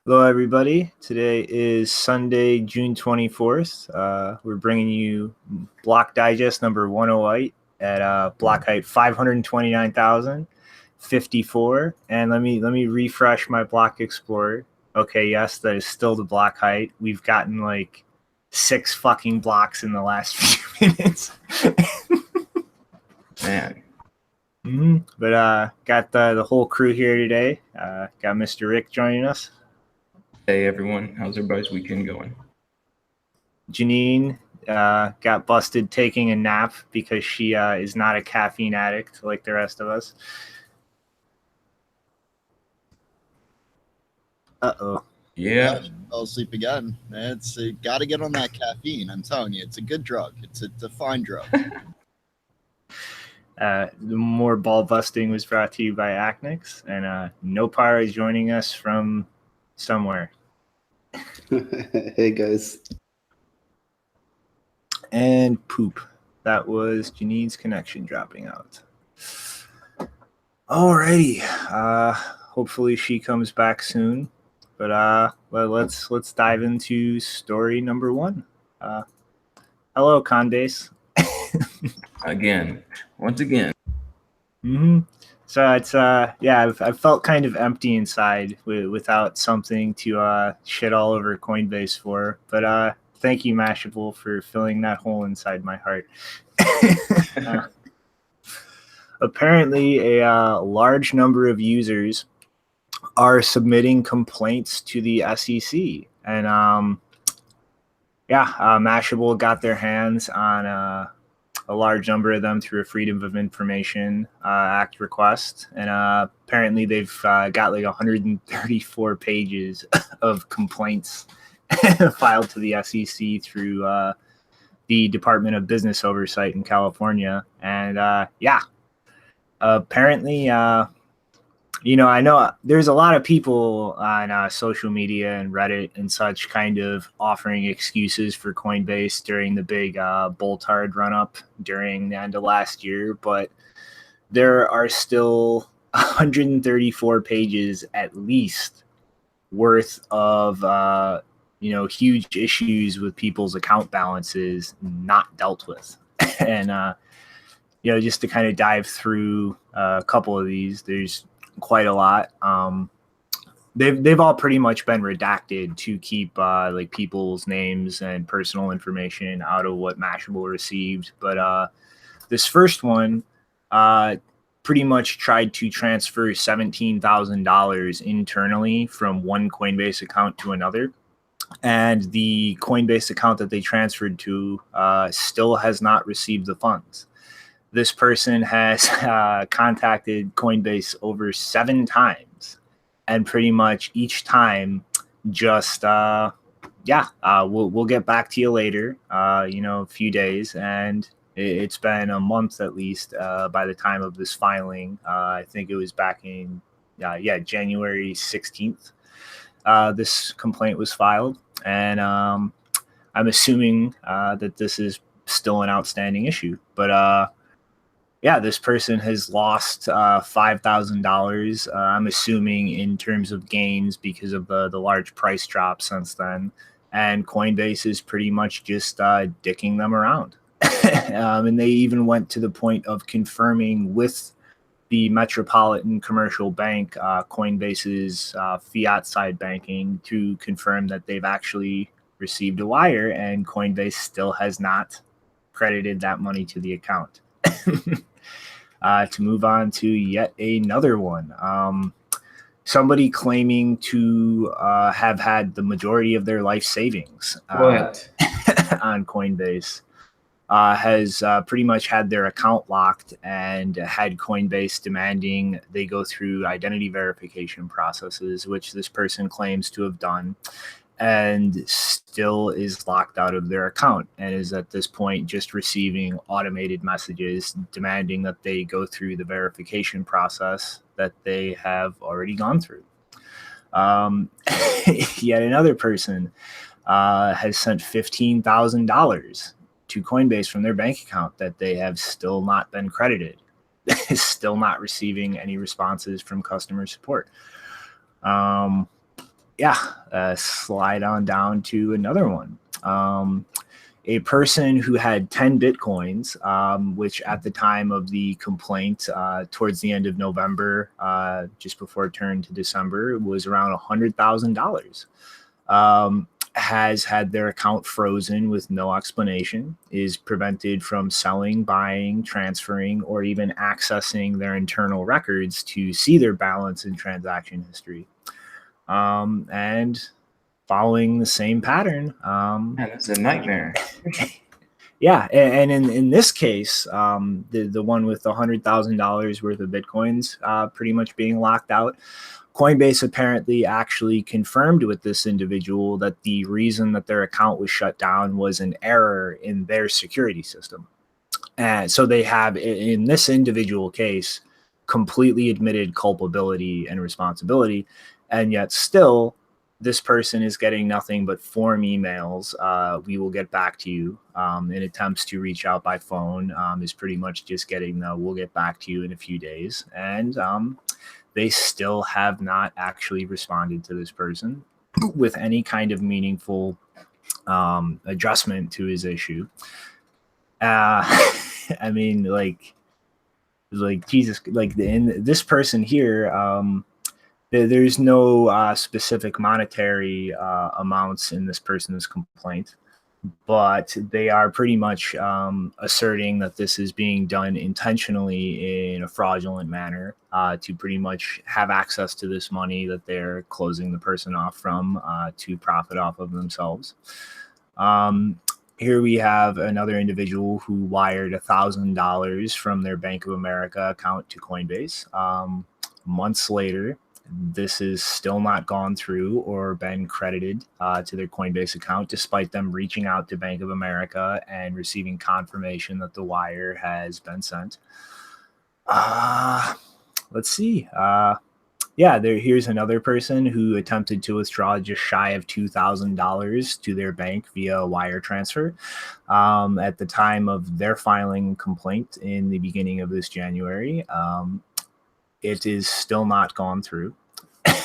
Hello, everybody. Today is Sunday, June 24th. We're bringing you block digest number 108 at block height 529,054. And let me refresh my block explorer. Okay, yes, that is still the block height. We've gotten like 6 fucking blocks in the last few minutes. Man. But got the whole crew here today. Got Mr. Rick joining us. Hey everyone, how's everybody's weekend going? Janine got busted taking a nap because she is not a caffeine addict like the rest of us. Uh-oh. Yeah. Fell asleep again. It's got to get on that caffeine. I'm telling you, it's a good drug. It's a fine drug. The more ball busting was brought to you by Acnix, and Nopar is joining us from somewhere. Hey guys. And poop. That was Janine's connection dropping out. Alrighty. Hopefully she comes back soon. But let's dive into story number 1. Hello, Coinbase. Once again. So it's I've felt kind of empty inside without something to shit all over Coinbase for. But thank you, Mashable, for filling that hole inside my heart. Apparently, a large number of users are submitting complaints to the SEC, and Mashable got their hands on a large number of them through a Freedom of Information Act request, and apparently they've got like 134 pages of complaints filed to the SEC through the Department of Business Oversight in California. And apparently, I know there's a lot of people on social media and Reddit and such kind of offering excuses for Coinbase during the big Boltard run-up during the end of last year, but there are still 134 pages at least worth of huge issues with people's account balances not dealt with. And just to kind of dive through a couple of these, there's quite a lot. They've all pretty much been redacted to keep like people's names and personal information out of what Mashable received. But this first one pretty much tried to transfer $17,000 internally from one Coinbase account to another. And the Coinbase account that they transferred to still has not received the funds. This person has contacted Coinbase over 7 times, and pretty much each time just, we'll get back to you later, a few days. And it's been a month at least by the time of this filing. I think it was back in, January 16th. This complaint was filed, and I'm assuming that this is still an outstanding issue. But this person has lost $5,000. I'm assuming in terms of gains because of the large price drop since then. And Coinbase is pretty much just dicking them around. And they even went to the point of confirming with the Metropolitan Commercial Bank, Coinbase's fiat side banking, to confirm that they've actually received a wire, and Coinbase still has not credited that money to the account. To move on to yet another one. Somebody claiming to have had the majority of their life savings on Coinbase has pretty much had their account locked and had Coinbase demanding they go through identity verification processes, which this person claims to have done, and still is locked out of their account and is at this point just receiving automated messages demanding that they go through the verification process that they have already gone through. Yet another person has sent $15,000 to Coinbase from their bank account that they have still not been credited, still not receiving any responses from customer support. slide on down to another one. A person who had 10 Bitcoins, which at the time of the complaint, towards the end of November, just before it turned to December, was around $100,000. Has had their account frozen with no explanation, is prevented from selling, buying, transferring, or even accessing their internal records to see their balance and transaction history. And following the same pattern. That's a nightmare. Yeah, and in this case, the one with $100,000 worth of Bitcoins pretty much being locked out, Coinbase apparently actually confirmed with this individual that the reason that their account was shut down was an error in their security system. And so they have, in this individual case, completely admitted culpability and responsibility, and yet still this person is getting nothing but form emails. We will get back to you. In attempts to reach out by phone is pretty much just getting the we'll get back to you in a few days. And they still have not actually responded to this person with any kind of meaningful adjustment to his issue. I mean, like Jesus, like this person here, there's no specific monetary amounts in this person's complaint, but they are pretty much asserting that this is being done intentionally in a fraudulent manner to pretty much have access to this money that they're closing the person off from to profit off of themselves. Here we have another individual who wired $1,000 from their Bank of America account to Coinbase. Months later, this is still not gone through or been credited to their Coinbase account, despite them reaching out to Bank of America and receiving confirmation that the wire has been sent. Let's see. Here's another person who attempted to withdraw just shy of $2,000 to their bank via wire transfer. At the time of their filing complaint in the beginning of this January, it is still not gone through.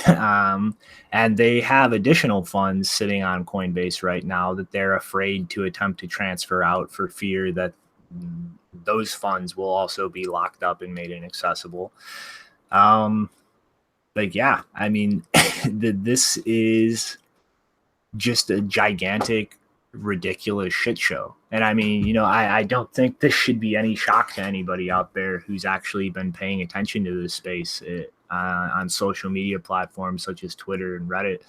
And they have additional funds sitting on Coinbase right now that they're afraid to attempt to transfer out for fear that those funds will also be locked up and made inaccessible. This is just a gigantic, ridiculous shit show. And I mean, I don't think this should be any shock to anybody out there who's actually been paying attention to this space on social media platforms such as Twitter and Reddit.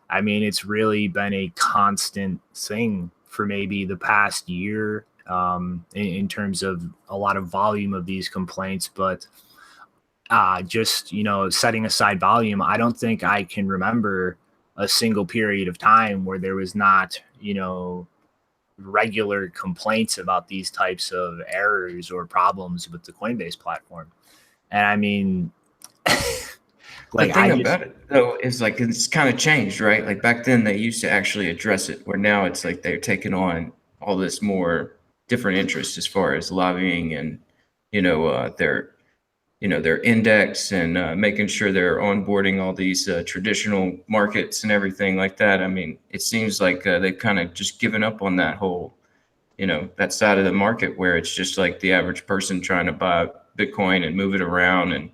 I mean, it's really been a constant thing for maybe the past year in terms of a lot of volume of these complaints. But setting aside volume, I don't think I can remember a single period of time where there was not, regular complaints about these types of errors or problems with the Coinbase platform. And I mean, the thing about it though is like it's kind of changed, right? Like back then they used to actually address it, where now it's like they're taking on all this more different interests as far as lobbying and their index and making sure they're onboarding all these traditional markets and everything like that. I mean, it seems like they've kind of just given up on that whole, that side of the market where it's just like the average person trying to buy Bitcoin and move it around, and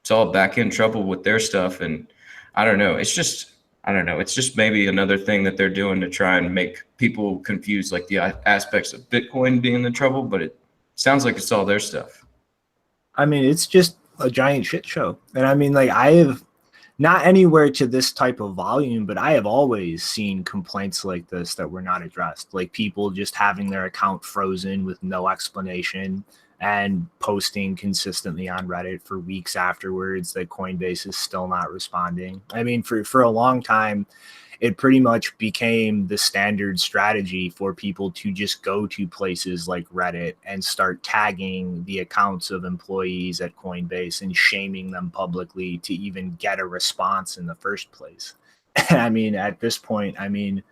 it's all back in trouble with their stuff. And I don't know. It's just maybe another thing that they're doing to try and make people confuse like the aspects of Bitcoin being the trouble, but it sounds like it's all their stuff. I mean, it's just a giant shit show. And I mean, like, I have not anywhere to this type of volume, but I have always seen complaints like this that were not addressed. Like people just having their account frozen with no explanation and posting consistently on Reddit for weeks afterwards that Coinbase is still not responding. I mean, for a long time, it pretty much became the standard strategy for people to just go to places like Reddit and start tagging the accounts of employees at Coinbase and shaming them publicly to even get a response in the first place. And I mean, at this point, I mean,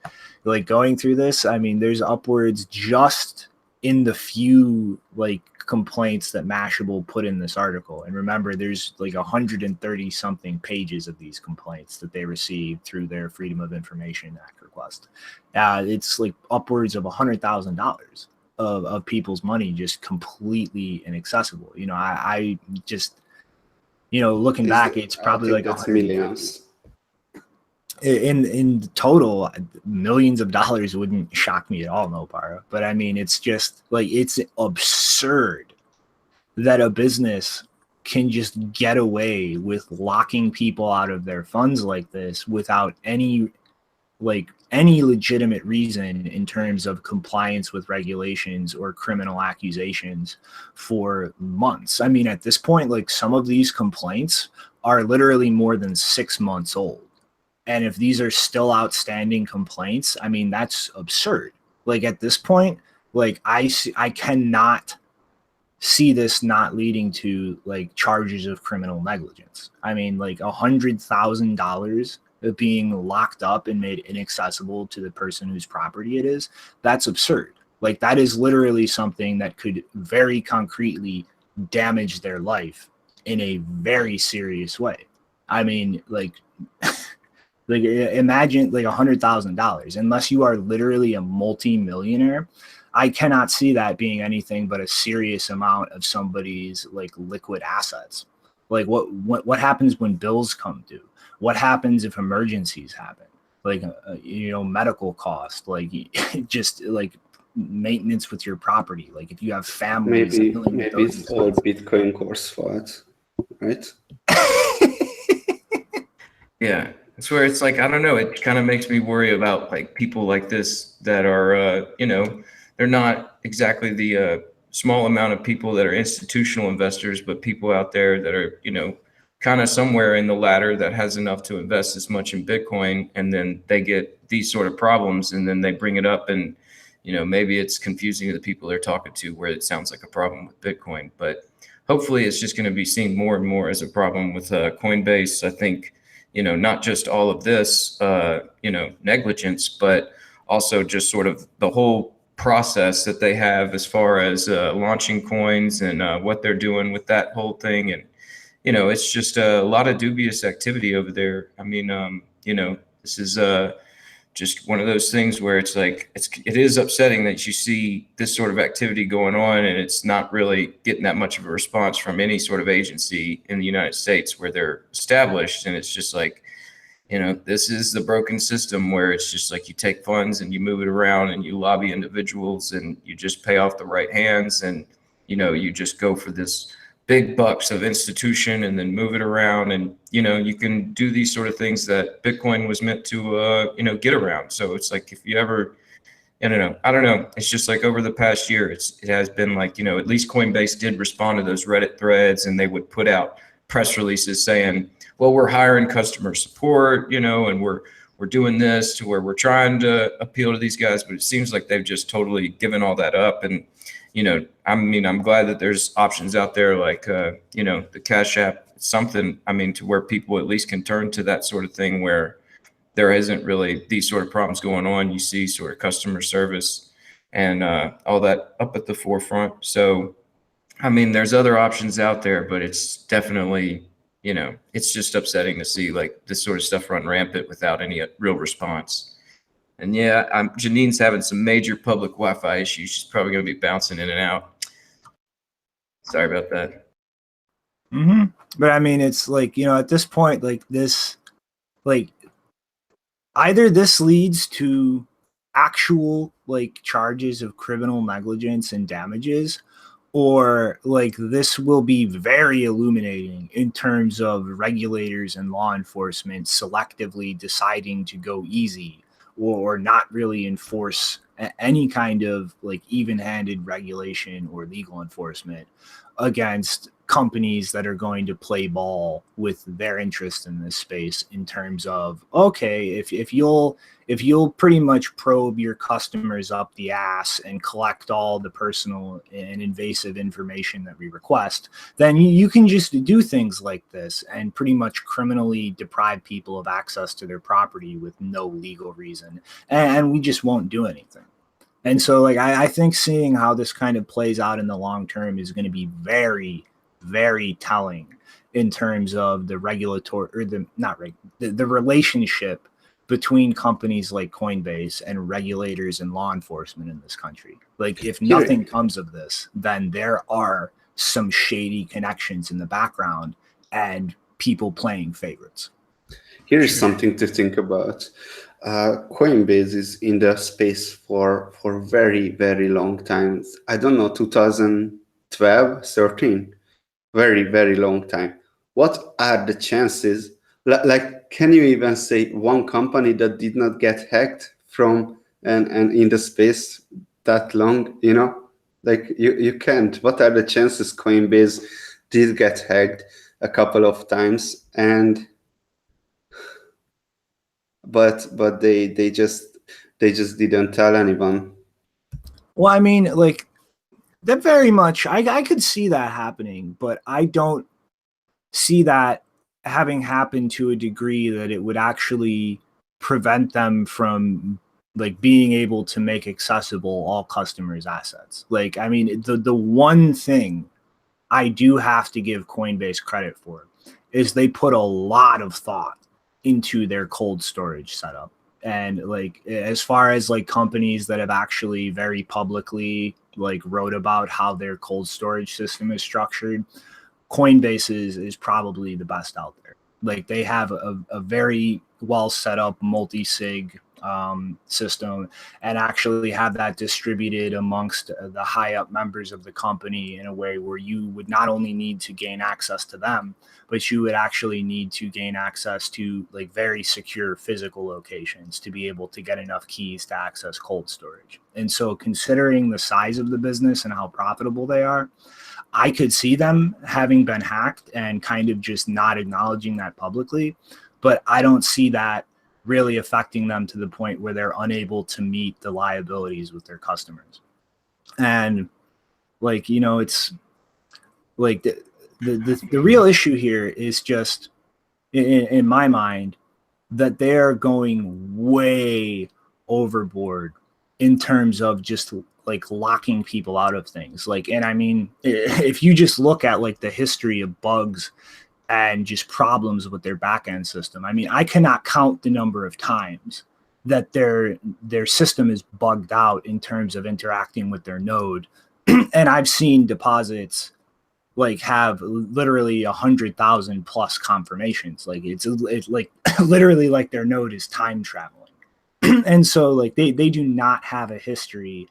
like going through this, I mean, there's upwards just in the few like complaints that Mashable put in this article. And remember, there's like 130 something pages of these complaints that they received through their Freedom of Information Act request. It's like upwards of $100,000 of people's money just completely inaccessible. You know, I just, you know, looking back, it's probably like that's millions. In total, millions of dollars wouldn't shock me at all, no para. But I mean, it's just like, it's absurd that a business can just get away with locking people out of their funds like this without any legitimate reason in terms of compliance with regulations or criminal accusations for months. I mean, at this point, like, some of these complaints are literally more than 6 months old. And if these are still outstanding complaints, I mean, that's absurd. Like, at this point, like, I cannot see this not leading to like charges of criminal negligence. I mean, like $100,000 being locked up and made inaccessible to the person whose property it is, that's absurd. Like, that is literally something that could very concretely damage their life in a very serious way. I mean, like, like, imagine like $100,000, unless you are literally a multi-millionaire. I cannot see that being anything but a serious amount of somebody's like liquid assets. Like, what happens when bills come due? What happens if emergencies happen? Like, you know, medical costs, like just like maintenance with your property. Like, if you have families, maybe it's all Bitcoin Core's fault, right? Yeah, it's where it's like, I don't know, it kind of makes me worry about like people like this that are, you know, they're not exactly the small amount of people that are institutional investors, but people out there that are, you know, kind of somewhere in the ladder that has enough to invest as much in Bitcoin, and then they get these sort of problems, and then they bring it up, and, you know, maybe it's confusing to the people they're talking to where it sounds like a problem with Bitcoin, but hopefully it's just going to be seen more and more as a problem with Coinbase. I think, you know, not just all of this, you know, negligence, but also just sort of the whole process that they have as far as launching coins and what they're doing with that whole thing. And, you know, it's just a lot of dubious activity over there. I mean, you know, this is just one of those things where it's like, it is upsetting that you see this sort of activity going on and it's not really getting that much of a response from any sort of agency in the United States where they're established. And it's just like, you know, this is the broken system where it's just like you take funds and you move it around and you lobby individuals and you just pay off the right hands, and, you know, you just go for this big bucks of institution and then move it around. And, you know, you can do these sort of things that Bitcoin was meant to, you know, get around. So it's like, if you ever, I don't know. It's just like over the past year, it has been like, you know, at least Coinbase did respond to those Reddit threads, and they would put out press releases saying, well, we're hiring customer support, you know, and we're doing this to where we're trying to appeal to these guys. But it seems like they've just totally given all that up. And, you know, I mean, I'm glad that there's options out there like, you know, the Cash App, something, I mean, to where people at least can turn to that sort of thing where there isn't really these sort of problems going on. You see sort of customer service and all that up at the forefront. So, I mean, there's other options out there, but it's definitely, you know, it's just upsetting to see like this sort of stuff run rampant without any real response. And yeah, Janine's having some major public Wi-Fi issues. She's probably going to be bouncing in and out. Sorry about that. Mm-hmm. But I mean, it's like, you know, at this point, like this, like either this leads to actual like charges of criminal negligence and damages, or like this will be very illuminating in terms of regulators and law enforcement selectively deciding to go easy or not really enforce any kind of like even-handed regulation or legal enforcement against companies that are going to play ball with their interest in this space, in terms of, okay, if you'll pretty much probe your customers up the ass and collect all the personal and invasive information that we request, then you can just do things like this and pretty much criminally deprive people of access to their property with no legal reason, and we just won't do anything. And so like I think seeing how this kind of plays out in the long term is going to be very, very telling in terms of the regulatory or the relationship between companies like Coinbase and regulators and law enforcement in this country. Like if nothing comes of this, then there are some shady connections in the background and people playing favorites. Here is something to think about. Coinbase is in the space for very, very long time. I don't know, 2012, 13, very, very long time. What are the chances? Like, can you even say one company that did not get hacked from and in the space that long? You know, like you can't. What are the chances Coinbase did get hacked a couple of times and but they just didn't tell anyone. Well, I mean, like that very much, I could see that happening, but I don't see that having happened to a degree that it would actually prevent them from like being able to make accessible all customers' assets. Like, I mean, the one thing I do have to give Coinbase credit for is they put a lot of thought into their cold storage setup. And like as far as like companies that have actually very publicly like wrote about how their cold storage system is structured, Coinbase is probably the best out there. Like they have a very well set up multi-sig system and actually have that distributed amongst the high up members of the company in a way where you would not only need to gain access to them, but you would actually need to gain access to like very secure physical locations to be able to get enough keys to access cold storage. And so considering the size of the business and how profitable they are, I could see them having been hacked and kind of just not acknowledging that publicly, but I don't see that really affecting them to the point where they're unable to meet the liabilities with their customers. And like, you know, it's like the real issue here is just in my mind that they're going way overboard in terms of just like locking people out of things. Like, and I mean, if you just look at like the history of bugs and just problems with their backend system, I mean, I cannot count the number of times that their system is bugged out in terms of interacting with their node. And I've seen deposits like have literally 100,000 plus confirmations. Like it's like literally like their node is time traveling. And so like they do not have a history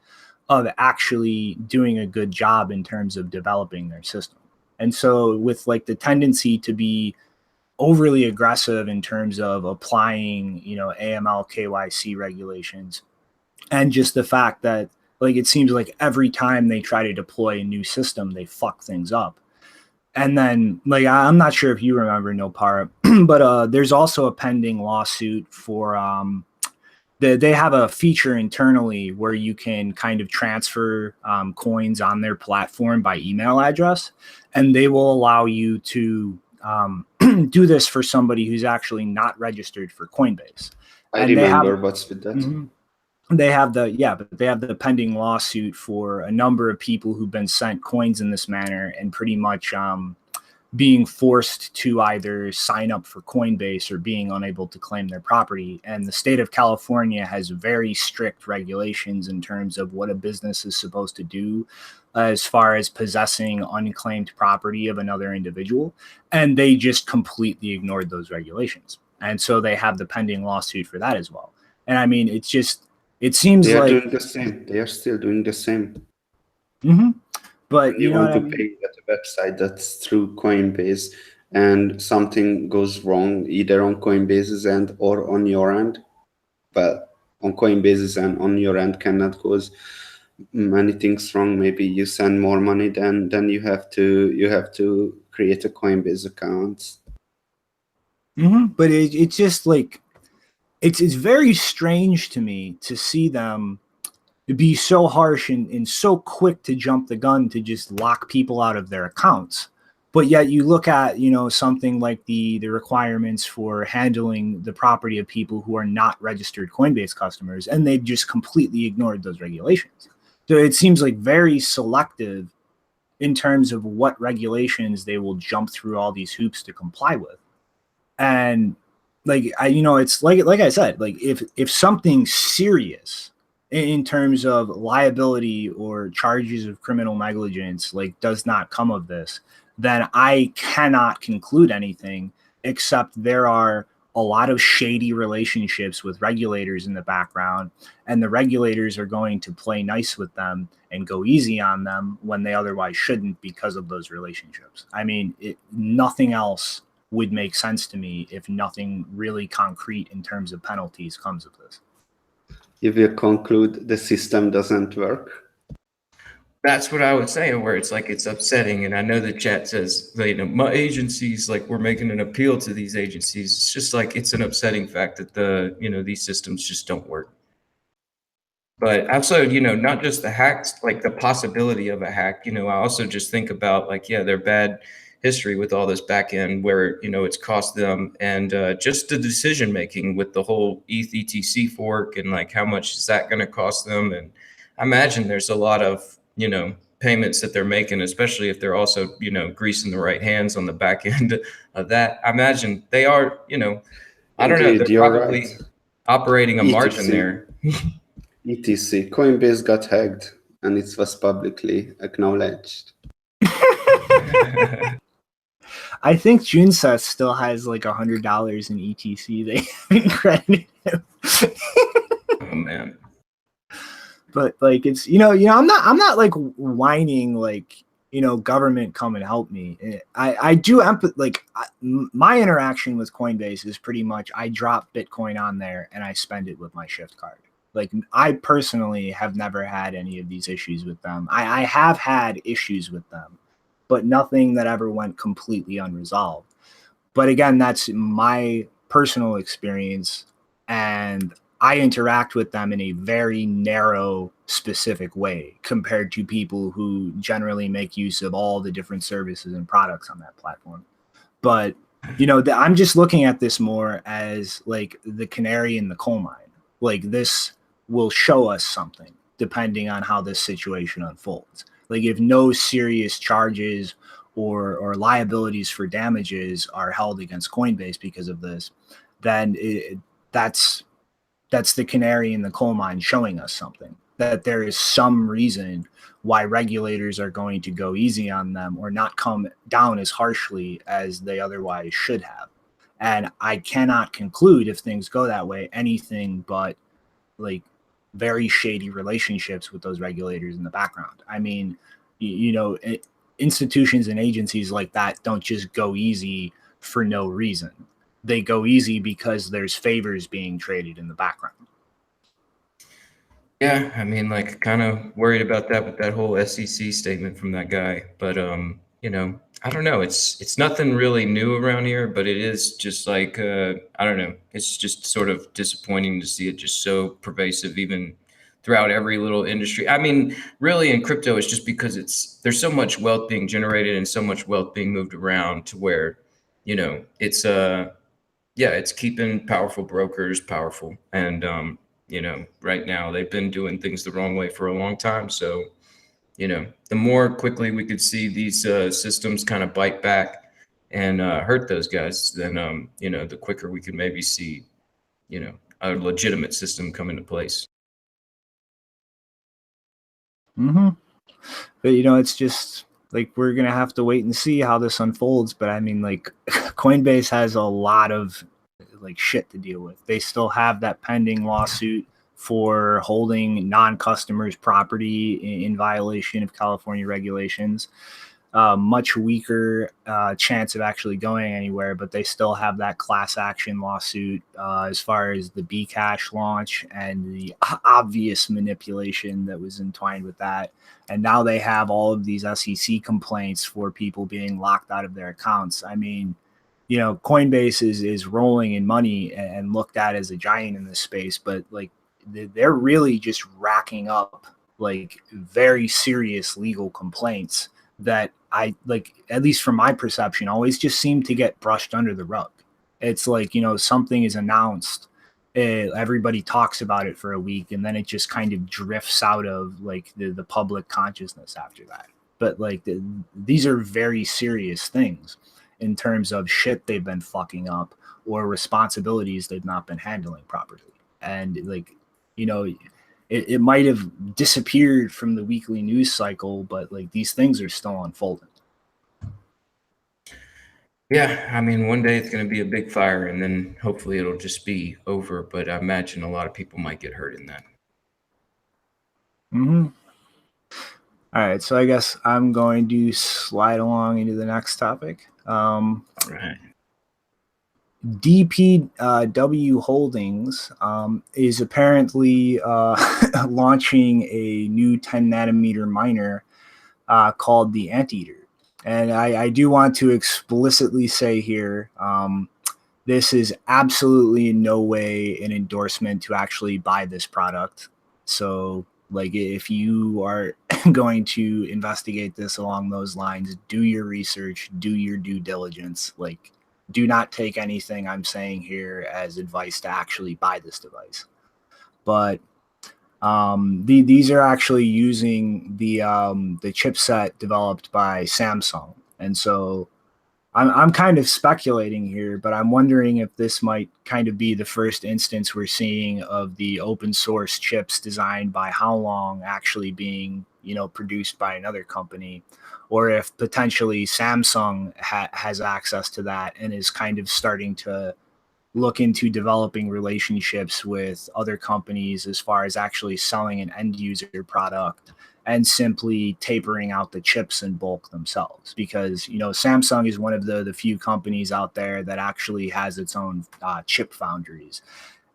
of actually doing a good job in terms of developing their system. And so with like the tendency to be overly aggressive in terms of applying, you know, AML KYC regulations, and just the fact that like it seems like every time they try to deploy a new system, they fuck things up. And then like I'm not sure if you remember Nopara, but there's also a pending lawsuit for they have a feature internally where you can kind of transfer coins on their platform by email address, and they will allow you to do this for somebody who's actually not registered for Coinbase. I remember what's with that. Mm-hmm. They have the pending lawsuit for a number of people who've been sent coins in this manner and pretty much being forced to either sign up for Coinbase or being unable to claim their property. And the state of California has very strict regulations in terms of what a business is supposed to do as far as possessing unclaimed property of another individual. And they just completely ignored those regulations. And so they have the pending lawsuit for that as well. And I mean, it seems they are like doing the same. They are still doing the same. Mm-hmm. But when you want to pay at a website that's through Coinbase and something goes wrong either on Coinbase's end or on your end, but on Coinbase's end on your end cannot goes many things wrong. Maybe you send more money then you have to create a Coinbase account. Mm-hmm. But it's just like it's very strange to me to see them be so harsh and so quick to jump the gun to just lock people out of their accounts But yet you look at, something like the requirements for handling the property of people who are not registered Coinbase customers, and they've just completely ignored those regulations. So it seems like very selective in terms of what regulations they will jump through all these hoops to comply with. And it's like I said, like if something serious in terms of liability or charges of criminal negligence does not come of this, then I cannot conclude anything except there are a lot of shady relationships with regulators in the background, and the regulators are going to play nice with them and go easy on them when they otherwise shouldn't because of those relationships. I mean, nothing else would make sense to me if nothing really concrete in terms of penalties comes of this. If you conclude the system doesn't work. That's what I would say, where it's like, it's upsetting. And I know the chat says, my agencies, like, we're making an appeal to these agencies. It's just like, it's an upsetting fact that these systems just don't work. But also, not just the hacks, like the possibility of a hack, I also just think about their bad history with all this back end where, it's cost them, and just the decision making with the whole ETH ETC fork, and like, how much is that going to cost them? And I imagine there's a lot of, payments that they're making, especially if they're also, greasing the right hands on the back end of that. I imagine they are, I don't know, they're probably right. Operating a margin there. ETC, Coinbase got hacked, and it was publicly acknowledged. I think Junseth still has like $100 in ETC. They haven't credited him. Oh man. But like, it's, I'm not like whining, like, government come and help me. I do my interaction with Coinbase is pretty much, I drop Bitcoin on there and I spend it with my Shift card. Like, I personally have never had any of these issues with them. I have had issues with them, but nothing that ever went completely unresolved. But again, that's my personal experience, and I interact with them in a very narrow, specific way compared to people who generally make use of all the different services and products on that platform. But, I'm just looking at this more as like the canary in the coal mine. Like, this will show us something depending on how this situation unfolds. Like, if no serious charges or liabilities for damages are held against Coinbase because of this, then that's the canary in the coal mine showing us something, that there is some reason why regulators are going to go easy on them or not come down as harshly as they otherwise should have. And I cannot conclude, if things go that way, anything but like very shady relationships with those regulators in the background. I mean, institutions and agencies like that don't just go easy for no reason. They go easy because there's favors being traded in the background. Yeah, I mean, like, kind of worried about that with that whole SEC statement from that guy. But I don't know. It's nothing really new around here, but it is just like I don't know. It's just sort of disappointing to see it just so pervasive, even throughout every little industry. I mean, really, in crypto, it's just because there's so much wealth being generated and so much wealth being moved around to where, it's it's keeping powerful brokers powerful. And right now they've been doing things the wrong way for a long time. So, the more quickly we could see these systems kind of bite back and hurt those guys, then, the quicker we could maybe see, a legitimate system come into place. Mm-hmm. But, it's just like, we're going to have to wait and see how this unfolds. But I mean, like, Coinbase has a lot of like shit to deal with. They still have that pending lawsuit for holding non-customers' property in violation of California regulations. Much weaker chance of actually going anywhere, but they still have that class action lawsuit as far as the Bcash launch and the obvious manipulation that was entwined with that. And now they have all of these SEC complaints for people being locked out of their accounts. I mean, Coinbase is rolling in money and looked at as a giant in this space, but like, they're really just racking up like very serious legal complaints that I like, at least from my perception, always just seem to get brushed under the rug. It's like, something is announced, everybody talks about it for a week, and then it just kind of drifts out of like the public consciousness after that. But like these are very serious things in terms of shit they've been fucking up or responsibilities they've not been handling properly. And like, it might have disappeared from the weekly news cycle, but like these things are still unfolding. Yeah, I mean, one day it's going to be a big fire, and then hopefully it'll just be over. But I imagine a lot of people might get hurt in that. Mm-hmm. All right, so I guess I'm going to slide along into the next topic. All right. DPW Holdings is apparently launching a new 10 nanometer miner called the Anteater. And I do want to explicitly say here, this is absolutely in no way an endorsement to actually buy this product. So like if you are going to investigate this along those lines, do your research, do your due diligence. Like, do not take anything I'm saying here as advice to actually buy this device. But these are actually using the chipset developed by Samsung, and so I'm kind of speculating here, but I'm wondering if this might kind of be the first instance we're seeing of the open source chips designed by How Long actually being, produced by another company, or if potentially Samsung has access to that and is kind of starting to look into developing relationships with other companies as far as actually selling an end user product and simply tapering out the chips in bulk themselves. Because, Samsung is one of the few companies out there that actually has its own chip foundries.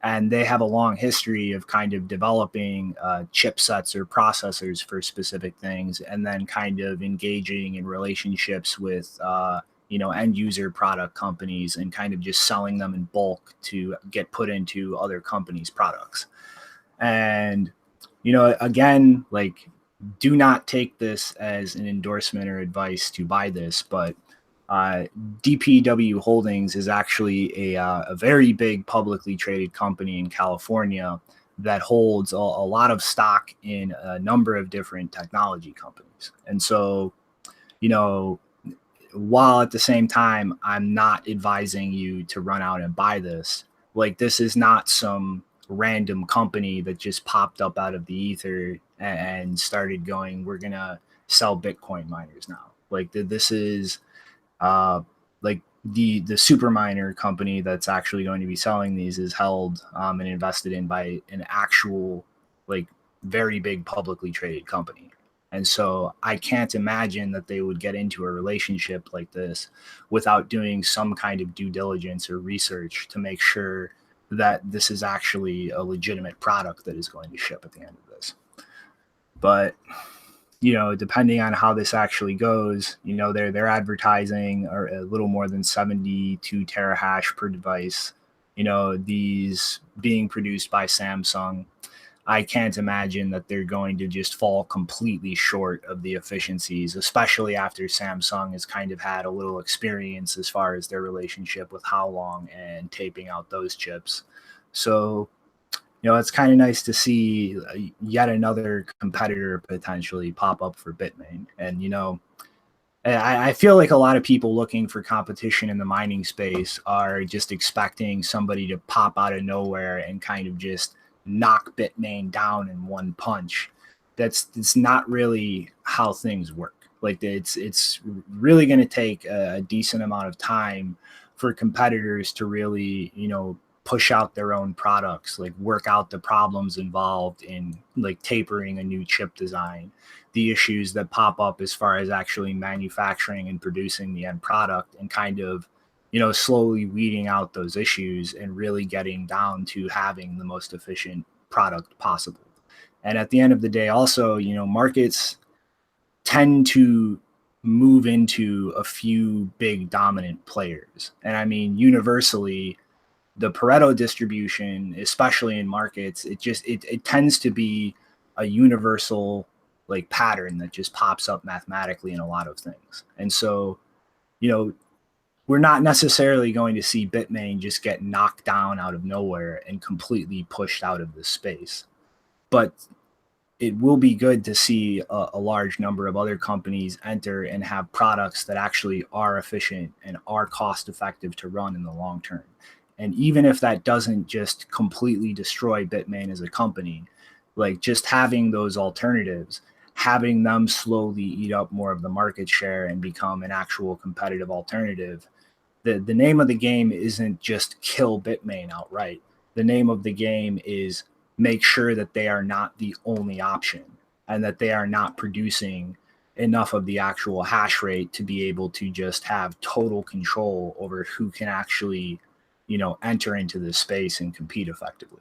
And they have a long history of kind of developing chipsets or processors for specific things, and then kind of engaging in relationships with, end user product companies and kind of just selling them in bulk to get put into other companies' products. And, again, like, do not take this as an endorsement or advice to buy this, but DPW Holdings is actually a very big publicly traded company in California that holds a lot of stock in a number of different technology companies. And so, while at the same time, I'm not advising you to run out and buy this, like this is not some random company that just popped up out of the ether and started going, we're going to sell Bitcoin miners now. Like this is like the super miner company that's actually going to be selling these is held and invested in by an actual like very big publicly traded company. And so I can't imagine that they would get into a relationship like this without doing some kind of due diligence or research to make sure that this is actually a legitimate product that is going to ship at the end of this. But depending on how this actually goes, they're advertising or a little more than 72 terahash per device. These being produced by Samsung. I can't imagine that they're going to just fall completely short of the efficiencies, especially after Samsung has kind of had a little experience as far as their relationship with How Long and taping out those chips. So, it's kind of nice to see yet another competitor potentially pop up for Bitmain. And, I feel like a lot of people looking for competition in the mining space are just expecting somebody to pop out of nowhere and kind of just knock Bitmain down in one punch. It's not really how things work. Like it's really going to take a decent amount of time for competitors to really, push out their own products, like work out the problems involved in like tapering a new chip design, the issues that pop up as far as actually manufacturing and producing the end product, and kind of, slowly weeding out those issues and really getting down to having the most efficient product possible. And at the end of the day, also, markets tend to move into a few big dominant players. And I mean, universally, the Pareto distribution, especially in markets, it tends to be a universal like pattern that just pops up mathematically in a lot of things. And so, you know, we're not necessarily going to see Bitmain just get knocked down out of nowhere and completely pushed out of this space. But it will be good to see a large number of other companies enter and have products that actually are efficient and are cost effective to run in the long term. And even if that doesn't just completely destroy Bitmain as a company, like just having those alternatives, having them slowly eat up more of the market share and become an actual competitive alternative. The name of the game isn't just kill Bitmain outright. The name of the game is make sure that they are not the only option and that they are not producing enough of the actual hash rate to be able to just have total control over who can actually, you know, enter into this space and compete effectively.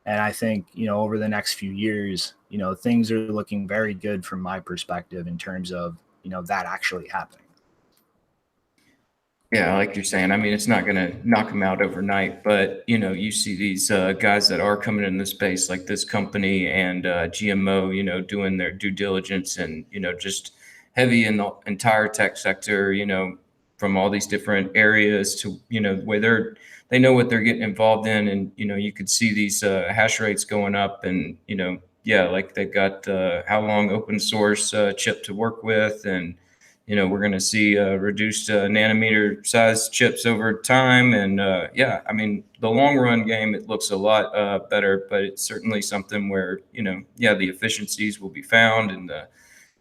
And I think, you know, over the next few years, you know, things are looking very good from my perspective in terms of, you know, that actually happening. Yeah, like you're saying, I mean, it's not going to knock them out overnight, but, you know, you see these guys that are coming in the space like this company and GMO, you know, doing their due diligence and, you know, just heavy in the entire tech sector, you know, from all these different areas to, you know, where they know what they're getting involved in. And, you know, you could see these hash rates going up and, you know, yeah, like they've got how long open source chip to work with. And, you know, we're going to see reduced nanometer size chips over time. And yeah, I mean, the long run game, it looks a lot better, but it's certainly something where, you know, yeah, the efficiencies will be found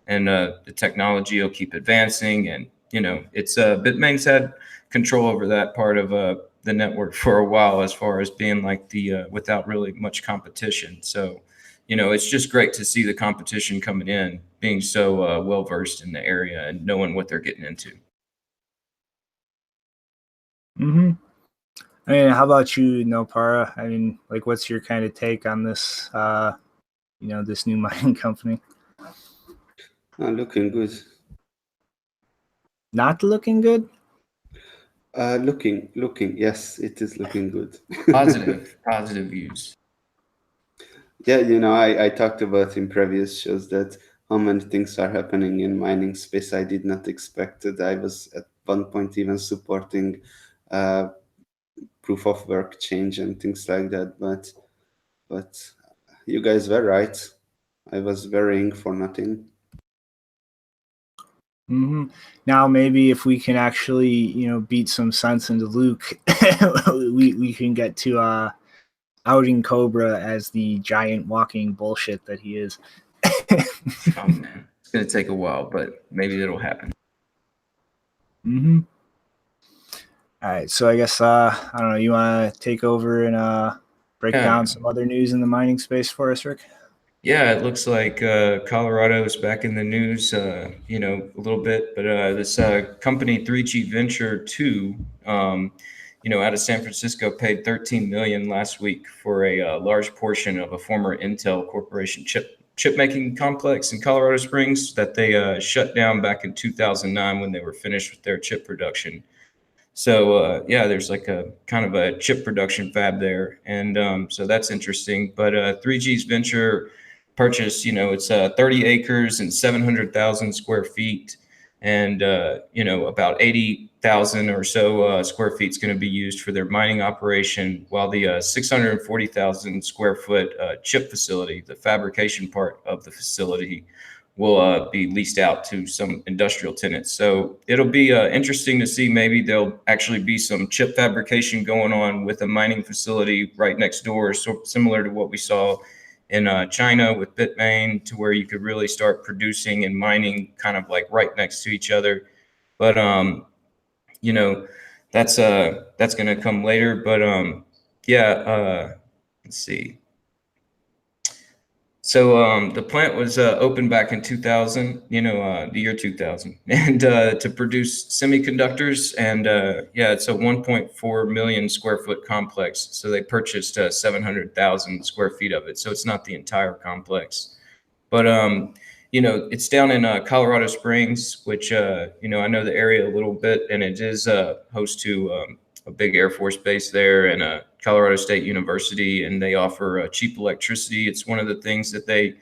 and the technology will keep advancing. And, you know, it's Bitmain's had control over that part of the network for a while as far as being like the without really much competition. So, you know, it's just great to see the competition coming in, being so well versed in the area and knowing what they're getting into. Mm-hmm. I mean, how about you, Nopara? I mean, like, what's your kind of take on this, you know, this new mining company? Looking good. Not looking good? Looking. Yes, it is looking good. Positive views. Yeah, you know, I talked about in previous shows that how many things are happening in mining space I did not expect it. I was at one point even supporting proof of work change and things like that, but you guys were right. I was worrying for nothing. Mm-hmm. Now, maybe if we can actually, you know, beat some sense into Luke, we can get to outing Cobra as the giant walking bullshit that he is. Oh man, it's gonna take a while, but maybe it'll happen. Mm-hmm. All right, so I guess I don't know. You want to take over and break down some other news in the mining space for us, Rick? Yeah, it looks like Colorado is back in the news, you know, a little bit. But this company 3G Venture 2, you know, out of San Francisco, paid $13 million last week for a large portion of a former Intel Corporation chip making complex in Colorado Springs that they shut down back in 2009 when they were finished with their chip production. So yeah, there's like a kind of a chip production fab there, and so that's interesting. But 3G's venture purchase, you know, it's 30 acres and 700,000 square feet, and you know, about 80,000 or so square feet is going to be used for their mining operation, while the 640,000 square foot chip facility, the fabrication part of the facility, will be leased out to some industrial tenants. So it'll be interesting to see. Maybe there'll actually be some chip fabrication going on with a mining facility right next door, so similar to what we saw in China with Bitmain, to where you could really start producing and mining kind of like right next to each other. But you know, that's going to come later. But yeah, let's see. So the plant was opened back in 2000, you know, the year 2000, and to produce semiconductors. And yeah, it's a 1.4 million square foot complex. So they purchased 700,000 square feet of it. So it's not the entire complex, but you know, it's down in Colorado Springs, which you know, I know the area a little bit, and it is host to a big Air Force base there and a Colorado State University, and they offer cheap electricity. It's one of the things that they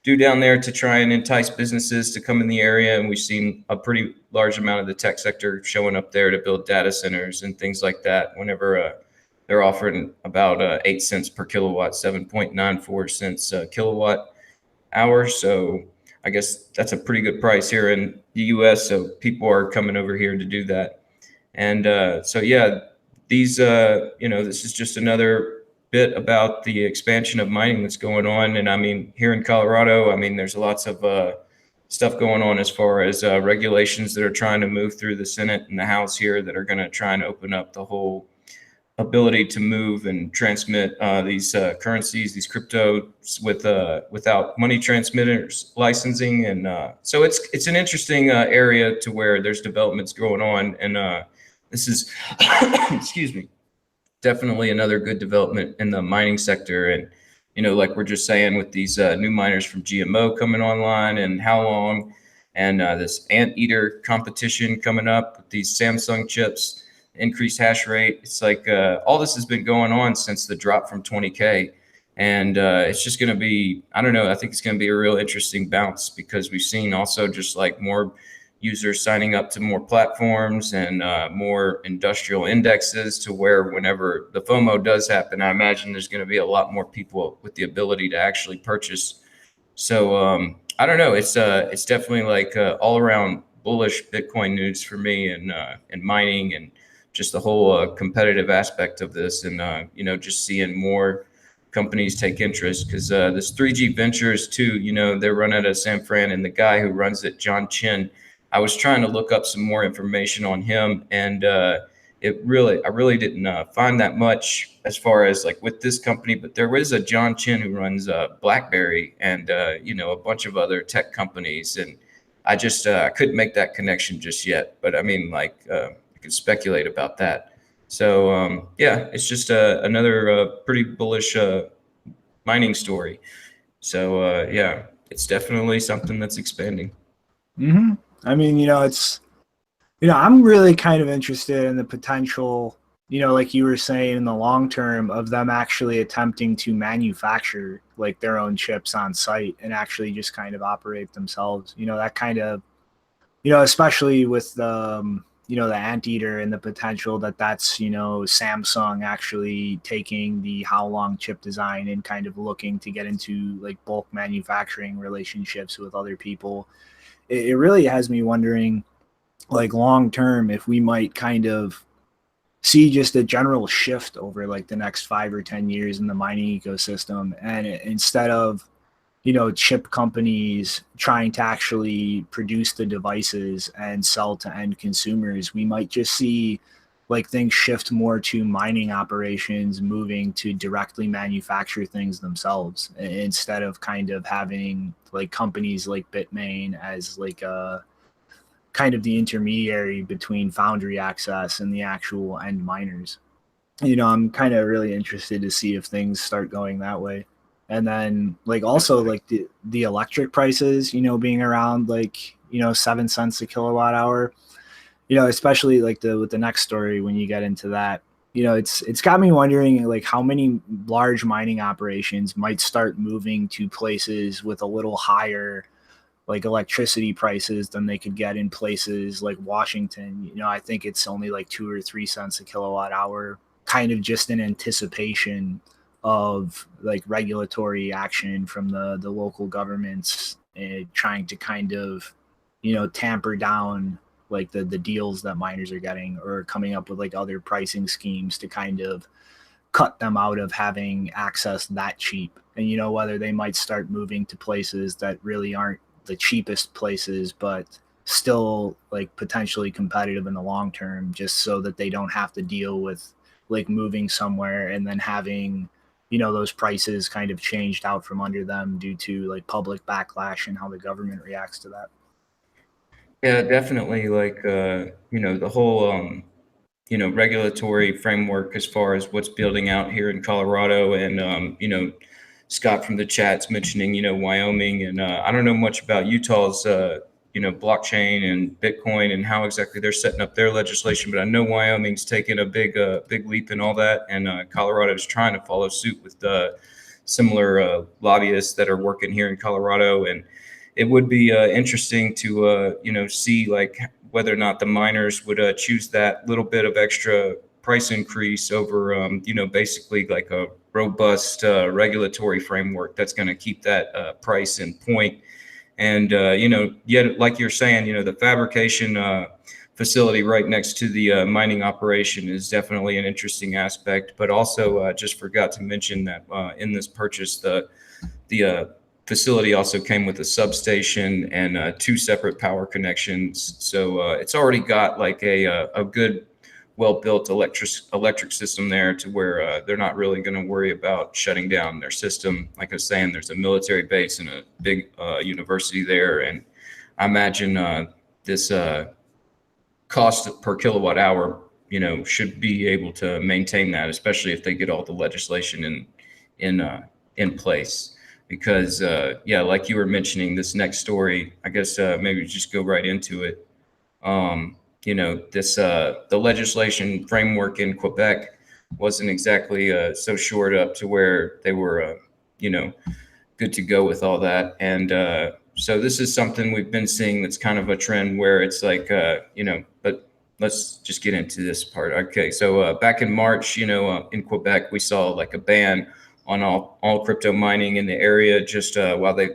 do down there to try and entice businesses to come in the area. And we've seen a pretty large amount of the tech sector showing up there to build data centers and things like that. Whenever they're offering about 8 cents per kilowatt, 7.94 cents kilowatt hour. So I guess that's a pretty good price here in the US. So people are coming over here to do that. And so, yeah, these, this is just another bit about the expansion of mining that's going on. And I mean, here in Colorado, I mean, there's lots of stuff going on as far as regulations that are trying to move through the Senate and the House here that are going to try and open up the whole ability to move and transmit these currencies, these cryptos without money transmitters licensing. And so it's an interesting area to where there's developments going on. And this is, excuse me, definitely another good development in the mining sector. And, like we're just saying with these new miners from GMO coming online and how long, and this Anteater competition coming up with these Samsung chips, increased hash rate. It's like all this has been going on since the drop from 20K. And it's just going to be, I don't know, I think it's going to be a real interesting bounce, because we've seen also just like more users signing up to more platforms and more industrial indexes, to where whenever the FOMO does happen, I imagine there's going to be a lot more people with the ability to actually purchase. So I don't know. It's definitely like all around bullish Bitcoin news for me, and mining, and just the whole competitive aspect of this, and just seeing more companies take interest, because this 3G Ventures too, they're run out of San Fran, and the guy who runs it, John Chen, I was trying to look up some more information on him, and I really didn't find that much as far as like with this company. But there is a John Chen who runs BlackBerry and a bunch of other tech companies, and I just I couldn't make that connection just yet. But I mean, like I could speculate about that. So yeah, it's just another pretty bullish mining story. So yeah, it's definitely something that's expanding. Mm-hmm. I mean, I'm really kind of interested in the potential, like you were saying, in the long term, of them actually attempting to manufacture like their own chips on site and actually just kind of operate themselves. That kind of, especially with the, the Anteater and the potential that's, Samsung actually taking the how long chip design and kind of looking to get into like bulk manufacturing relationships with other people. It really has me wondering, like long term, if we might kind of see just a general shift over like the next 5 or 10 years in the mining ecosystem. And instead of, chip companies trying to actually produce the devices and sell to end consumers, we might just see like things shift more to mining operations moving to directly manufacture things themselves, instead of kind of having like companies like Bitmain as like a kind of the intermediary between foundry access and the actual end miners. I'm kind of really interested to see if things start going that way. And then like also like the electric prices, being around like, 7 cents a kilowatt hour, especially like with the next story, when you get into that, it's got me wondering like how many large mining operations might start moving to places with a little higher like electricity prices than they could get in places like Washington. I think it's only like 2 or 3 cents a kilowatt hour, kind of just in anticipation of like regulatory action from the local governments trying to kind of, tamper down like the deals that miners are getting, or coming up with like other pricing schemes to kind of cut them out of having access that cheap. And, whether they might start moving to places that really aren't the cheapest places, but still like potentially competitive in the long term, just so that they don't have to deal with like moving somewhere and then having, those prices kind of changed out from under them due to like public backlash and how the government reacts to that. Yeah, definitely. Like, the whole, regulatory framework as far as what's building out here in Colorado. And, Scott from the chat's mentioning, Wyoming. And I don't know much about Utah's, blockchain and Bitcoin and how exactly they're setting up their legislation. But I know Wyoming's taking a big leap in all that. And Colorado's trying to follow suit with similar lobbyists that are working here in Colorado, and it would be interesting to see like whether or not the miners would choose that little bit of extra price increase over basically like a robust regulatory framework that's going to keep that price in point. And yet, like you're saying, the fabrication facility right next to the mining operation is definitely an interesting aspect. But also, just forgot to mention that in this purchase, the facility also came with a substation and 2 separate power connections. So it's already got like a good, well-built electric system there to where they're not really going to worry about shutting down their system. Like I was saying, there's a military base and a big university there, and I imagine this cost per kilowatt hour, should be able to maintain that, especially if they get all the legislation in place. Because like you were mentioning, this next story, I guess maybe just go right into it. The legislation framework in Quebec wasn't exactly so shored up to where they were, good to go with all that. And so this is something we've been seeing that's kind of a trend where it's like, but let's just get into this part. Okay, so back in March, in Quebec, we saw like a ban on all crypto mining in the area just while they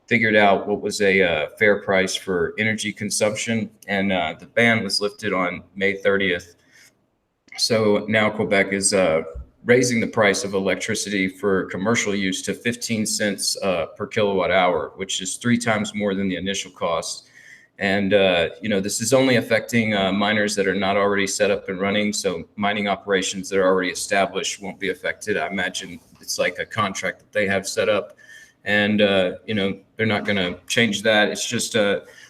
figured out what was a fair price for energy consumption. And the ban was lifted on May 30th. So now Quebec is raising the price of electricity for commercial use to 15 cents per kilowatt hour, which is 3 times more than the initial cost. And, this is only affecting miners that are not already set up and running. So mining operations that are already established won't be affected. I imagine it's like a contract that they have set up. And, they're not going to change that. It's just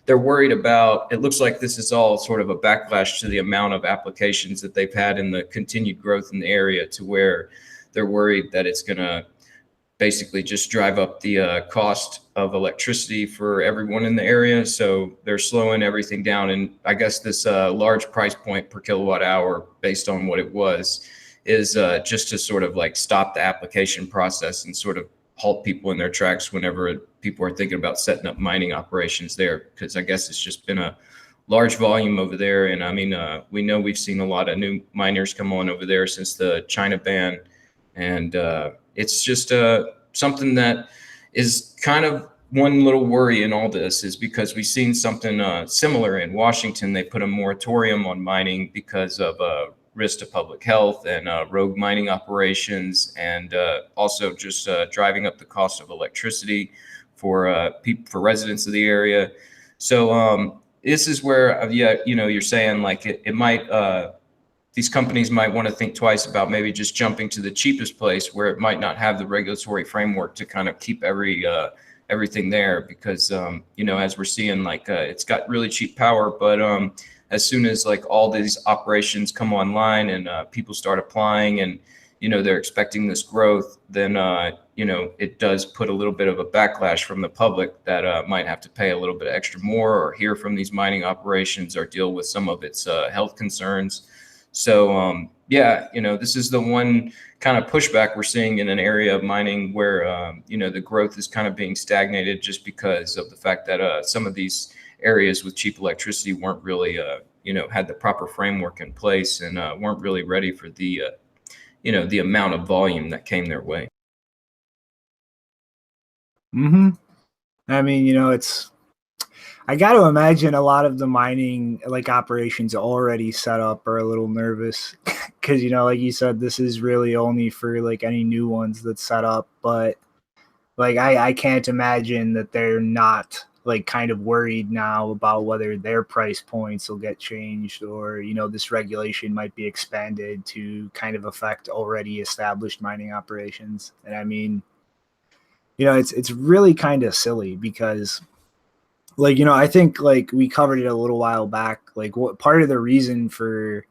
they're worried about, it looks like this is all sort of a backlash to the amount of applications that they've had and the continued growth in the area, to where they're worried that it's going to basically just drive up the cost of electricity for everyone in the area. So they're slowing everything down. And I guess this large price point per kilowatt hour, based on what it was, is just to sort of like stop the application process and sort of halt people in their tracks whenever people are thinking about setting up mining operations there, because I guess it's just been a large volume over there. And I mean, we know we've seen a lot of new miners come on over there since the China ban. And it's just something that is kind of one little worry in all this, is because we've seen something similar in Washington. They put a moratorium on mining because of risk to public health and rogue mining operations, and also just driving up the cost of electricity for residents of the area. So this is where you're saying like it might these companies might want to think twice about maybe just jumping to the cheapest place where it might not have the regulatory framework to kind of keep everything there, because as we're seeing, like it's got really cheap power, but as soon as like all these operations come online and people start applying and they're expecting this growth, then it does put a little bit of a backlash from the public that might have to pay a little bit extra more, or hear from ththese mining operations, or deal with some of its health concerns. So this is the one kind of pushback we're seeing in an area of mining where the growth is kind of being stagnated, just because of the fact that some of these areas with cheap electricity weren't really had the proper framework in place, and weren't really ready for the the amount of volume that came their way. I mean, I got to imagine a lot of the mining like operations already set up are a little nervous because, like you said, this is really only for like any new ones that's set up. But like, I can't imagine that they're not like kind of worried now about whether their price points will get changed, or, this regulation might be expanded to kind of affect already established mining operations. And I mean, it's really kind of silly because, like, I think like we covered it a little while back, like what part of the reason for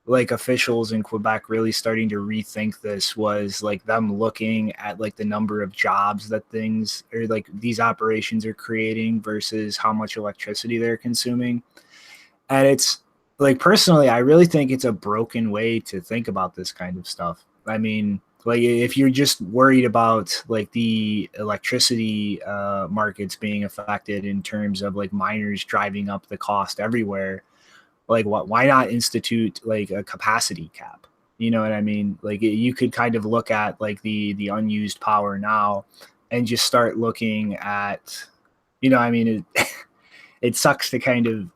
like officials in Quebec really starting to rethink this was like them looking at like the number of jobs that things or like these operations are creating versus how much electricity they're consuming. And it's like, personally, I really think it's a broken way to think about this kind of stuff. I mean, like if you're just worried about like the electricity markets being affected in terms of like miners driving up the cost everywhere, like why not institute like a capacity cap? You know what I mean? Like you could kind of look at like the unused power now and just start looking at, you know, I mean, it sucks to kind of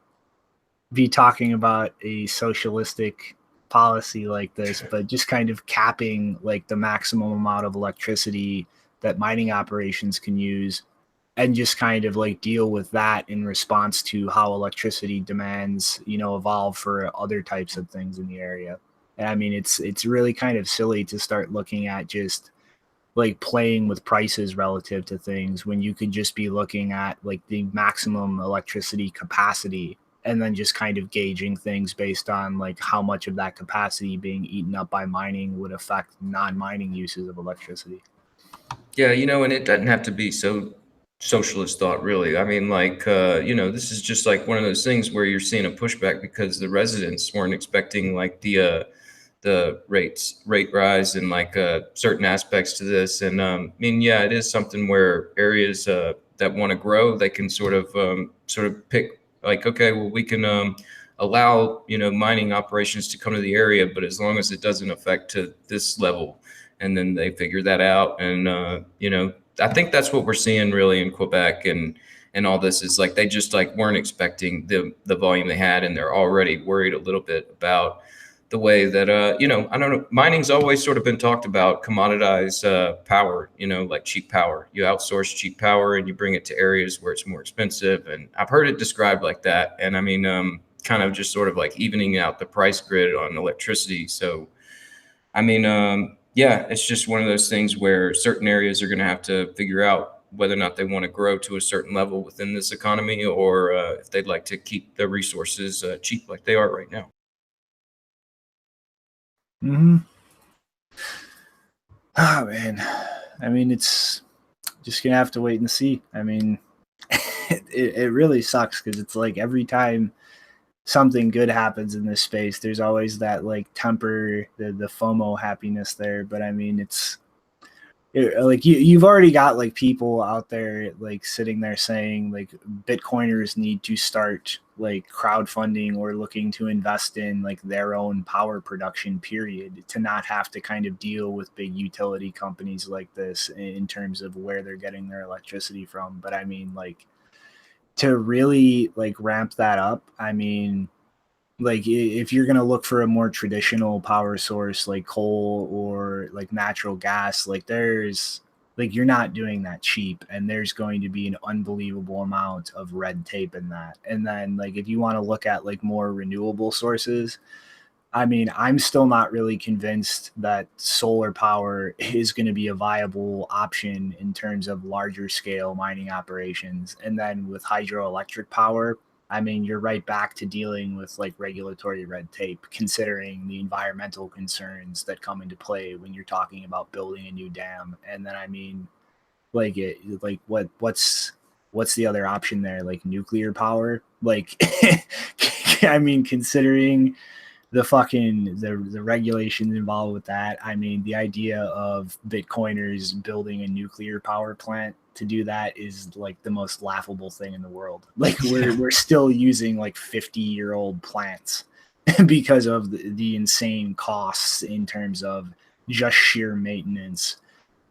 be talking about a socialistic policy like this, but just kind of capping like the maximum amount of electricity that mining operations can use, and just kind of like deal with that in response to how electricity demands, you know, evolve for other types of things in the area. And I mean, it's really kind of silly to start looking at just like playing with prices relative to things when you could just be looking at like the maximum electricity capacity and then just kind of gauging things based on like how much of that capacity being eaten up by mining would affect non-mining uses of electricity. Yeah, you know, and it doesn't have to be so socialist thought, really. I mean, like, you know, this is just like one of those things where you're seeing a pushback because the residents weren't expecting like the rate rise and like certain aspects to this. And I mean, yeah, it is something where areas that want to grow, they can sort of pick like, okay, well, we can allow, you know, mining operations to come to the area, but as long as it doesn't affect to this level, and then they figure that out. And you know, I think that's what we're seeing really in Quebec and all this is like they just like weren't expecting the volume they had, and they're already worried a little bit about the way that you know, I don't know, mining's always sort of been talked about commoditized power, you know, like cheap power. You outsource cheap power and you bring it to areas where it's more expensive, and I've heard it described like that. And I mean, kind of just sort of like evening out the price grid on electricity. So I mean, yeah, it's just one of those things where certain areas are going to have to figure out whether or not they want to grow to a certain level within this economy, or if they'd like to keep their resources cheap like they are right now. Mm-hmm. Oh man, I mean, it's just gonna have to wait and see. I mean, it really sucks because it's like every time something good happens in this space, there's always that like temper the FOMO happiness there. But I mean, like you've already got like people out there like sitting there saying like Bitcoiners need to start like crowdfunding or looking to invest in like their own power production period to not have to kind of deal with big utility companies like this in terms of where they're getting their electricity from. But I mean, like to really like ramp that up, I mean, like if you're going to look for a more traditional power source like coal or like natural gas, like there's like you're not doing that cheap, and there's going to be an unbelievable amount of red tape in that. And then like if you want to look at like more renewable sources, I mean, I'm still not really convinced that solar power is going to be a viable option in terms of larger scale mining operations. And then with hydroelectric power, I mean, you're right back to dealing with like regulatory red tape, considering the environmental concerns that come into play when you're talking about building a new dam. And then, I mean, like what's the other option there? Like nuclear power? Like, I mean, considering the regulations involved with that. I mean, the idea of Bitcoiners building a nuclear power plant to do that is like the most laughable thing in the world. Like we're still using like 50-year-old plants because of the insane costs in terms of just sheer maintenance.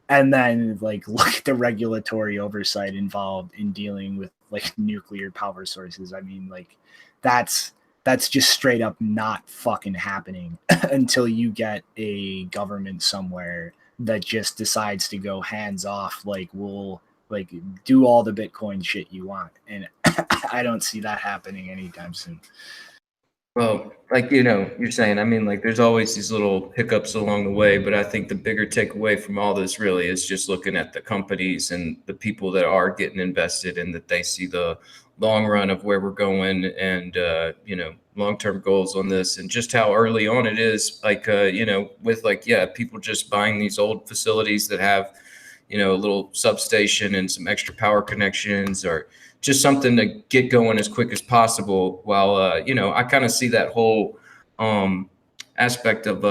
And then like look at the regulatory oversight involved in dealing with like nuclear power sources. I mean, like that's just straight up not fucking happening until you get a government somewhere that just decides to go hands off. Like we'll like do all the Bitcoin shit you want. And I don't see that happening anytime soon. Well, like, you know, you're saying, I mean, like there's always these little hiccups along the way, but I think the bigger takeaway from all this really is just looking at the companies and the people that are getting invested, and that they see the long run of where we're going, and, you know, long-term goals on this, and just how early on it is, like, you know, with like, yeah, people just buying these old facilities that have, you know, a little substation and some extra power connections, or just something to get going as quick as possible. While, you know, I kind of see that whole aspect of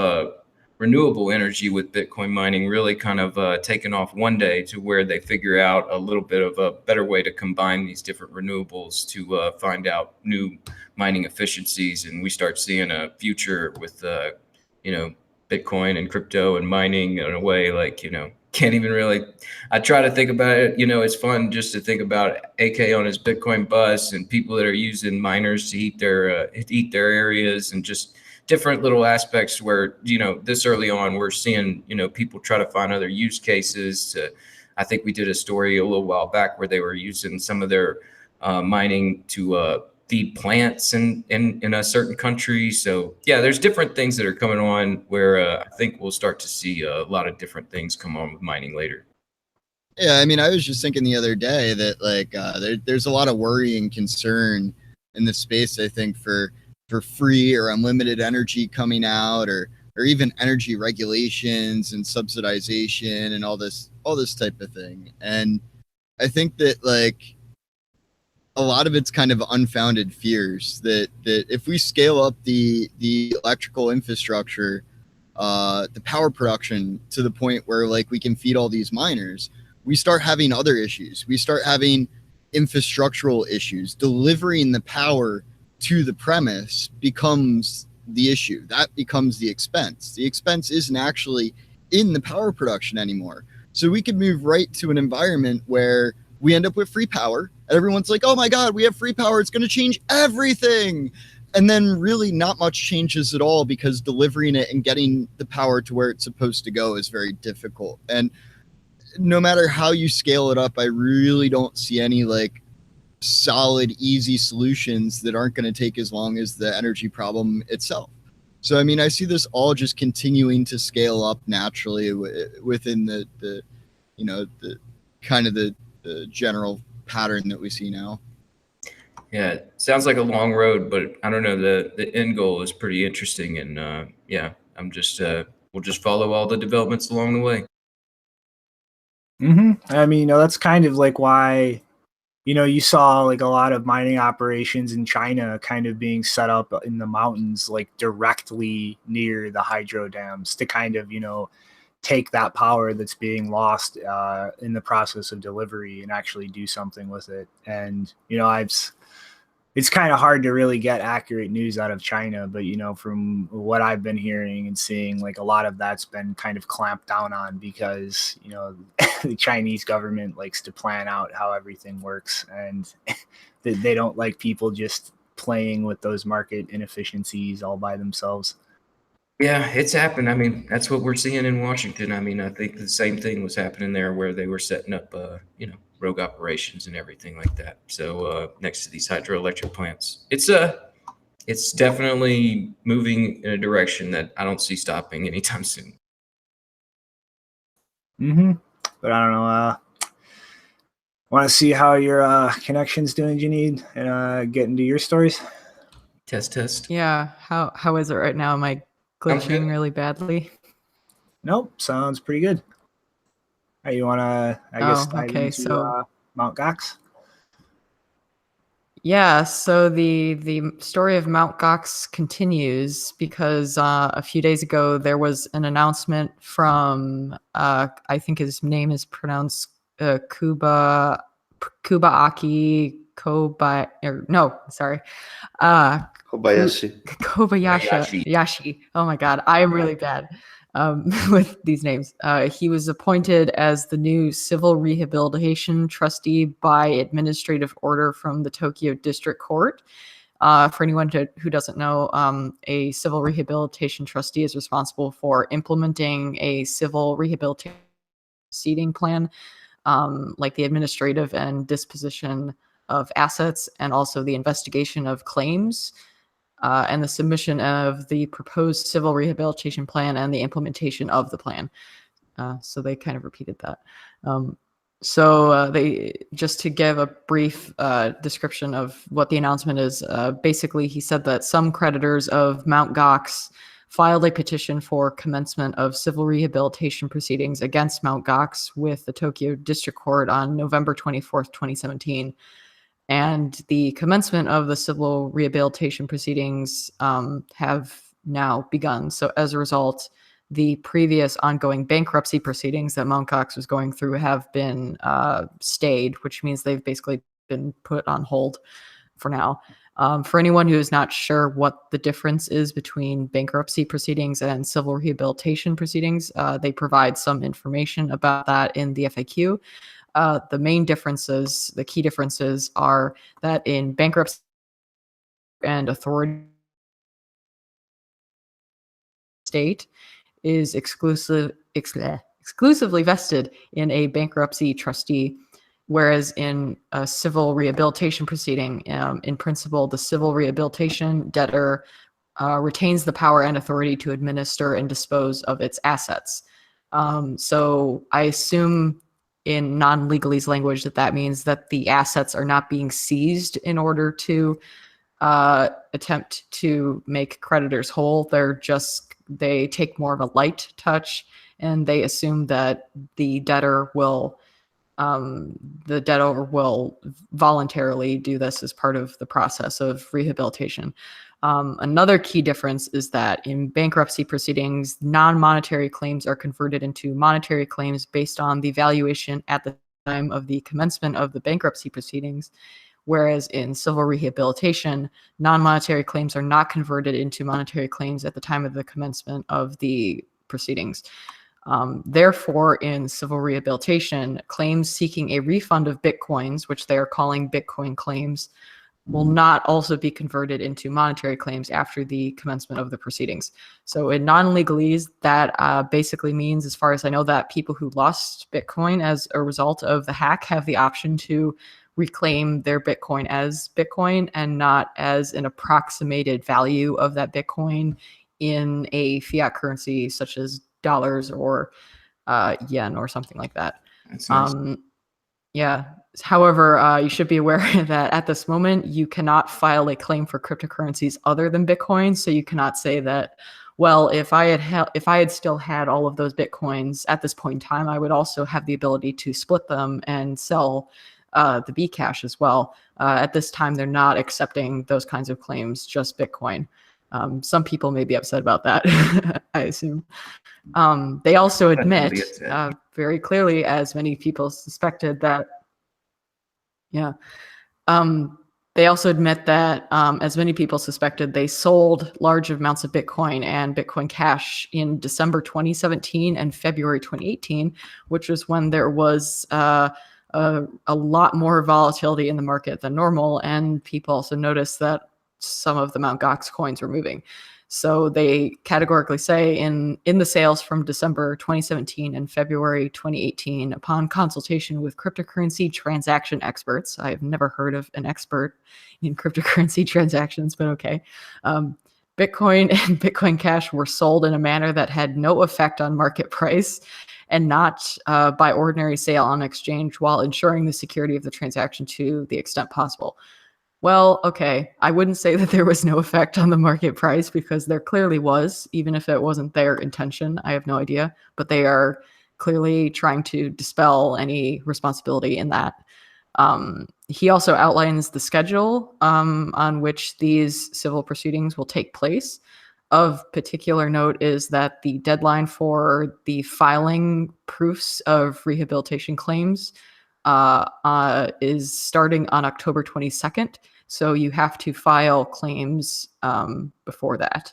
renewable energy with Bitcoin mining really kind of taken off one day to where they figure out a little bit of a better way to combine these different renewables to find out new mining efficiencies. And we start seeing a future with, Bitcoin and crypto and mining in a way like, can't even really, I try to think about it, it's fun just to think about AK on his Bitcoin bus and people that are using miners to heat their areas and just different little aspects where, this early on, we're seeing, people try to find other use cases. I think we did a story a little while back where they were using some of their mining to feed plants in a certain country. So yeah, there's different things that are coming on where I think we'll start to see a lot of different things come on with mining later. Yeah, I mean, I was just thinking the other day that like there's a lot of worry and concern in the space, I think, for free or unlimited energy coming out, or even energy regulations and subsidization and all this type of thing. And I think that like a lot of it's kind of unfounded fears that if we scale up the electrical infrastructure, the power production to the point where like we can feed all these miners, we start having other issues. We start having infrastructural issues. Delivering the power to the premise becomes the issue. That becomes the expense. The expense isn't actually in the power production anymore. So we could move right to an environment where we end up with free power and everyone's like, oh my God, we have free power. It's going to change everything. And then really not much changes at all because delivering it and getting the power to where it's supposed to go is very difficult. And no matter how you scale it up, I really don't see any like solid, easy solutions that aren't going to take as long as the energy problem itself. So, I mean, I see this all just continuing to scale up naturally within the kind of the general pattern that we see now. Yeah, it sounds like a long road, but I don't know, the end goal is pretty interesting. And I'm just, we'll just follow all the developments along the way. I mean, that's kind of like why, you saw like a lot of mining operations in China kind of being set up in the mountains, like directly near the hydro dams to kind of, take that power that's being lost in the process of delivery and actually do something with it. And, it's kind of hard to really get accurate news out of China, but from what I've been hearing and seeing, like a lot of that's been kind of clamped down on because the Chinese government likes to plan out how everything works, and they don't like people just playing with those market inefficiencies all by themselves. Yeah, it's happened. I mean, that's what we're seeing in Washington. I mean, I think the same thing was happening there where they were setting up, rogue operations and everything like that. So next to these hydroelectric plants, it's definitely moving in a direction that I don't see stopping anytime soon. But I don't know. Want to see how your connection's doing, Janine, and get into your stories? Test. Yeah. How is it right now? Am I glitching really badly? Nope. Sounds pretty good. Hey, you want to, dive into Mount Gox? Yeah, so the story of Mount Gox continues because a few days ago there was an announcement from I think his name is pronounced Kubaaki Kobayashi. Oh my God, I am really bad with these names. He was appointed as the new civil rehabilitation trustee by administrative order from the Tokyo District Court. For anyone who doesn't know, a civil rehabilitation trustee is responsible for implementing a civil rehabilitation proceeding plan, like the administrative and disposition of assets, and also the investigation of claims, and the submission of the proposed civil rehabilitation plan and the implementation of the plan. So they kind of repeated that. So they, just to give a brief description of what the announcement is, basically he said that some creditors of Mount Gox filed a petition for commencement of civil rehabilitation proceedings against Mount Gox with the Tokyo District Court on November 24th, 2017. And the commencement of the civil rehabilitation proceedings have now begun. So as a result, the previous ongoing bankruptcy proceedings that Mt. Gox was going through have been stayed, which means they've basically been put on hold for now. For anyone who is not sure what the difference is between bankruptcy proceedings and civil rehabilitation proceedings, they provide some information about that in the FAQ. The main differences, the key differences are that in bankruptcy and authority state is exclusively vested in a bankruptcy trustee, whereas in a civil rehabilitation proceeding, in principle, the civil rehabilitation debtor retains the power and authority to administer and dispose of its assets. So I assume in non-legalese language that means that the assets are not being seized in order to attempt to make creditors whole. They take more of a light touch, and they assume that the debtor will voluntarily do this as part of the process of rehabilitation. Another key difference is that in bankruptcy proceedings, non-monetary claims are converted into monetary claims based on the valuation at the time of the commencement of the bankruptcy proceedings, whereas in civil rehabilitation, non-monetary claims are not converted into monetary claims at the time of the commencement of the proceedings. Therefore, in civil rehabilitation, claims seeking a refund of Bitcoins, which they are calling Bitcoin claims, will not also be converted into monetary claims after the commencement of the proceedings. So in non-legalese, that basically means, as far as I know, that people who lost Bitcoin as a result of the hack have the option to reclaim their Bitcoin as Bitcoin and not as an approximated value of that Bitcoin in a fiat currency such as dollars or yen or something like that. That's nice. Yeah. However, you should be aware that at this moment, you cannot file a claim for cryptocurrencies other than Bitcoin. So you cannot say that, well, if I had still had all of those Bitcoins at this point in time, I would also have the ability to split them and sell the Bcash as well. At this time, they're not accepting those kinds of claims, just Bitcoin. Some people may be upset about that, I assume. They also admit very clearly, as many people suspected, that they also admit that, as many people suspected, they sold large amounts of Bitcoin and Bitcoin Cash in December 2017 and February 2018, which was when there was a lot more volatility in the market than normal, and people also noticed that some of the Mt. Gox coins were moving. So they categorically say in the sales from December 2017 and February 2018, upon consultation with cryptocurrency transaction experts — I've never heard of an expert in cryptocurrency transactions, but okay. Bitcoin and Bitcoin Cash were sold in a manner that had no effect on market price and not by ordinary sale on exchange, while ensuring the security of the transaction to the extent possible. Well, okay, I wouldn't say that there was no effect on the market price, because there clearly was, even if it wasn't their intention. I have no idea, but they are clearly trying to dispel any responsibility in that. He also outlines the schedule on which these civil proceedings will take place. Of particular note is that the deadline for the filing proofs of rehabilitation claims is starting on October 22nd. So you have to file claims before that,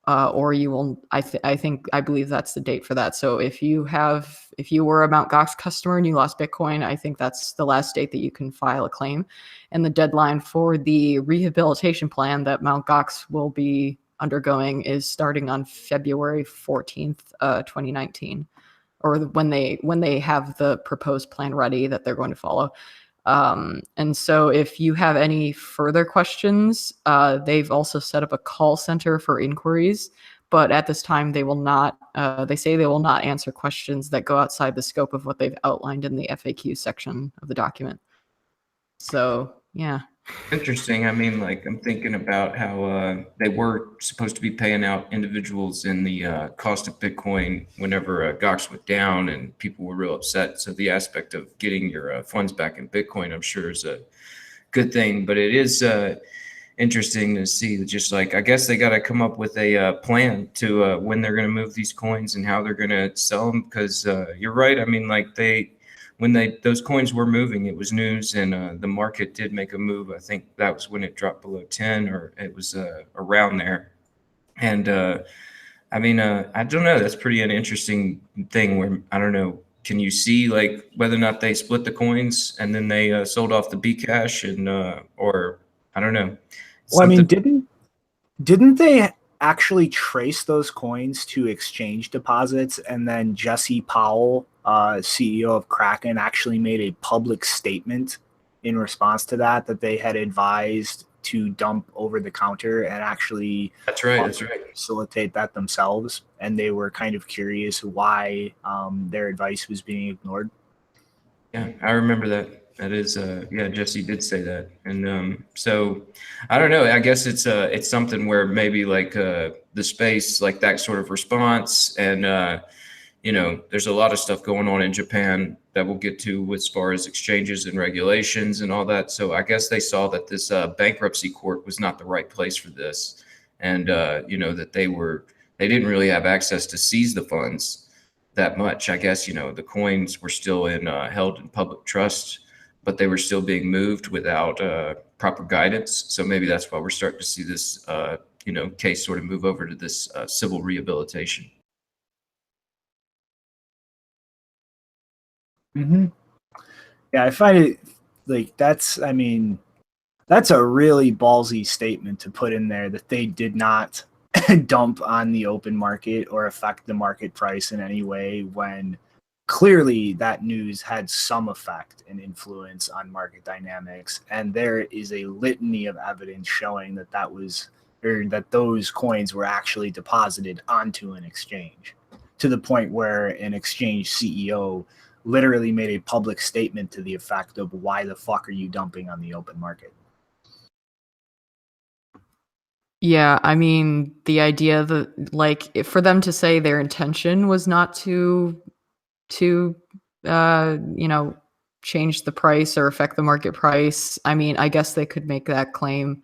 or you will. I believe that's the date for that. So if you were a Mt. Gox customer and you lost Bitcoin, I think that's the last date that you can file a claim. And the deadline for the rehabilitation plan that Mt. Gox will be undergoing is starting on February 14th, 2019. Or when they have the proposed plan ready that they're going to follow. And so if you have any further questions, they've also set up a call center for inquiries, but at this time they will not, they say they will not answer questions that go outside the scope of what they've outlined in the FAQ section of the document. So, yeah. Interesting. I mean, like, I'm thinking about how they were supposed to be paying out individuals in the cost of Bitcoin whenever Gox went down, and people were real upset. So the aspect of getting your funds back in Bitcoin, I'm sure, is a good thing. But it is interesting to see. Just like, I guess they got to come up with a plan to when they're going to move these coins and how they're going to sell them. Because you're right. I mean, like when those coins were moving, it was news, and the market did make a move. I think that was when it dropped below 10, or it was around there. And I mean, I don't know. That's pretty an interesting thing where I don't know. Can you see like whether or not they split the coins and then they sold off the Bcash and or I don't know. Well, I mean, didn't they actually trace those coins to exchange deposits, and then Jesse Powell, CEO of Kraken, actually made a public statement in response to that they had advised to dump over the counter and actually That's right. facilitate that themselves, and they were kind of curious why their advice was being ignored. Yeah, I remember that. That is, yeah, Jesse did say that, and so I don't know. I guess it's something where maybe like the space, like that sort of response, and you know, there's a lot of stuff going on in Japan that we'll get to as far as exchanges and regulations and all that. So I guess they saw that this bankruptcy court was not the right place for this, and you know, that they didn't really have access to seize the funds that much. I guess, you know, the coins were still held in public trust, but they were still being moved without proper guidance. So maybe that's why we're starting to see this, you know, case sort of move over to this civil rehabilitation. Mm-hmm. Yeah, I find it like that's a really ballsy statement to put in there, that they did not dump on the open market or affect the market price in any way, when clearly that news had some effect and influence on market dynamics. And there is a litany of evidence showing that those coins were actually deposited onto an exchange, to the point where an exchange CEO literally made a public statement to the effect of, why the fuck are you dumping on the open market? Yeah, I mean, the idea that, like, for them to say their intention was not to you know, change the price or affect the market price, I mean, I guess they could make that claim,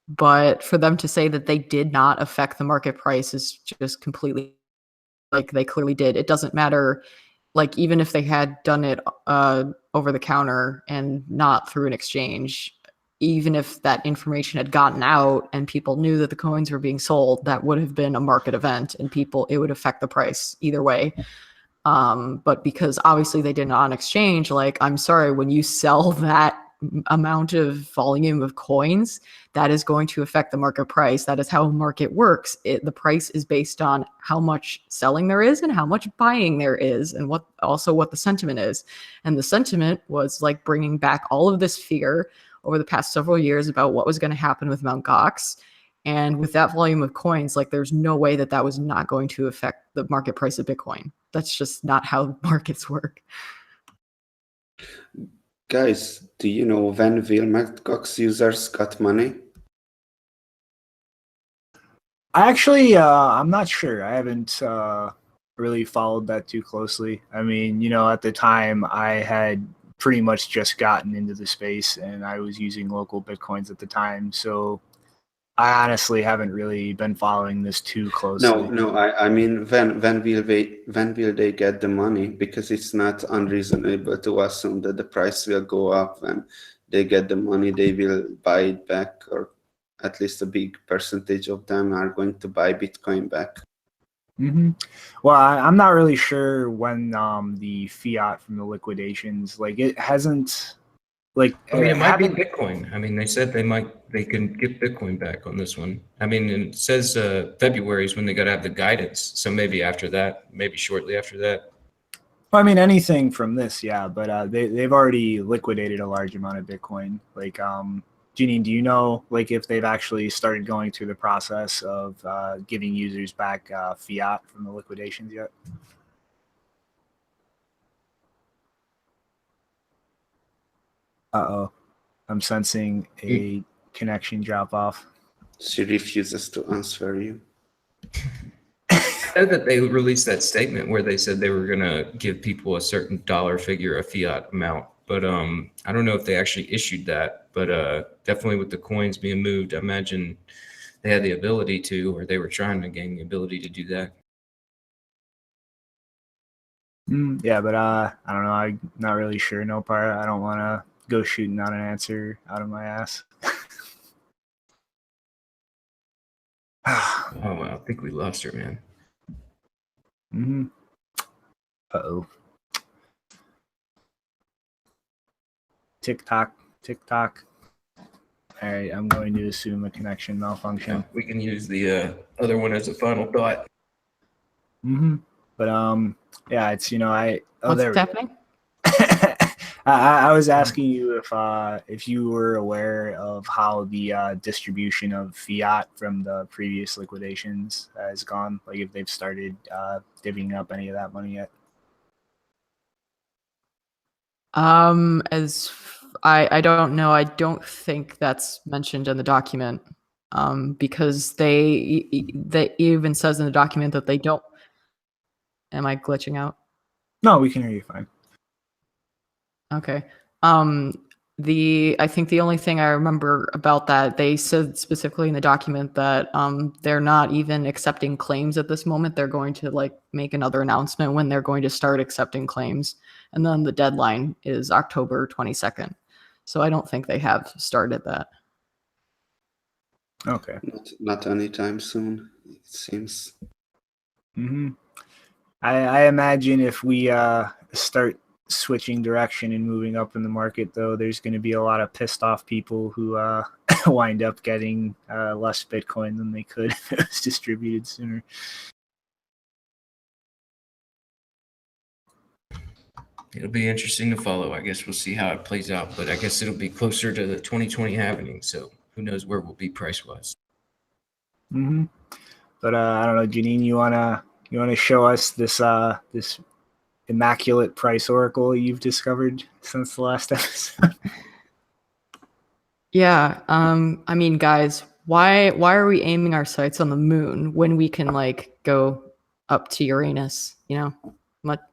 but for them to say that they did not affect the market price is just completely, like, they clearly did. It doesn't matter, like, even if they had done it over the counter and not through an exchange, even if that information had gotten out and people knew that the coins were being sold, that would have been a market event, and it would affect the price either way. But because obviously they did it on exchange, like, I'm sorry, when you sell that amount of volume of coins, that is going to affect the market price. That is how a market works. The price is based on how much selling there is and how much buying there is, and what the sentiment is. And the sentiment was like bringing back all of this fear over the past several years about what was going to happen with Mt. Gox. And with that volume of coins, like, there's no way that was not going to affect the market price of Bitcoin. That's just not how markets work. Guys, do you know when will Mt. Gox users got money? I'm not sure. I haven't really followed that too closely. I mean, you know, at the time I had pretty much just gotten into the space, and I was using local Bitcoins at the time. So I honestly haven't really been following this too closely. No. I mean, when will they get the money? Because it's not unreasonable to assume that the price will go up. When they get the money, they will buy it back, or at least a big percentage of them are going to buy Bitcoin back. Mm-hmm. Well, I'm not really sure when the fiat from the liquidations, like, it hasn't, like, I mean, it might be Bitcoin. I mean, they said they can get Bitcoin back on this one. I mean, it says February is when they got to have the guidance. So maybe after that, maybe shortly after that. Well, I mean, anything from this, yeah, but they've already liquidated a large amount of Bitcoin. Like, Jeanine, do you know, like, if they've actually started going through the process of giving users back fiat from the liquidations yet? Uh-oh. I'm sensing a connection drop off. She refuses to answer you. I know that they released that statement where they said they were going to give people a certain dollar figure, a fiat amount, but I don't know if they actually issued that. But definitely with the coins being moved, I imagine they had the ability to, or they were trying to gain the ability to do that. Yeah, but I don't know. I'm not really sure. No part. I don't want to go shooting out an answer out of my ass. Oh, well, I think we lost her, man. Uh-oh. TikTok. All right, I'm going to assume a connection malfunction. We can use the other one as a final thought. But yeah, it's What's happening? I was asking you if you were aware of how the distribution of fiat from the previous liquidations has gone, like if they've started divvying up any of that money yet. As I don't know. I don't think that's mentioned in the document. Because they even says in the document that they don't. Am I glitching out? No, we can hear you fine. Okay. I think the only thing I remember about that, they said specifically in the document that they're not even accepting claims at this moment. They're going to make another announcement when they're going to start accepting claims, and then the deadline is October 22nd. So I don't think they have started that. Okay. Not anytime soon, it seems. I imagine if we start switching direction and moving up in the market, though, there's going to be a lot of pissed off people who wind up getting less Bitcoin than they could if it was distributed sooner. It'll be interesting to follow. I guess we'll see how it plays out, but I guess it'll be closer to the 2020 happening. So who knows where we'll be price-wise. But I don't know, Janine, you wanna show us this this immaculate price oracle you've discovered since the last episode? Yeah. I mean, guys, why are we aiming our sights on the moon when we can go up to Uranus?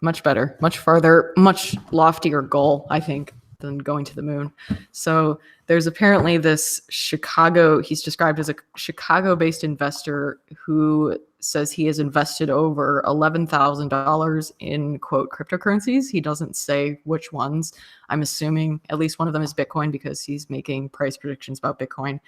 Much better, much farther, much loftier goal, I think, than going to the moon. So there's apparently this he's described as a Chicago-based investor who says he has invested over $11,000 in, quote, cryptocurrencies. He doesn't say which ones. I'm assuming at least one of them is Bitcoin because he's making price predictions about Bitcoin.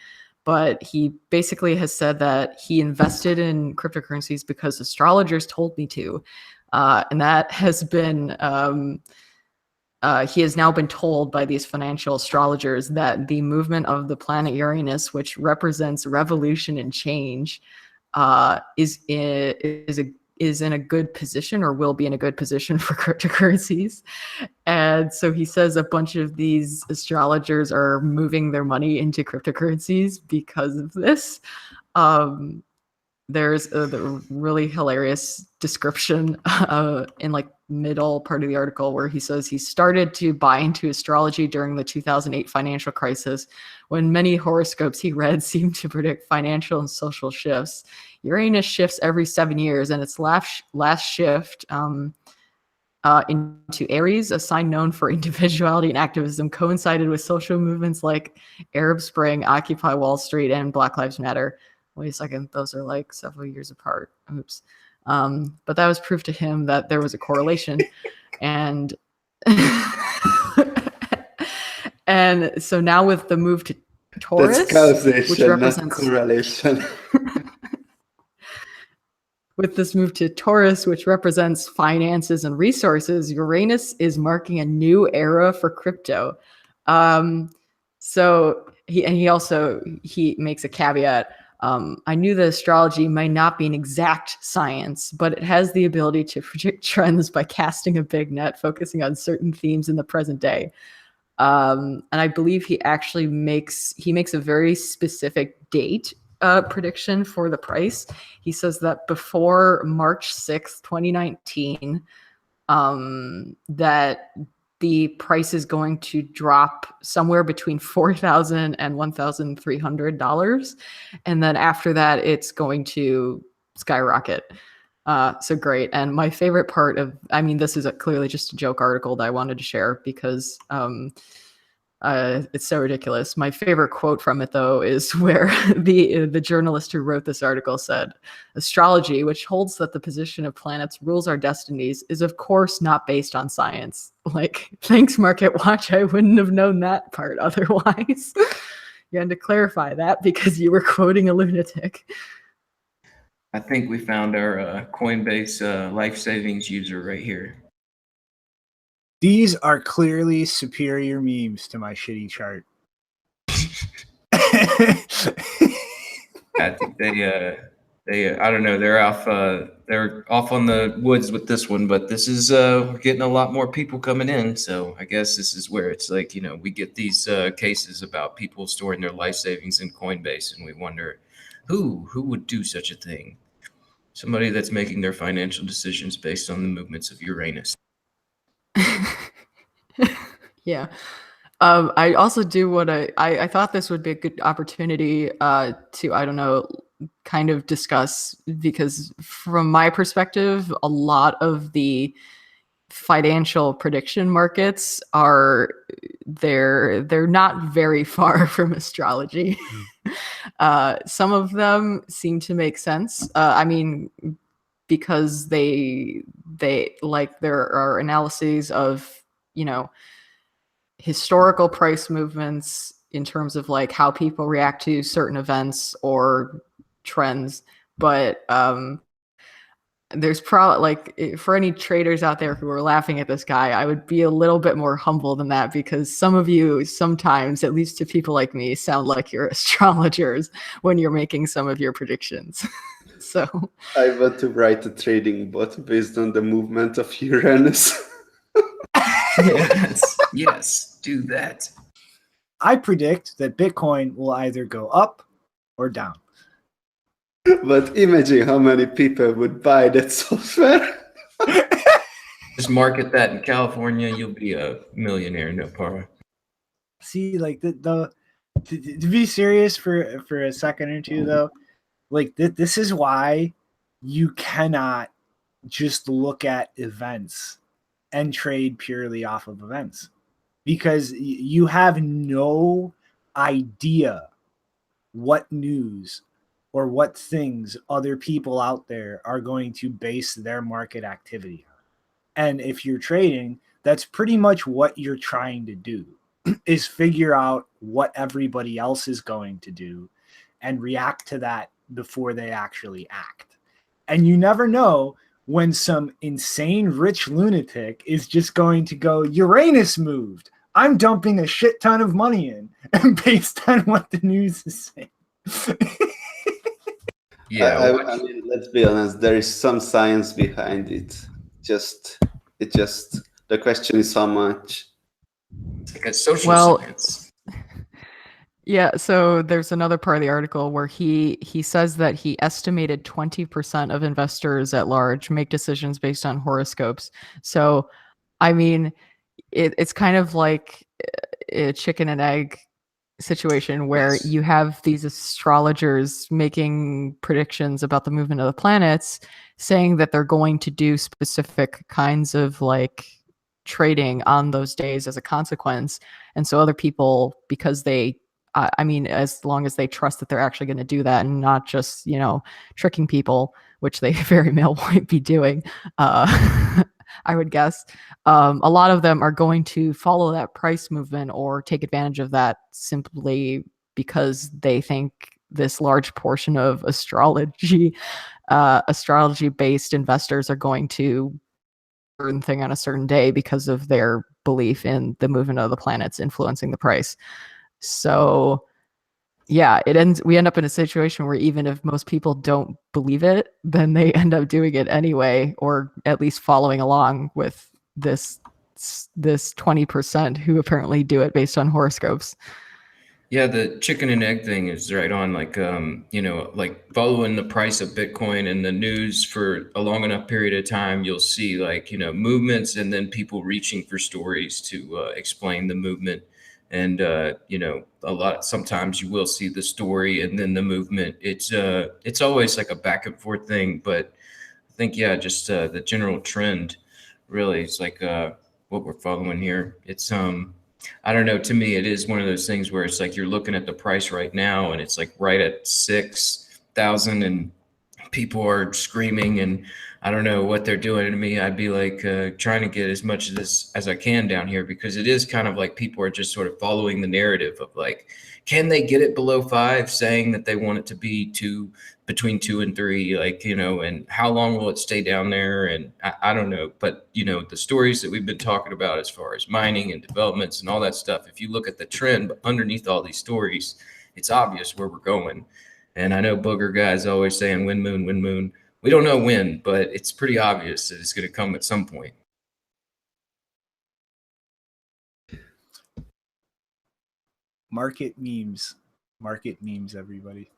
But he basically has said that he invested in cryptocurrencies because astrologers told me to. And that has been, he has now been told by these financial astrologers that the movement of the planet Uranus, which represents revolution and change, is in a good position, or will be in a good position for cryptocurrencies. And so he says a bunch of these astrologers are moving their money into cryptocurrencies because of this. There's a really hilarious description in middle part of the article where he says he started to buy into astrology during the 2008 financial crisis, when many horoscopes he read seemed to predict financial and social shifts. Uranus shifts every 7 years, and its last shift into Aries, a sign known for individuality and activism, coincided with social movements like Arab Spring, Occupy Wall Street, and Black Lives Matter. Wait a second, those are several years apart. Oops. But that was proof to him that there was a correlation. And and so now with the move to Taurus, that's causation, which represents not correlation. With this move to Taurus, which represents finances and resources, Uranus is marking a new era for crypto. So he makes a caveat. I knew that astrology might not be an exact science, but it has the ability to predict trends by casting a big net, focusing on certain themes in the present day. And I believe he actually makes a very specific date prediction for the price. He says that before March 6th, 2019, that the price is going to drop somewhere between $4,000 and $1,300. And then after that, it's going to skyrocket. So great. And my favorite part of, I mean, this is clearly just a joke article that I wanted to share because it's so ridiculous. My favorite quote from it, though, is where the journalist who wrote this article said, "Astrology, which holds that the position of planets rules our destinies, is of course not based on science." Like, thanks, Market Watch. I wouldn't have known that part otherwise. You had to clarify that because you were quoting a lunatic. I think we found our Coinbase life savings user right here. These are clearly superior memes to my shitty chart. I think they I don't know, they're off on the woods with this one, but this is we're getting a lot more people coming in, so I guess this is where it's like, you know, we get these cases about people storing their life savings in Coinbase, and we wonder who would do such a thing. Somebody that's making their financial decisions based on the movements of Uranus. Yeah. I also do what I thought this would be a good opportunity to, I don't know, kind of discuss, because from my perspective, a lot of the financial prediction markets are they're not very far from astrology. Some of them seem to make sense. I mean, because they like, there are analyses of, you know, historical price movements in terms of like how people react to certain events or trends, but there's probably, like, for any traders out there who are laughing at this guy, I would be a little bit more humble than that, because some of you sometimes, at least to people like me, sound like you're astrologers when you're making some of your predictions. So I want to write a trading bot based on the movement of Uranus. Yes, do that. I predict that Bitcoin will either go up or down. But imagine how many people would buy that software. Just market that in California, you'll be a millionaire, no problem. See, like to be serious for a second or two, though, like this is why you cannot just look at events and trade purely off of events, because you have no idea what news or what things other people out there are going to base their market activity on. And if you're trading, that's pretty much what you're trying to do, is figure out what everybody else is going to do and react to that before they actually act. And you never know when some insane rich lunatic is just going to go, Uranus moved, I'm dumping a shit ton of money in, and based on what the news is saying. Yeah, I mean, let's be honest, there is some science behind it. The question is how much. it's like a social science. yeah, so there's another part of the article where he says that he estimated 20% of investors at large make decisions based on horoscopes. So, I mean, it's kind of like a chicken and egg situation where Yes. you have these astrologers making predictions about the movement of the planets, saying that they're going to do specific kinds of like trading on those days as a consequence. And so other people, because they, I mean, as long as they trust that they're actually going to do that and not just, you know, tricking people, which they very well might be doing, I would guess, a lot of them are going to follow that price movement or take advantage of that simply because they think this large portion of astrology-based investors are going to certain thing on a certain day because of their belief in the movement of the planets influencing the price. So yeah, we end up in a situation where even if most people don't believe it, then they end up doing it anyway, or at least following along with this 20% who apparently do it based on horoscopes. Yeah, the chicken and egg thing is right on. Like, you know, like following the price of Bitcoin and the news for a long enough period of time, you'll see like, you know, movements and then people reaching for stories to explain the movement. And, you know, sometimes you will see the story and then the movement. It's always like a back and forth thing. But think, yeah, just the general trend really is like what we're following here. It's I don't know, to me it is one of those things where it's like you're looking at the price right now and it's like right at 6,000 and people are screaming, and I don't know what they're doing to me. I'd be like trying to get as much of this as I can down here, because it is kind of like people are just sort of following the narrative of like, can they get it below 5, saying that they want it to be between 2 and 3, like, you know, and how long will it stay down there? And I don't know, but you know, the stories that we've been talking about as far as mining and developments and all that stuff, if you look at the trend underneath all these stories, it's obvious where we're going. And I know Booger guys always saying wind moon, wind moon. We don't know when, but it's pretty obvious that it's going to come at some point. Market memes, everybody.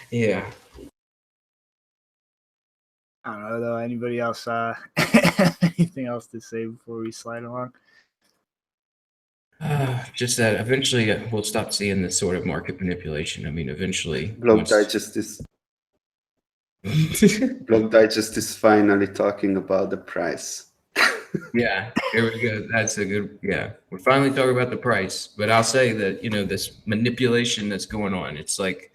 Yeah. I don't know though. Anybody else? Anything else to say before we slide along? Just that eventually we'll stop seeing this sort of market manipulation. I mean, eventually. Block Digest is finally talking about the price. Yeah, here we go. That's a good, yeah. We're finally talking about the price, but I'll say that, you know, this manipulation that's going on, it's like,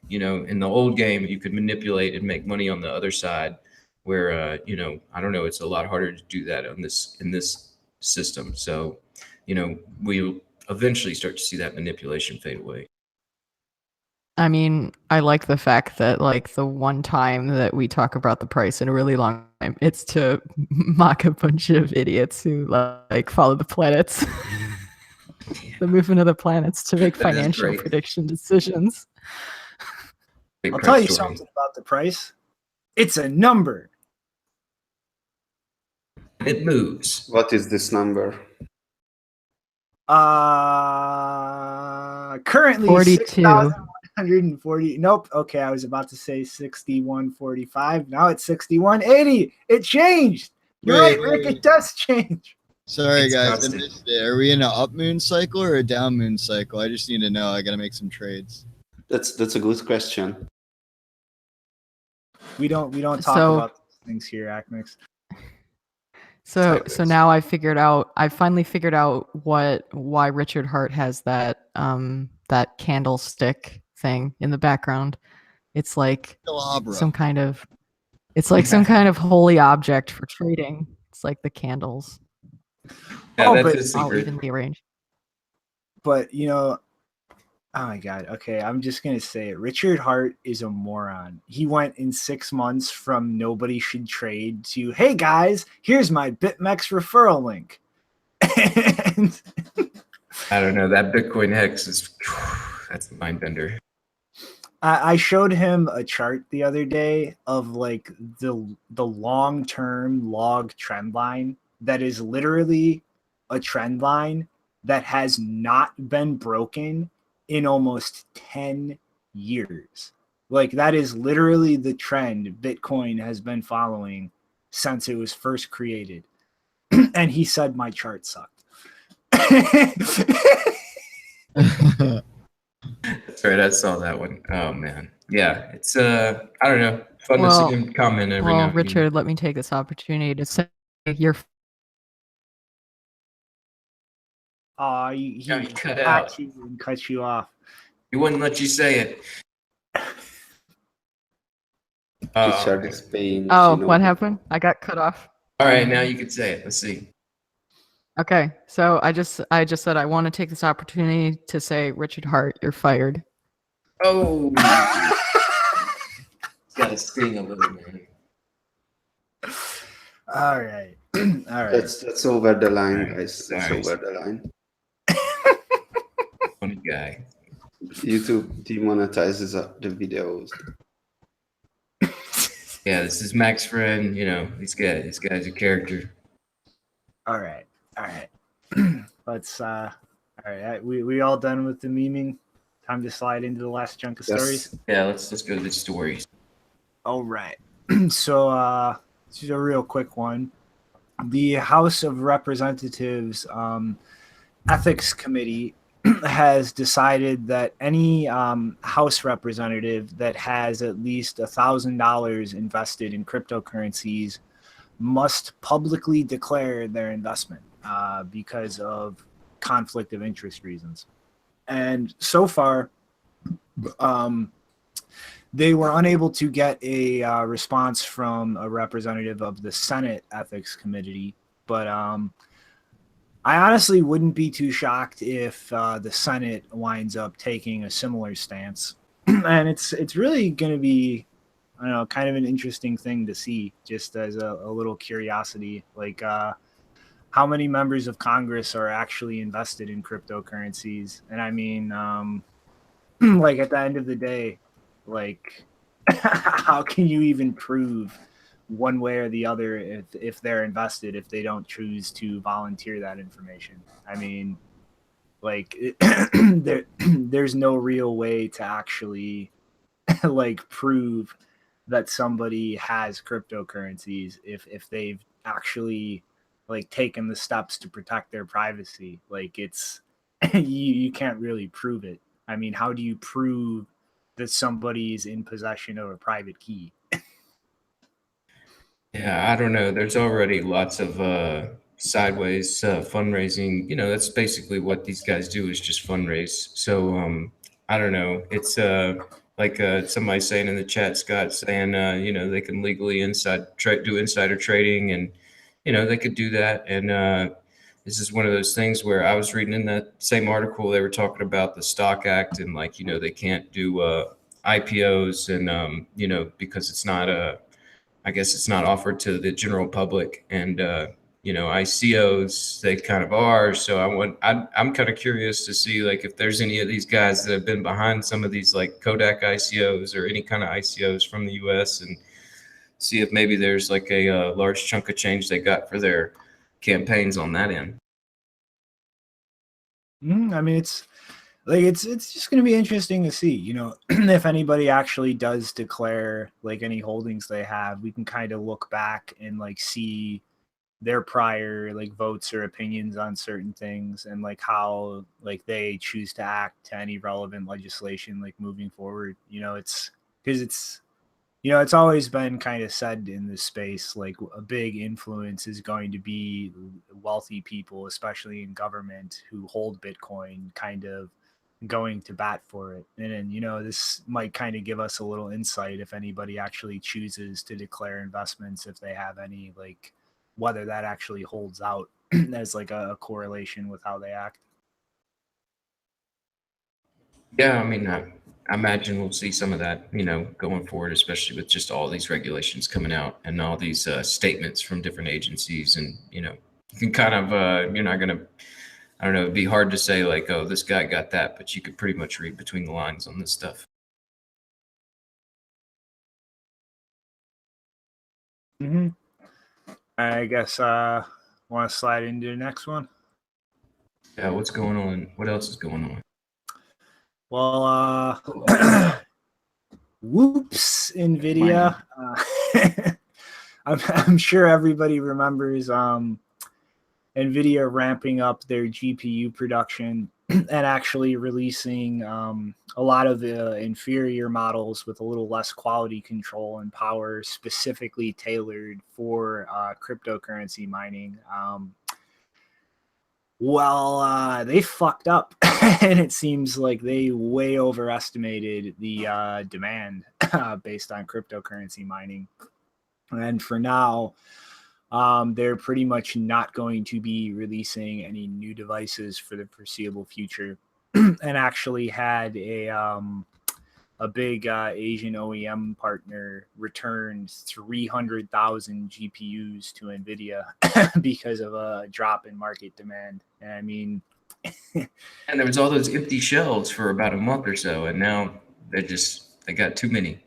you know, in the old game, you could manipulate and make money on the other side, where, you know, I don't know, it's a lot harder to do that in this system. So, you know, we'll eventually start to see that manipulation fade away. I mean, I like the fact that like the one time that we talk about the price in a really long time, it's to mock a bunch of idiots who like follow the planets, the movement of the planets to make financial prediction decisions. I'll tell you something about the price. It's a number. It moves. What is this number? Currently 42. 6,140. Nope. Okay, I was about to say 61.45. Now it's 61.80. It changed. You're right, Rick. It does change. Sorry, It's guys. I constant. missed it. Are we in an up moon cycle or a down moon cycle? I just need to know. I got to make some trades. That's a good question. We don't talk about these things here, Acmix. So now I finally figured out why Richard Hart has that that candlestick thing in the background. It's like some kind of holy object for trading. It's like the candles. Yeah, but that's I'll evenly arrange. But you know, oh my god. Okay, I'm just gonna say it. Richard Hart is a moron. He went in 6 months from nobody should trade to, hey guys, here's my BitMEX referral link. And I don't know. That Bitcoin hex is that's a mind bender. I showed him a chart the other day of like the long-term log trend line that is literally a trend line that has not been broken in almost 10 years. Like that is literally the trend Bitcoin has been following since it was first created. And he said my chart sucked. That's right. I saw that one. Oh man. Yeah. It's I don't know. Fun to see him comment every now and again. Richard, let me take this opportunity to say you're He cut out. you and cut you off. He wouldn't let you say it. Richard is paying. What happened? I got cut off. All right, now you can say it. Let's see. Okay, so I just said I want to take this opportunity to say, Richard Hart, you're fired. Oh, it's got to sting a little, man. All right. That's over the line, guys. That's Sorry. over the line. Funny guy. YouTube demonetizes the videos. Yeah, this is Mac's friend. You know, this guy's a character. All right. Let's all right. We all done with the memeing. Time to slide into the last chunk of stories. Yeah, let's go to the stories. All right. So this is a real quick one. The House of Representatives Ethics Committee has decided that any House representative that has at least $1,000 invested in cryptocurrencies must publicly declare their investment because of conflict of interest reasons. And so far, they were unable to get a response from a representative of the Senate Ethics Committee, but I honestly wouldn't be too shocked if the Senate winds up taking a similar stance. And it's really going to be, I don't know, kind of an interesting thing to see, just as a little curiosity. Like, how many members of Congress are actually invested in cryptocurrencies? And I mean, like at the end of the day, like, how can you even prove one way or the other if they're invested if they don't choose to volunteer that information? I mean, like, there's no real way to actually like prove that somebody has cryptocurrencies if they've actually like taken the steps to protect their privacy. Like, it's you can't really prove it. I mean, how do you prove that somebody's in possession of a private key? Yeah, I don't know. There's already lots of sideways fundraising. That's basically what these guys do, is just fundraise. So I don't know. It's like somebody saying in the chat, Scott, saying they can legally do insider trading, and they could do that. And this is one of those things where I was reading in that same article, they were talking about the Stock Act, and like they can't do IPOs, and because it's not I guess it's not offered to the general public, and ICOs, they kind of are. So I'm kind of curious to see like if there's any of these guys that have been behind some of these like Kodak ICOs or any kind of ICOs from the US, and see if maybe there's like a large chunk of change they got for their campaigns on that end. I mean, it's just going to be interesting to see, if anybody actually does declare like any holdings they have. We can kind of look back and like see their prior like votes or opinions on certain things, and like how like they choose to act to any relevant legislation like moving forward. It's because it's always been kind of said in this space, like a big influence is going to be wealthy people, especially in government, who hold Bitcoin, kind of going to bat for it. And then, this might kind of give us a little insight if anybody actually chooses to declare investments, if they have any, like whether that actually holds out as like a correlation with how they act. Yeah, I mean, I imagine we'll see some of that, going forward, especially with just all these regulations coming out and all these statements from different agencies. And, you can kind of, you're not going to, I don't know, it'd be hard to say like, oh, this guy got that, but you could pretty much read between the lines on this stuff. Mm-hmm. I guess want to slide into the next one. Yeah, what's going on? What else is going on? Well, whoops, Nvidia. I'm sure everybody remembers Nvidia ramping up their GPU production and actually releasing a lot of the inferior models with a little less quality control and power, specifically tailored for cryptocurrency mining. They fucked up, and it seems like they way overestimated the demand based on cryptocurrency mining. And for now, they're pretty much not going to be releasing any new devices for the foreseeable future, and actually had a big Asian OEM partner returned 300,000 GPUs to Nvidia because of a drop in market demand. And I mean, and there was all those empty shelves for about a month or so, and now they got too many.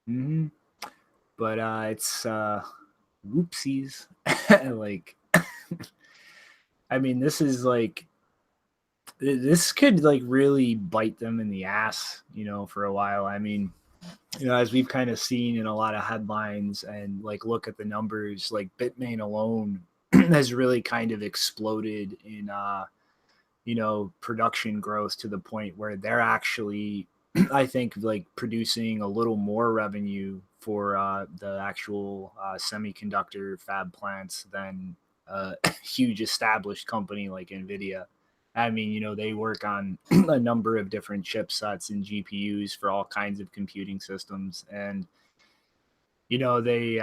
Mm-hmm. But it's whoopsies. Like, I mean, this could like really bite them in the ass, for a while. I mean, as we've kind of seen in a lot of headlines, and like look at the numbers, like Bitmain alone has really kind of exploded in production growth to the point where they're actually, I think, like producing a little more revenue for the actual semiconductor fab plants than a huge established company like Nvidia. I mean, they work on a number of different chipsets and GPUs for all kinds of computing systems. And, they,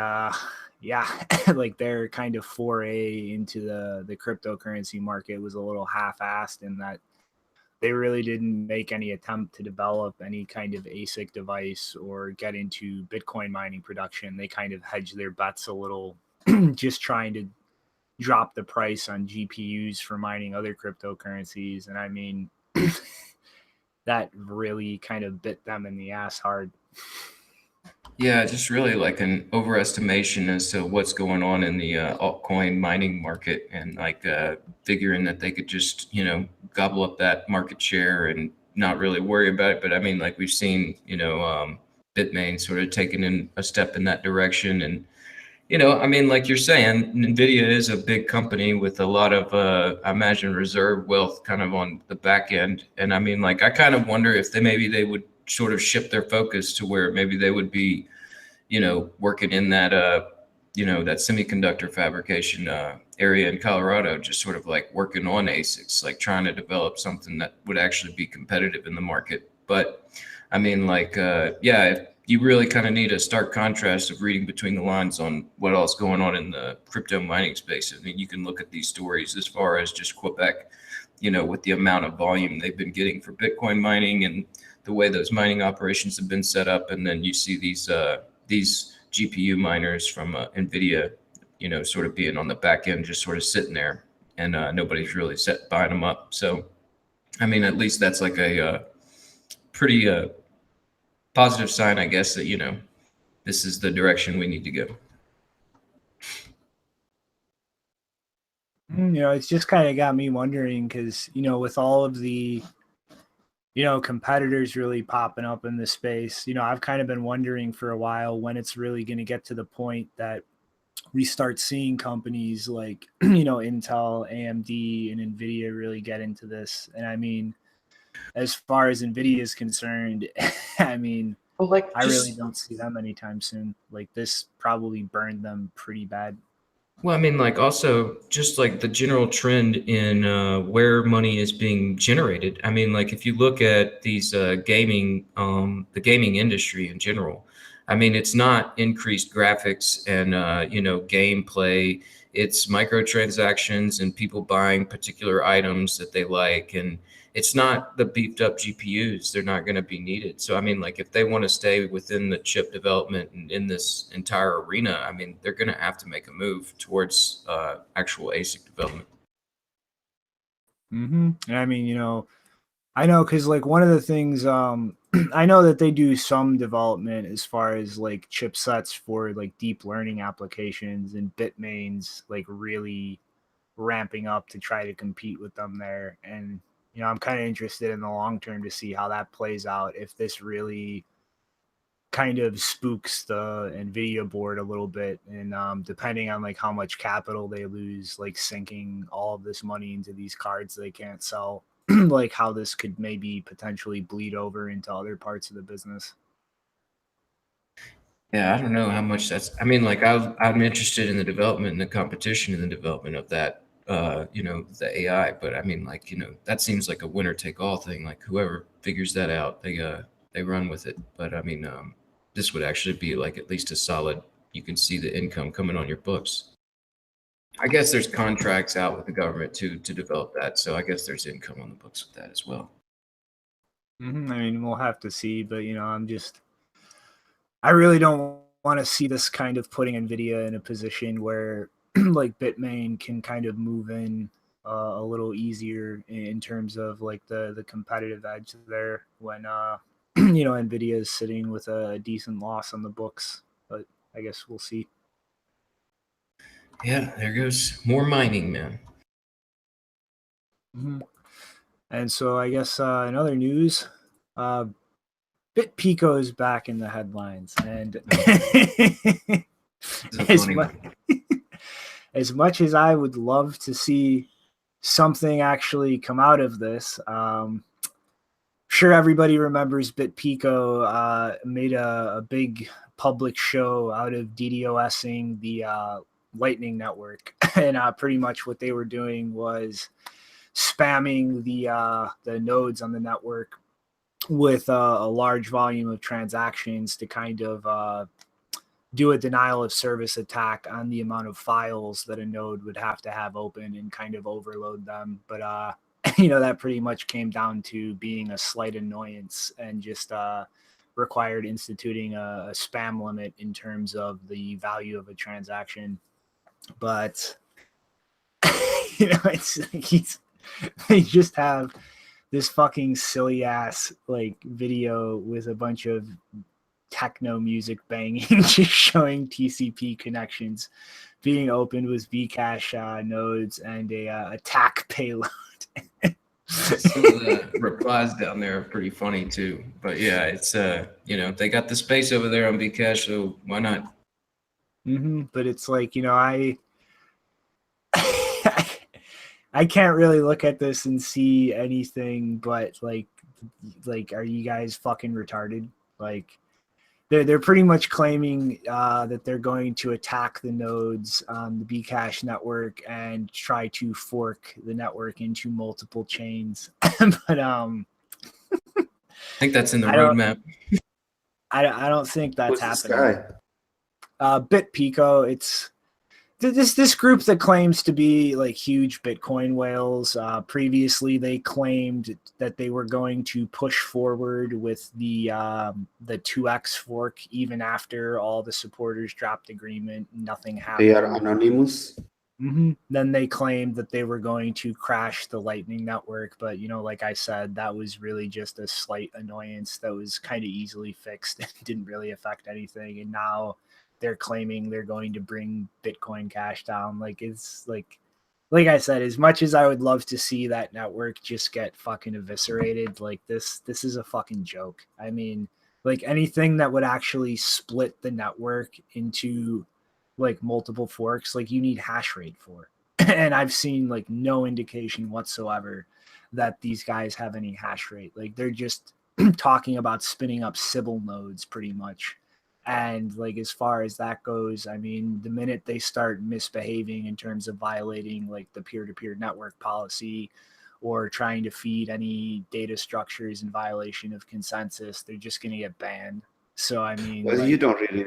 like their kind of foray into the cryptocurrency market was a little half-assed in that they really didn't make any attempt to develop any kind of ASIC device or get into Bitcoin mining production. They kind of hedged their bets a little, just trying to drop the price on GPUs for mining other cryptocurrencies. And I mean, that really kind of bit them in the ass hard. Yeah, just really like an overestimation as to what's going on in the altcoin mining market, and like figuring that they could just, gobble up that market share and not really worry about it. But I mean, like we've seen, Bitmain sort of taking in a step in that direction. And, I mean, like you're saying, Nvidia is a big company with a lot of, I imagine, reserve wealth kind of on the back end. And I mean, like, I kind of wonder if maybe they would sort of shift their focus to where maybe they would be, working in that, that semiconductor fabrication area in Colorado, just sort of like working on ASICs, like trying to develop something that would actually be competitive in the market. But I mean, like, if you really kind of need a stark contrast of reading between the lines on what else going on in the crypto mining space. I mean, you can look at these stories as far as just Quebec, with the amount of volume they've been getting for Bitcoin mining and the way those mining operations have been set up. And then you see these GPU miners from Nvidia, sort of being on the back end, just sort of sitting there, and nobody's really buying them up. So, I mean, at least that's like a pretty positive sign, I guess, that, this is the direction we need to go. It's just kind of got me wondering because, with all of the, competitors really popping up in this space, I've kind of been wondering for a while when it's really going to get to the point that we start seeing companies like, Intel, AMD, and Nvidia really get into this. And I mean, as far as Nvidia is concerned, I mean, I really don't see them anytime soon. Like, this probably burned them pretty bad. Well, I mean, like also just like the general trend in where money is being generated. I mean, like if you look at these the gaming industry in general, I mean, it's not increased graphics and gameplay. It's microtransactions and people buying particular items that they like, and it's not the beefed up GPUs. They're not going to be needed. So, I mean, like if they want to stay within the chip development and in this entire arena, I mean, they're going to have to make a move towards actual ASIC development. Mm-hmm. And I mean, I know because like one of the things, I know that they do some development as far as like chipsets for like deep learning applications, and Bitmain's like really ramping up to try to compete with them there. And I'm kind of interested in the long term to see how that plays out, if this really kind of spooks the Nvidia board a little bit, and depending on like how much capital they lose, like sinking all of this money into these cards they can't sell, like how this could maybe potentially bleed over into other parts of the business. Yeah, I don't know how much that's. I mean, like I'm interested in the development and the competition and the development of that. The AI, but I mean, like that seems like a winner take all thing. Like whoever figures that out, they run with it. But I mean, this would actually be like at least a solid. You can see the income coming on your books. I guess there's contracts out with the government to develop that, so I guess there's income on the books with that as well. Mm-hmm. I mean, we'll have to see, but I really don't want to see this kind of putting Nvidia in a position where like Bitmain can kind of move in a little easier in terms of like the competitive edge there when Nvidia is sitting with a decent loss on the books. But I guess we'll see. Yeah, there goes more mining, man. Mm-hmm. And so I guess in other news, BitPico is back in the headlines, and as much as I would love to see something actually come out of this. Sure, everybody remembers BitPico made a big public show out of DDoSing the Lightning Network, and pretty much what they were doing was spamming the nodes on the network with a large volume of transactions to kind of do a denial of service attack on the amount of files that a node would have to have open and kind of overload them. But that pretty much came down to being a slight annoyance and just required instituting a spam limit in terms of the value of a transaction. But it's they just have this fucking silly ass like video with a bunch of techno music banging, just showing TCP connections being opened with Bcash nodes and a attack payload. Some of the replies down there are pretty funny too. But yeah, it's they got the space over there on Bcash, so why not? But it's like, I can't really look at this and see anything but like, are you guys fucking retarded? Like, they're pretty much claiming that they're going to attack the nodes on the Bcash network and try to fork the network into multiple chains. But I think that's in the roadmap. I don't think that's happening. BitPico, it's this group that claims to be like huge Bitcoin whales. Previously, they claimed that they were going to push forward with the 2x fork even after all the supporters dropped agreement. Nothing happened. They are anonymous. Then they claimed that they were going to crash the Lightning Network, but like I said, that was really just a slight annoyance that was kind of easily fixed and didn't really affect anything. And now they're claiming they're going to bring Bitcoin Cash down. Like, it's like I said, as much as I would love to see that network just get fucking eviscerated, like this is a fucking joke. I mean, like anything that would actually split the network into like multiple forks, like you need hash rate for. And I've seen like no indication whatsoever that these guys have any hash rate. Like they're just talking about spinning up Sybil nodes pretty much. And like as far as that goes, I mean, the minute they start misbehaving in terms of violating like the peer-to-peer network policy or trying to feed any data structures in violation of consensus, they're just going to get banned. So I mean, well, you don't really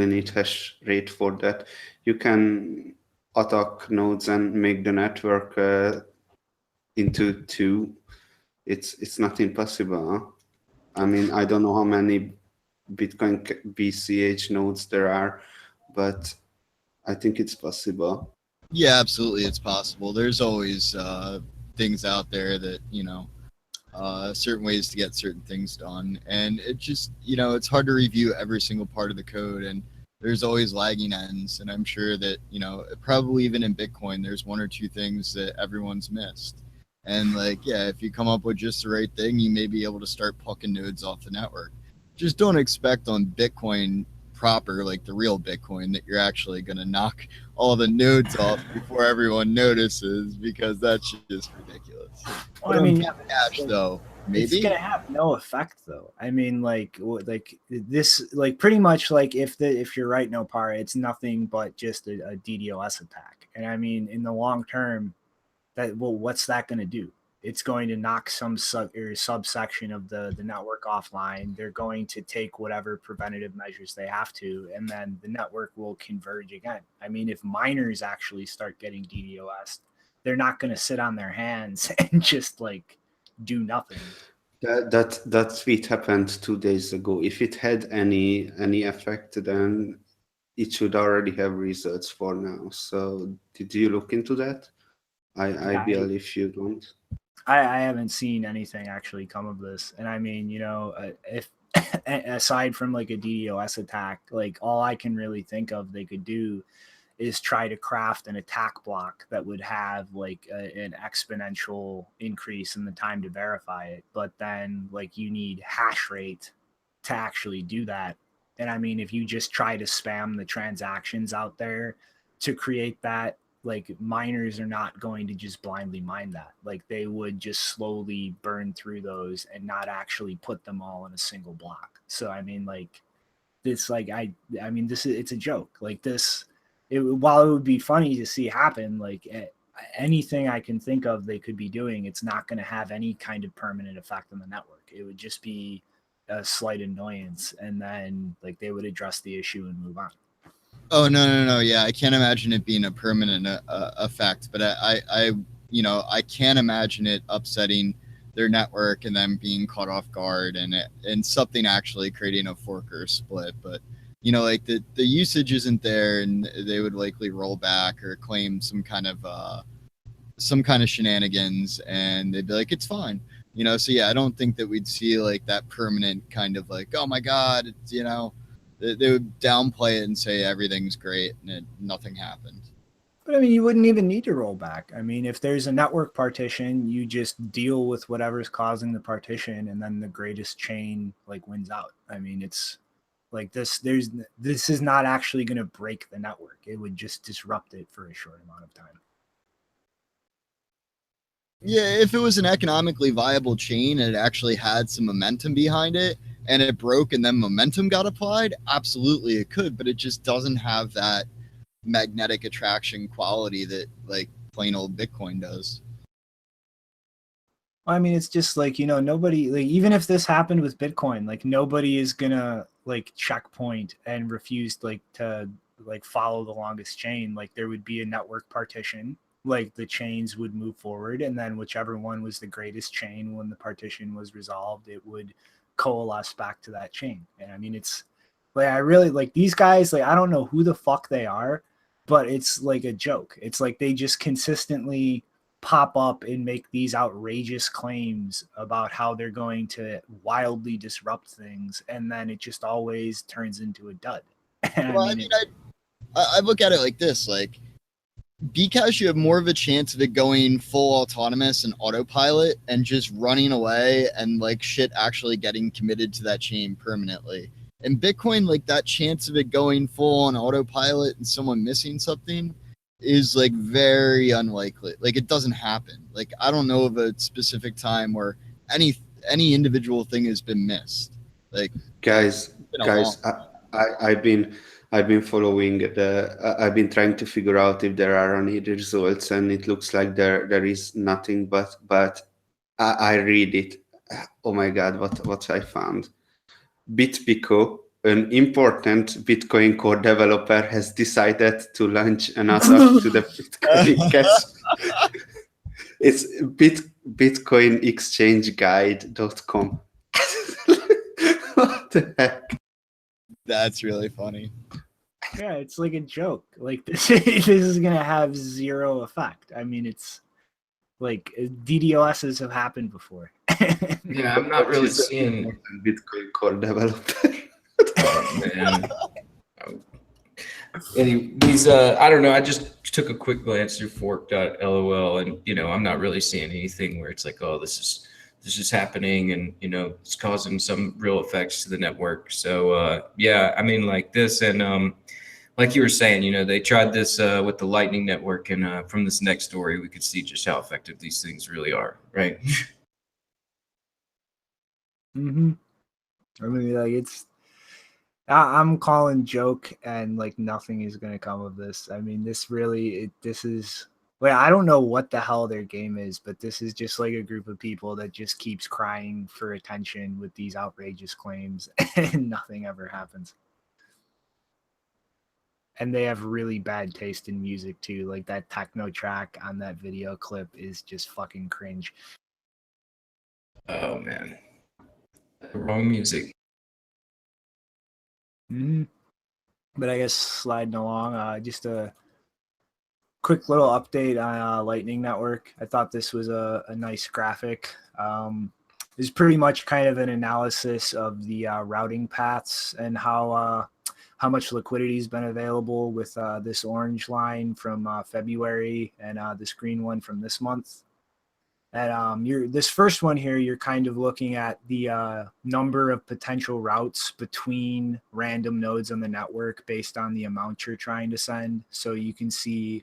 need hash rate for that. You can attack nodes and make the network into two. It's not impossible. Huh? I mean, I don't know how many Bitcoin BCH nodes there are, but I think it's possible. Yeah, absolutely, it's possible. There's always things out there that certain ways to get certain things done, and it just it's hard to review every single part of the code, and there's always lagging ends. And I'm sure that probably even in Bitcoin there's one or two things that everyone's missed, and like if you come up with just the right thing, you may be able to start plucking nodes off the network. Just don't expect on Bitcoin proper, like the real Bitcoin, that you're actually going to knock all the nodes off before everyone notices, because that's just ridiculous. Well, I mean, Cash though, maybe it's gonna have no effect though. I mean, like this, like pretty much like if you're right, no par, it's nothing but just a DDoS attack. And I mean, in the long term, what's that going to do? It's going to knock some subsection of the network offline. They're going to take whatever preventative measures they have to, and then the network will converge again. I mean, if miners actually start getting DDoS, they're not going to sit on their hands and just like do nothing. That tweet happened 2 days ago. If it had any effect, then it should already have results for now. So did you look into that? I believe you don't. I haven't seen anything actually come of this. And I mean, if aside from like a DDoS attack, like all I can really think of they could do is try to craft an attack block that would have like an exponential increase in the time to verify it. But then like you need hash rate to actually do that. And I mean, if you just try to spam the transactions out there to create that like miners are not going to just blindly mine that. Like they would just slowly burn through those and not actually put them all in a single block. So I mean, like this, like I mean, this is, it's a joke. Like this, while it would be funny to see happen, like anything I can think of they could be doing, it's not going to have any kind of permanent effect on the network. It would just be a slight annoyance, and then like they would address the issue and move on. Oh no! Yeah, I can't imagine it being a permanent effect, but I you know, I can't imagine it upsetting their network and them being caught off guard and something actually creating a fork or a split. But you know, like the usage isn't there, and they would likely roll back or claim some kind of shenanigans, and they'd be like, it's fine. You know, so yeah, I don't think that we'd see like that permanent kind of like, oh my God, it's, you know, they would downplay it and say everything's great and nothing happened. But I mean, you wouldn't even need to roll back. I mean, if there's a network partition, you just deal with whatever's causing the partition, and then the greatest chain like wins out. I mean, it's like this is not actually going to break the network. It would just disrupt it for a short amount of time. Yeah, if it was an economically viable chain and it actually had some momentum behind it and it broke and then momentum got applied, absolutely it could, but it just doesn't have that magnetic attraction quality that like plain old Bitcoin does. I mean, it's just like, you know, nobody, like, even if this happened with Bitcoin, like nobody is gonna like checkpoint and refuse like to like follow the longest chain. Like there would be a network partition, like the chains would move forward, and then whichever one was the greatest chain when the partition was resolved, it would coalesce back to that chain. And I mean, it's like, I really like these guys. Like, I don't know who the fuck they are, but it's like a joke. It's like they just consistently pop up and make these outrageous claims about how they're going to wildly disrupt things, and then it just always turns into a dud. And Well, I mean, I look at it like this, like Bcash, you have more of a chance of it going full autonomous and autopilot and just running away and like shit actually getting committed to that chain permanently. And Bitcoin, like that chance of it going full on autopilot and someone missing something is like very unlikely. Like it doesn't happen. Like I don't know of a specific time where any individual thing has been missed. Like guys, I've been following I've been trying to figure out if there are any results, and it looks like there is nothing. But I read it. Oh my God, what I found. BitPico, an important Bitcoin core developer, has decided to launch an attack to the Bitcoin cache. It's bitcoinexchangeguide.com. What the heck? That's really funny. yeah, it's like a joke. Like this is gonna have zero effect. I mean, it's like DDoSs have happened before. Yeah, I'm not really seeing Bitcoin core developer. Oh man. These I don't know, I just took a quick glance through fork.lol, and you know, I'm not really seeing anything where it's like, oh, this is happening, and you know, it's causing some real effects to the network. So yeah, I mean, like this, and like you were saying, you know, they tried this with the Lightning Network, and from this next story, we could see just how effective these things really are, right? Mm-hmm. I mean, like I'm calling joke, and like nothing is gonna come of this. I mean, this is. Well, I don't know what the hell their game is, but this is just like a group of people that just keeps crying for attention with these outrageous claims, and nothing ever happens. And they have really bad taste in music too. Like that techno track on that video clip is just fucking cringe. Oh man, wrong music. Mm-hmm. But I guess sliding along, just a quick little update on Lightning Network. I thought this was a nice graphic. It's pretty much kind of an analysis of the routing paths and how much liquidity has been available with this orange line from February and this green one from this month. And this first one here, you're kind of looking at the number of potential routes between random nodes on the network based on the amount you're trying to send. So you can see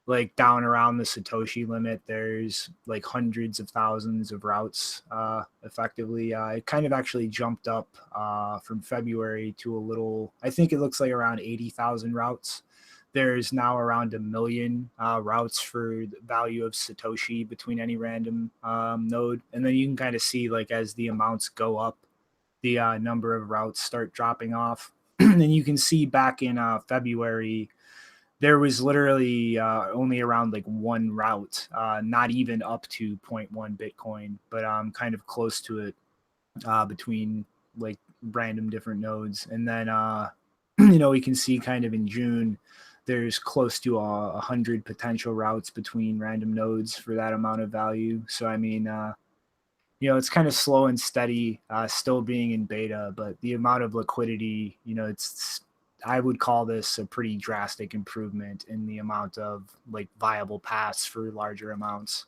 like down around the Satoshi limit, there's like hundreds of thousands of routes effectively. It kind of actually jumped up from February to a little, I think it looks like around 80,000 routes. There's now around 1 million routes for the value of Satoshi between any random node. And then you can kind of see like as the amounts go up, the number of routes start dropping off. And you can see back in February, there was literally only around like one route, not even up to 0.1 Bitcoin, but kind of close to it between like random different nodes. And then, we can see kind of in June, there's close to 100 potential routes between random nodes for that amount of value. So, I mean, it's kind of slow and steady, still being in beta, but the amount of liquidity, I would call this a pretty drastic improvement in the amount of like viable paths for larger amounts.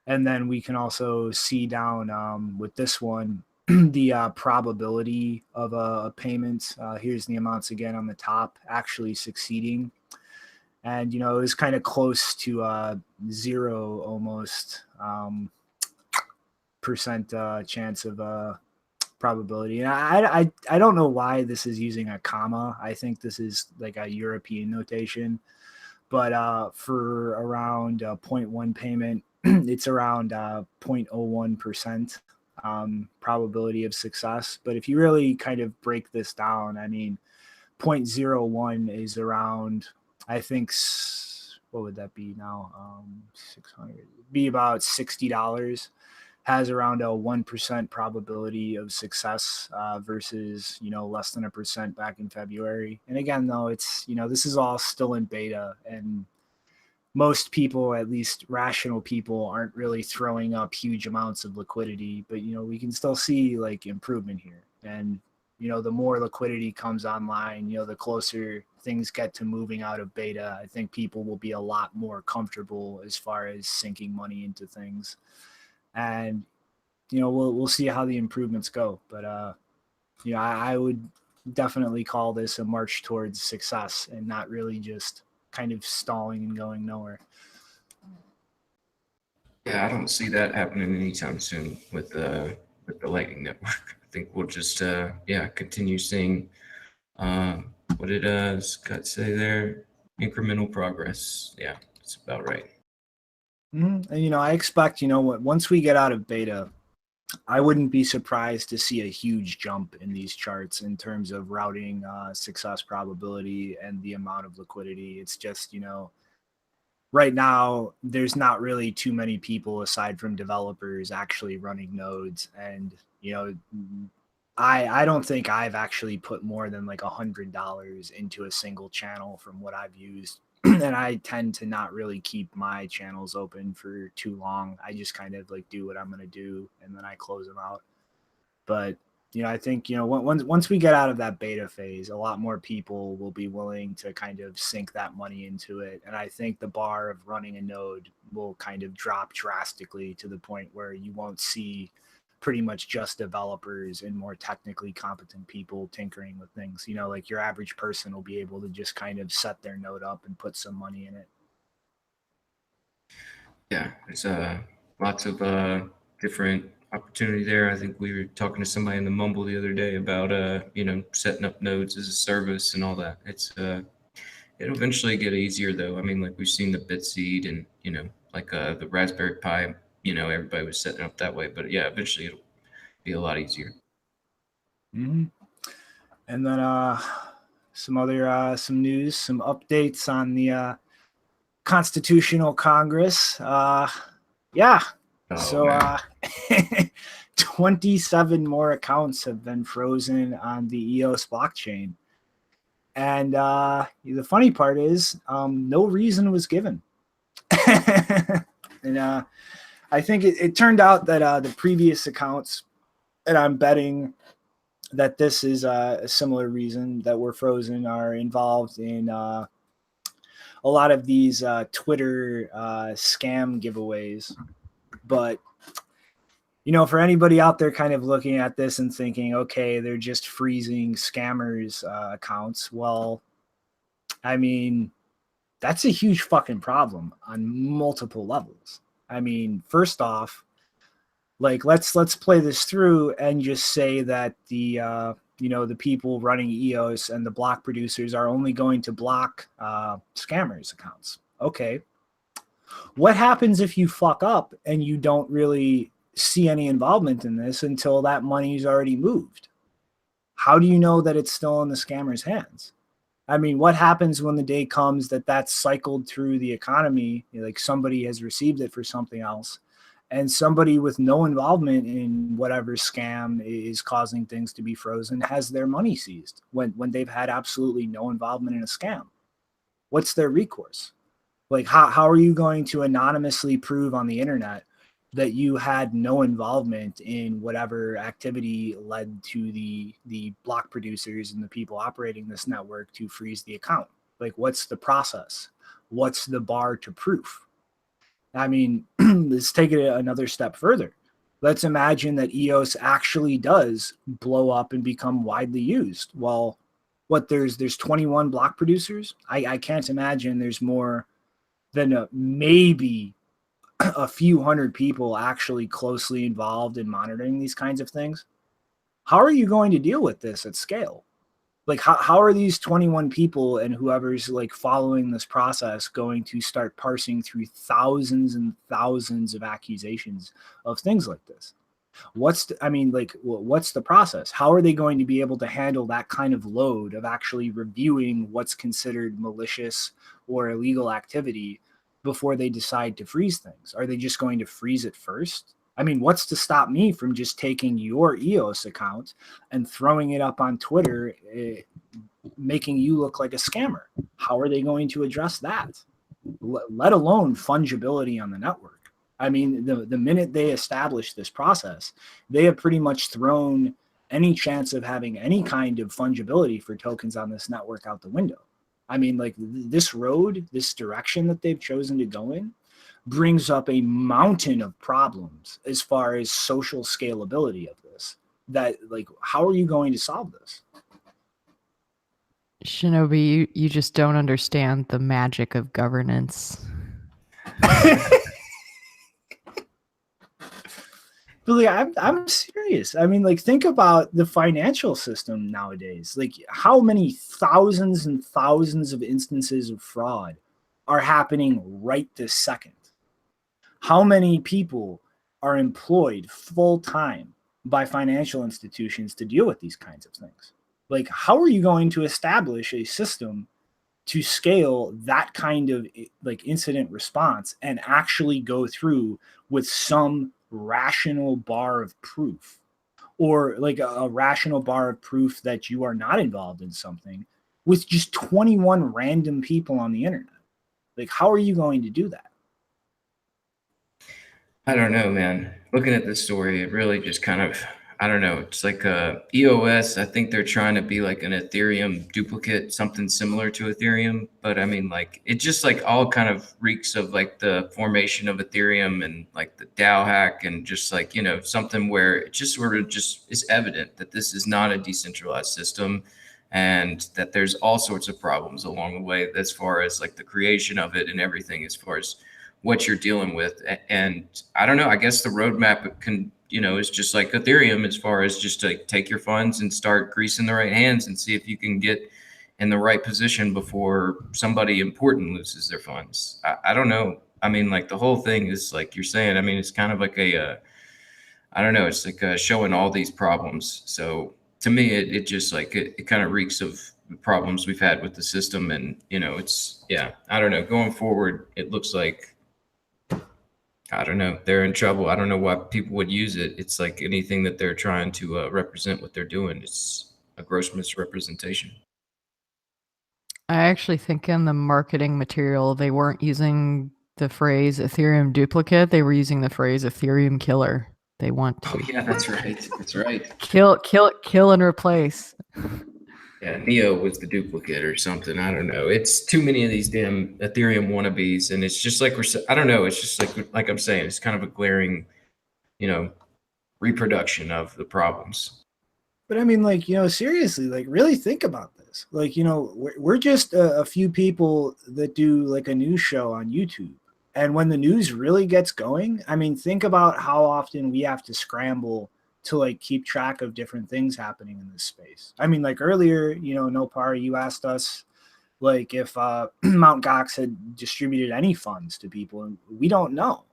And then we can also see down with this one, the probability of a payment. Here's the amounts again on the top actually succeeding. And, it was kind of close to 0 almost percent chance of probability. And I don't know why this is using a comma. I think this is like a European notation, but for around 0.1 payment, it's around 0.01% probability of success. But if you really kind of break this down, I mean, 0.01 is around, I think, what would that be now? 600, be about $60. Has around a 1% probability of success versus, less than 1% back in February. And again, though, it's, this is all still in beta, and most people, at least rational people, aren't really throwing up huge amounts of liquidity, but, we can still see like improvement here. And, the more liquidity comes online, the closer things get to moving out of beta, I think people will be a lot more comfortable as far as sinking money into things. And, we'll see how the improvements go. But, I would definitely call this a march towards success and not really just kind of stalling and going nowhere. Yeah, I don't see that happening anytime soon with the Lightning Network. I think we'll just, continue seeing what did Scott say there? Incremental progress. Yeah, that's about right. Mm-hmm. And, I expect, once we get out of beta, I wouldn't be surprised to see a huge jump in these charts in terms of routing success probability and the amount of liquidity. It's just, right now, there's not really too many people aside from developers actually running nodes. And, I don't think I've actually put more than like $100 into a single channel from what I've used. And I tend to not really keep my channels open for too long. I just kind of like do what I'm going to do and then I close them out. But, I think, once we get out of that beta phase, a lot more people will be willing to kind of sink that money into it. And I think the bar of running a node will kind of drop drastically to the point where you won't see pretty much just developers and more technically competent people tinkering with things. Like your average person will be able to just kind of set their node up and put some money in it. Yeah, there's lots of different opportunity there. I think we were talking to somebody in the Mumble the other day about setting up nodes as a service and all that. It'll eventually get easier though. I mean, like we've seen the Bitseed and like the Raspberry Pi. Everybody was setting up that way, but yeah, eventually it'll be a lot easier. Mm-hmm. And then some news, some updates on the Constitutional Congress. Yeah. So 27 more accounts have been frozen on the EOS blockchain. And the funny part is no reason was given. And I think it turned out that the previous accounts, and I'm betting that this is a similar reason that were frozen, are involved in a lot of these Twitter scam giveaways. But, for anybody out there kind of looking at this and thinking, okay, they're just freezing scammers' accounts. Well, I mean, that's a huge fucking problem on multiple levels. I mean, first off, like let's play this through and just say that the the people running EOS and the block producers are only going to block scammers accounts. Okay. What happens if you fuck up and you don't really see any involvement in this until that money's already moved? How do you know that it's still in the scammer's hands? I mean, what happens when the day comes that that's cycled through the economy, like somebody has received it for something else, and somebody with no involvement in whatever scam is causing things to be frozen has their money seized when they've had absolutely no involvement in a scam? What's their recourse? Like, how are you going to anonymously prove on the internet that you had no involvement in whatever activity led to the block producers and the people operating this network to freeze the account? Like, what's the process? What's the bar to proof? I mean, let's take it another step further. Let's imagine that EOS actually does blow up and become widely used. Well, there's 21 block producers. I can't imagine there's more than maybe a few hundred people actually closely involved in monitoring these kinds of things. How are you going to deal with this at scale? Like, how are these 21 people and whoever's like following this process going to start parsing through thousands and thousands of accusations of things like this? What's the process? How are they going to be able to handle that kind of load of actually reviewing what's considered malicious or illegal activity before they decide to freeze things? Are they just going to freeze it first? I mean, what's to stop me from just taking your EOS account and throwing it up on Twitter, making you look like a scammer? How are they going to address that? Let alone fungibility on the network. I mean, the minute they establish this process, they have pretty much thrown any chance of having any kind of fungibility for tokens on this network out the window. I mean, like, this road, this direction that they've chosen to go in brings up a mountain of problems as far as social scalability of this. That, like, how are you going to solve this? Shinobi, you just don't understand the magic of governance. But like, I'm serious. I mean, like, think about the financial system nowadays. Like, how many thousands and thousands of instances of fraud are happening right this second? How many people are employed full time by financial institutions to deal with these kinds of things? Like, how are you going to establish a system to scale that kind of like incident response and actually go through with some rational bar of proof, or like a rational bar of proof that you are not involved in something, with just 21 random people on the internet? Like, how are you going to do that? I don't know, man. Looking at this story, it really just kind of, I don't know. It's like EOS. I think they're trying to be like an Ethereum duplicate, something similar to Ethereum. But I mean, like, it just like all kind of reeks of like the formation of Ethereum and like the DAO hack, and just like, you know, something where it just sort of just is evident that this is not a decentralized system, and that there's all sorts of problems along the way as far as like the creation of it and everything, as far as what you're dealing with. And I don't know, I guess the roadmap can, you know, is just like Ethereum, as far as just to take your funds and start greasing the right hands and see if you can get in the right position before somebody important loses their funds. I don't know. I mean, like, the whole thing is like you're saying, I mean, it's kind of like I don't know, it's like showing all these problems. So to me, it just like, it kind of reeks of the problems we've had with the system. And, you know, it's, yeah, I don't know, going forward, it looks like, I don't know, they're in trouble. I don't know why people would use it. It's like anything that they're trying to represent what they're doing. It's a gross misrepresentation. I actually think in the marketing material, they weren't using the phrase Ethereum duplicate. They were using the phrase Ethereum killer. They want to Oh yeah, that's right. That's right. kill and replace. Yeah, Neo was the duplicate or something. I don't know. It's too many of these damn Ethereum wannabes, and it's just like I don't know. It's just like I'm saying, it's kind of a glaring, you know, reproduction of the problems. But I mean, like, you know, seriously, like, really think about this. us. Like, we're just a few people that do like a news show on YouTube. And when the news really gets going, I mean, think about how often we have to scramble to like keep track of different things happening in this space. I mean, like earlier, Nopar, you asked us like if Mount Gox had distributed any funds to people, and we don't know.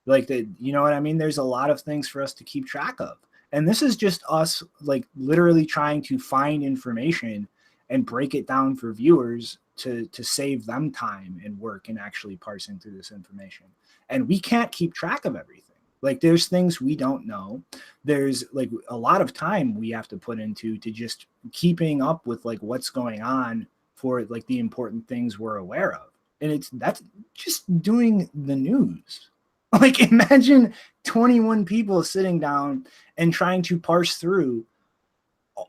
Like that, you know what I mean? There's a lot of things for us to keep track of. And this is just us like literally trying to find information and break it down for viewers to save them time and work and actually parsing through this information. And we can't keep track of everything. Like there's things we don't know. There's like a lot of time we have to put into to just keeping up with like what's going on for like the important things we're aware of. And that's just doing the news. Like imagine 21 people sitting down and trying to parse through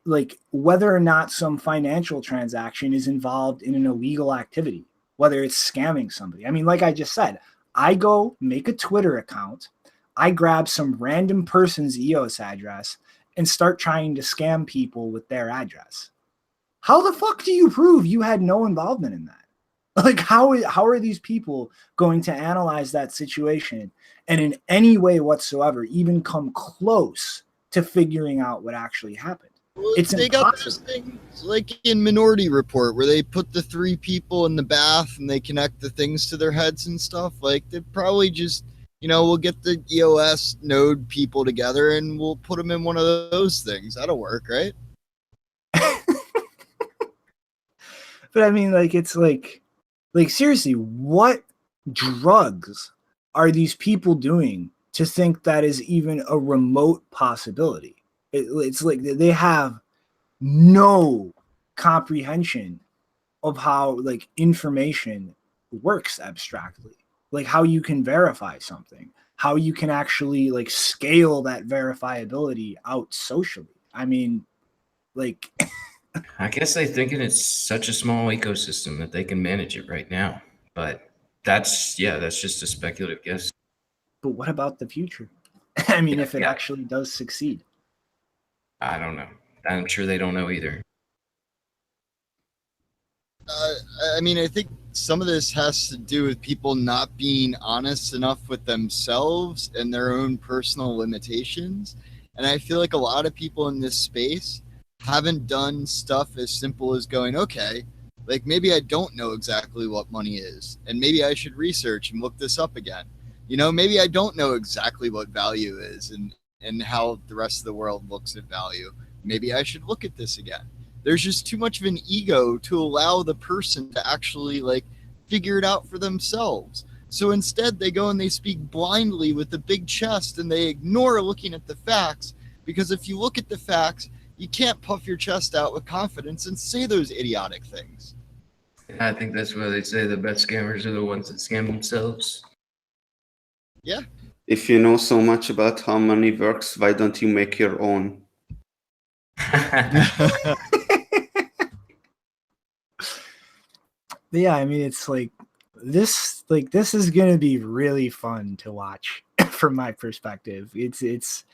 like whether or not some financial transaction is involved in an illegal activity, whether it's scamming somebody. I mean, like I just said, I go make a Twitter account, I grab some random person's EOS address and start trying to scam people with their address. How the fuck do you prove you had no involvement in that? Like, how are these people going to analyze that situation and in any way whatsoever even come close to figuring out what actually happened? Well, it's they impossible. got those things like in Minority Report where they put the 3 people in the bath and they connect the things to their heads and stuff. Like they probably just, we'll get the EOS node people together and we'll put them in one of those things. That'll work, right? But I mean, like, it's like seriously, what drugs are these people doing to think that is even a remote possibility? It's like they have no comprehension of how like information works abstractly, like how you can verify something, how you can actually like scale that verifiability out socially. I mean, like I guess they thinking it's such a small ecosystem that they can manage it right now. But that's just a speculative guess. but what about the future? I mean, if it Yeah. actually does succeed. I don't know. I'm sure they don't know either. I mean, I think some of this has to do with people not being honest enough with themselves and their own personal limitations. And I feel like a lot of people in this space haven't done stuff as simple as going, okay, like maybe I don't know exactly what money is, and maybe I should research and look this up again. Maybe I don't know exactly what value is and how the rest of the world looks at value. Maybe I should look at this again. There's just too much of an ego to allow the person to actually like figure it out for themselves. So instead they go and they speak blindly with a big chest and they ignore looking at the facts, because if you look at the facts, you can't puff your chest out with confidence and say those idiotic things. I think that's why they say the best scammers are the ones that scam themselves. Yeah. If you know so much about how money works, why don't you make your own? Yeah, I mean, it's like this is gonna be really fun to watch from my perspective. It's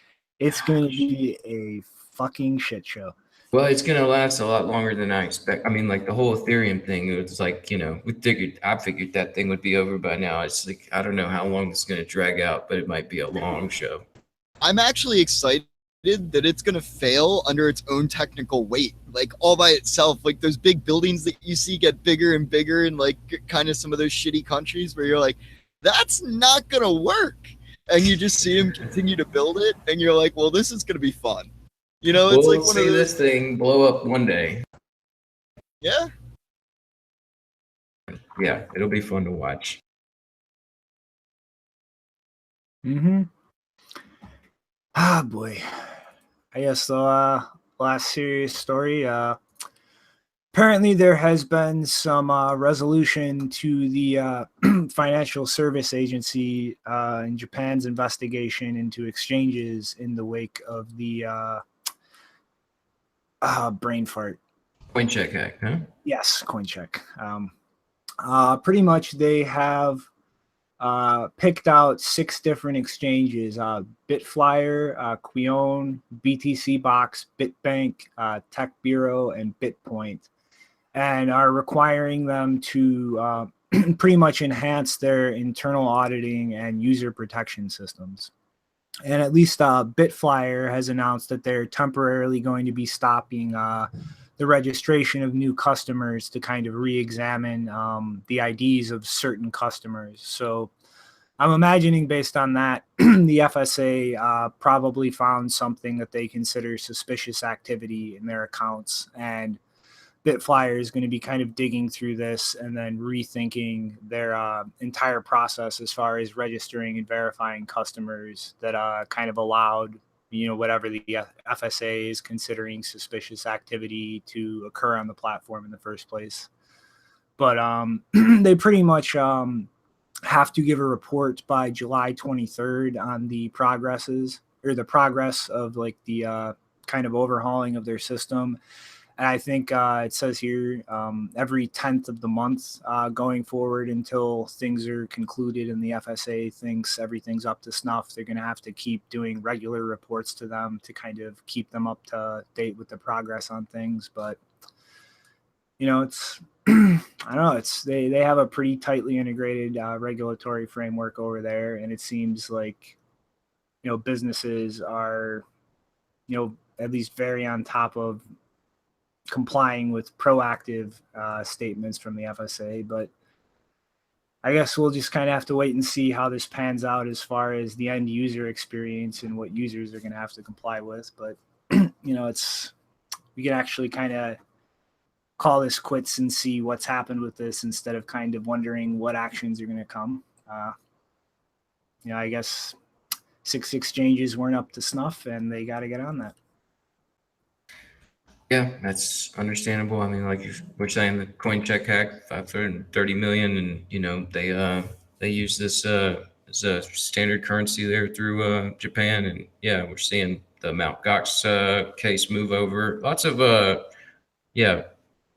gonna be a fucking shit show. Well, it's going to last a lot longer than I expect. I mean, like the whole Ethereum thing, it was like, I figured that thing would be over by now. It's like, I don't know how long it's going to drag out, but it might be a long show. I'm actually excited that it's going to fail under its own technical weight, like all by itself. Like those big buildings that you see get bigger and bigger in like kind of some of those shitty countries where you're like, that's not going to work. And you just see them continue to build it. And you're like, well, this is going to be fun. It's we'll like one see of those. This thing blow up one day. Yeah. Yeah, it'll be fun to watch. Mm-hmm. Ah, boy. I guess the last serious story. Apparently, there has been some resolution to the Financial Service Agency in Japan's investigation into exchanges in the wake of the brain fart. Coincheck hack, huh? Yes, Coincheck. Pretty much, they have picked out 6 different exchanges: Bitflyer, Quion, BTC Box, Bitbank, Tech Bureau, and Bitpoint. and are requiring them to pretty much enhance their internal auditing and user protection systems. And at least Bitflyer has announced that they're temporarily going to be stopping the registration of new customers to kind of re-examine the IDs of certain customers. So I'm imagining based on that, the FSA probably found something that they consider suspicious activity in their accounts, and Bitflyer is going to be kind of digging through this and then rethinking their entire process as far as registering and verifying customers that kind of allowed, whatever the FSA is considering suspicious activity to occur on the platform in the first place. But they pretty much have to give a report by July 23rd on the progress of like the kind of overhauling of their system. And I think it says here every 10th of the month going forward until things are concluded and the FSA thinks everything's up to snuff. They're going to have to keep doing regular reports to them to kind of keep them up to date with the progress on things. But, it's, I don't know, they have a pretty tightly integrated regulatory framework over there. And it seems like, businesses are, at least very on top of complying with proactive statements from the FSA. But I guess we'll just kind of have to wait and see how this pans out as far as the end user experience and what users are going to have to comply with. But, we can actually kind of call this quits and see what's happened with this instead of kind of wondering what actions are going to come. I guess 6 exchanges weren't up to snuff and they got to get on that. Yeah, that's understandable. I mean, like you were saying, the coin check hack, 530 million, and they use this as a standard currency there through Japan, and yeah, we're seeing the Mt. Gox case move over. Lots of this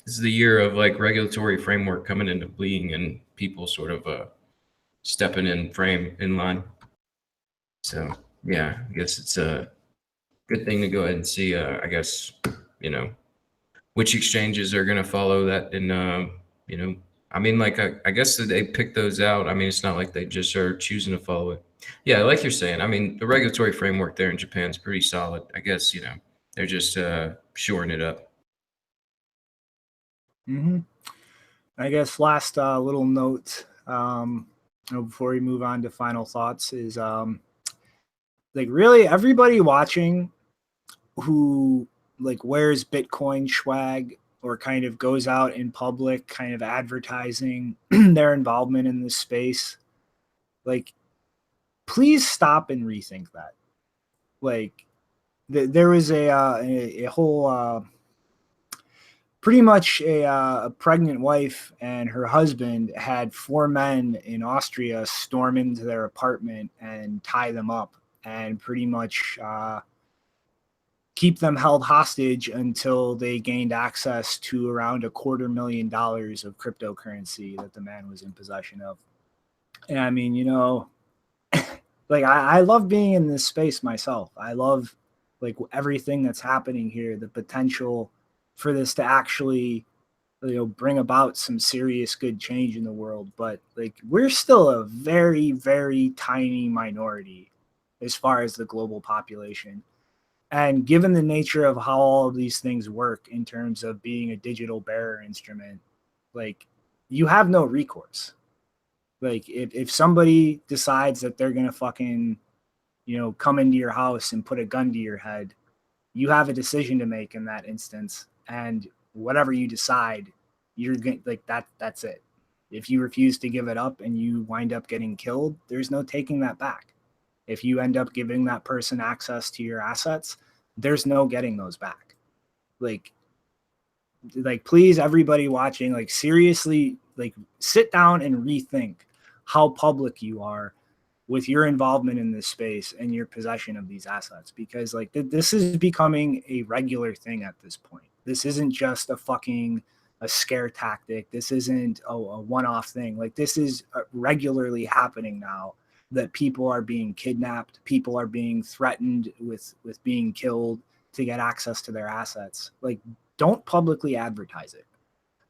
is the year of like regulatory framework coming into being and people sort of stepping in line. So yeah, I guess it's a good thing to go ahead and see. I guess which exchanges are going to follow that, and I mean, like I guess that they pick those out. I mean, it's not like they just are choosing to follow it. Yeah, like you're saying. I mean, the regulatory framework there in Japan is pretty solid. I guess they're just shoring it up. Mm-hmm. I guess last little note before we move on to final thoughts is like really everybody watching who like wears Bitcoin swag or kind of goes out in public kind of advertising their involvement in this space, like please stop and rethink that. Like there was a whole pretty much a pregnant wife and her husband had 4 men in Austria storm into their apartment and tie them up and pretty much keep them held hostage until they gained access to around $250,000 of cryptocurrency that the man was in possession of. And I mean, like I love being in this space myself. I love like everything that's happening here, the potential for this to actually bring about some serious good change in the world. But like we're still a very, very tiny minority as far as the global population. And given the nature of how all of these things work in terms of being a digital bearer instrument, like you have no recourse. Like if somebody decides that they're going to fucking, come into your house and put a gun to your head, you have a decision to make in that instance. And whatever you decide, you're going like that's it. If you refuse to give it up and you wind up getting killed, there's no taking that back. If you end up giving that person access to your assets, there's no getting those back. Like please, everybody watching, like seriously, like sit down and rethink how public you are with your involvement in this space and your possession of these assets, because like this is becoming a regular thing at this point. This isn't just a scare tactic. This isn't a one-off thing. Like this is regularly happening now, that people are being kidnapped, people are being threatened with being killed to get access to their assets. Like don't publicly advertise it.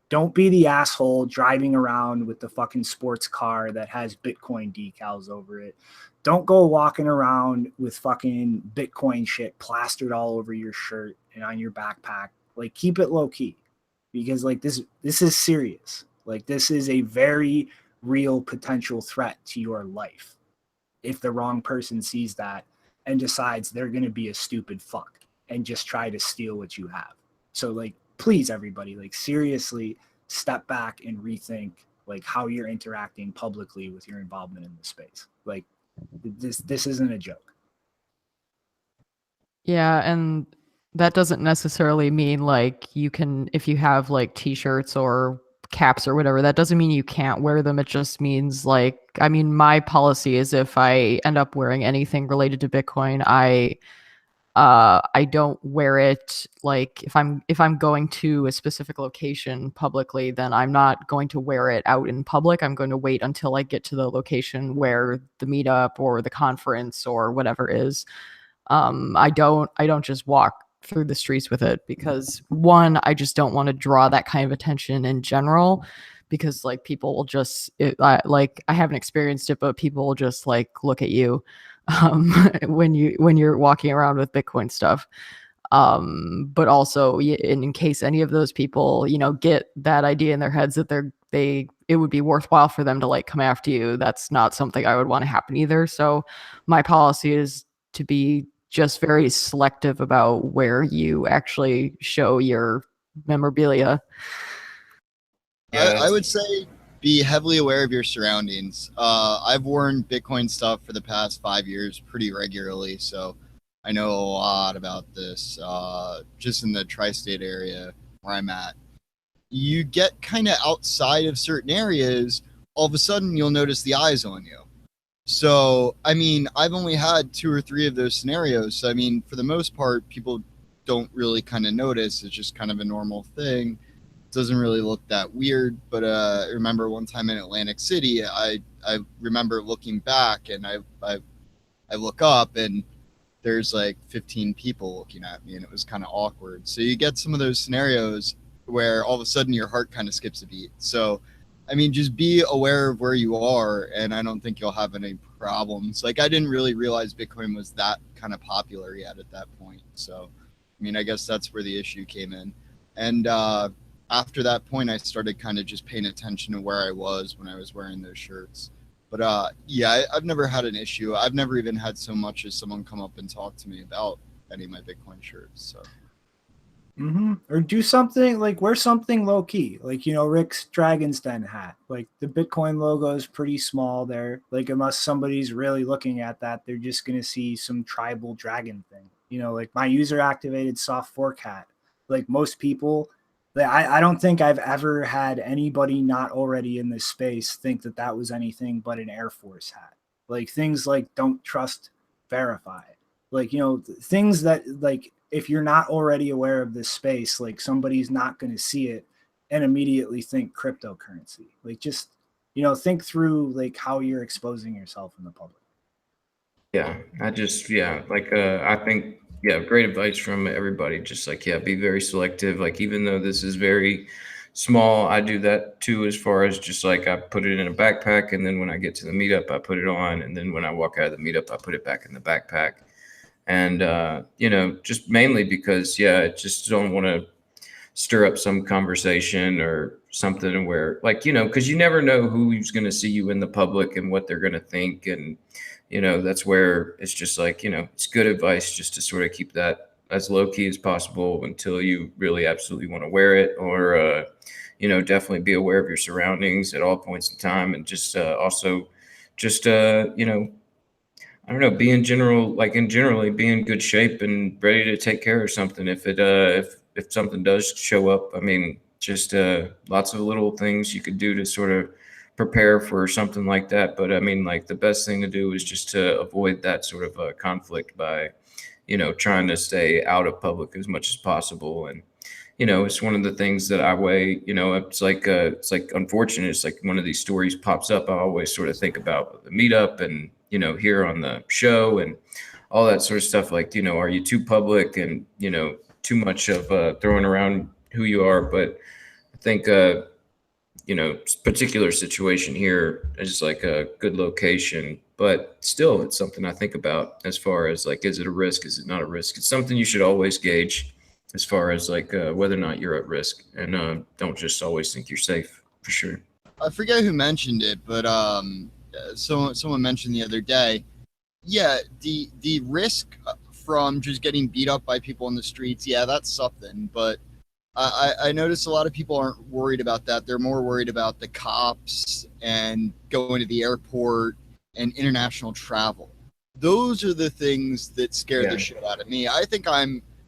Don't be the asshole driving around with the fucking sports car that has Bitcoin decals over it. Don't go walking around with fucking Bitcoin shit plastered all over your shirt and on your backpack. Like, keep it low key, because like this is serious. Like, this is a very real potential threat to your life if the wrong person sees that and decides they're going to be a stupid fuck and just try to steal what you have. So like, please, everybody, like, seriously step back and rethink like how you're interacting publicly with your involvement in the space. Like, this isn't a joke. Yeah, and that doesn't necessarily mean like you can, if you have like t-shirts or caps or whatever, that doesn't mean you can't wear them. It just means like, I mean, my policy is if I end up wearing anything related to Bitcoin, I don't wear it. Like if I'm going to a specific location publicly, then I'm not going to wear it out in public. I'm going to wait until I get to the location where the meetup or the conference or whatever is. I don't just walk through the streets with it, because one, I just don't want to draw that kind of attention in general, because like people will just like, I haven't experienced it, but people will just like look at you when you're walking around with Bitcoin stuff. But also in case any of those people, get that idea in their heads that it would be worthwhile for them to like come after you, that's not something I would want to happen either. So my policy is to be just very selective about where you actually show your memorabilia. Yeah, I would say be heavily aware of your surroundings. I've worn Bitcoin stuff for the past 5 years pretty regularly, so I know a lot about this. Just in the tri-state area where I'm at, you get kind of outside of certain areas, all of a sudden you'll notice the eyes on you. So, I mean, I've only had 2 or 3 of those scenarios. So, I mean, for the most part, people don't really kind of notice. It's just kind of a normal thing. It doesn't really look that weird. But I remember one time in Atlantic City, I remember looking back, and I look up, and there's like 15 people looking at me, and it was kind of awkward. So you get some of those scenarios where all of a sudden your heart kind of skips a beat. So, I mean, just be aware of where you are, and I don't think you'll have any problems. Like, I didn't really realize Bitcoin was that kind of popular yet at that point. So, I mean, I guess that's where the issue came in. And after that point, I started kind of just paying attention to where I was when I was wearing those shirts. But yeah, I've never had an issue. I've never even had so much as someone come up and talk to me about any of my Bitcoin shirts. So. Or do something like, wear something low key, like, Rick's Dragon's Den hat. Like, the Bitcoin logo is pretty small there. Like, unless somebody's really looking at that, they're just gonna see some tribal dragon thing. Like my user activated soft fork hat. Like, most people, I don't think I've ever had anybody not already in this space think that that was anything but an Air Force hat. Like, things like don't trust, verify. Like, things that, like, if you're not already aware of this space, like, somebody's not going to see it and immediately think cryptocurrency. Like, just, think through like how you're exposing yourself in the public. Yeah, I think, great advice from everybody. Just like, be very selective. Like, even though this is very small, I do that too, as far as just like, I put it in a backpack, and then when I get to the meetup, I put it on. And then when I walk out of the meetup, I put it back in the backpack. And, just mainly because, I just don't want to stir up some conversation or something where, like, because you never know who's going to see you in the public and what they're going to think. And, that's where it's just like, it's good advice just to sort of keep that as low key as possible until you really absolutely want to wear it, or, definitely be aware of your surroundings at all points in time. And just also just, I don't know, be in generally be in good shape and ready to take care of something if something does show up. I mean, just lots of little things you could do to sort of prepare for something like that. But I mean, like, the best thing to do is just to avoid that sort of conflict by, trying to stay out of public as much as possible. And, it's one of the things that I weigh, it's like unfortunate. It's like one of these stories pops up, I always sort of think about the meetup and, here on the show and all that sort of stuff. Like, are you too public and, too much of throwing around who you are? But think particular situation here is like a good location, but still it's something I think about as far as like, is it a risk? Is it not a risk? It's something you should always gauge as far as like whether or not you're at risk, and don't just always think you're safe, for sure. I forget who mentioned it, but someone mentioned the other day. Yeah, the risk from just getting beat up by people in the streets, yeah, that's something. But I notice a lot of people aren't worried about that. They're more worried about the cops and going to the airport and international travel. Those are the things that scare the shit out of me. I think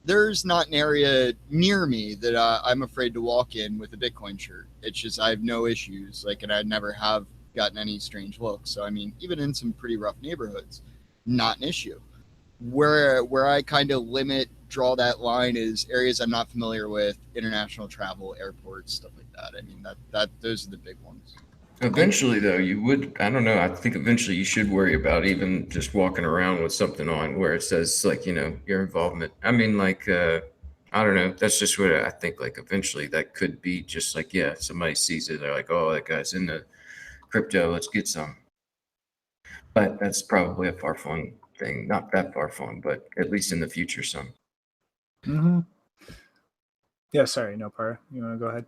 there's not an area near me that I'm afraid to walk in with a Bitcoin shirt. It's just I have no issues, and I never have gotten any strange looks. So I mean, even in some pretty rough neighborhoods, not an issue. Where I kind of draw that line is areas I'm not familiar with, international travel, airports, stuff like that. I mean, that those are the big ones. Eventually, though, I don't know. I think eventually you should worry about even just walking around with something on where it says, like, your involvement. I mean, like, I don't know. That's just what I think. Like, eventually that could be just like, yeah, somebody sees it. They're like, oh, that guy's into crypto. Let's get some. But that's probably a far-flung thing. Not that far-flung, but at least in the future, some. Mm-hmm. Yeah, sorry, no par. You want to go ahead?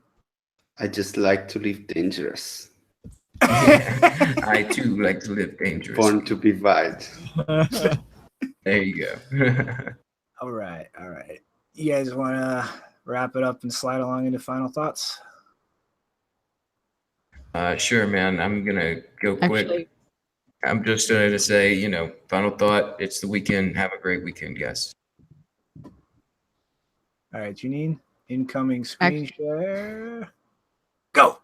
I just like to live dangerous. I too like to live dangerous. Born to be wild. There you go. All right. You guys want to wrap it up and slide along into final thoughts? Sure, man. I'm gonna go quick. Actually, I'm just going to say, final thought. It's the weekend. Have a great weekend, guys. All right, Janine, incoming screen share. Go.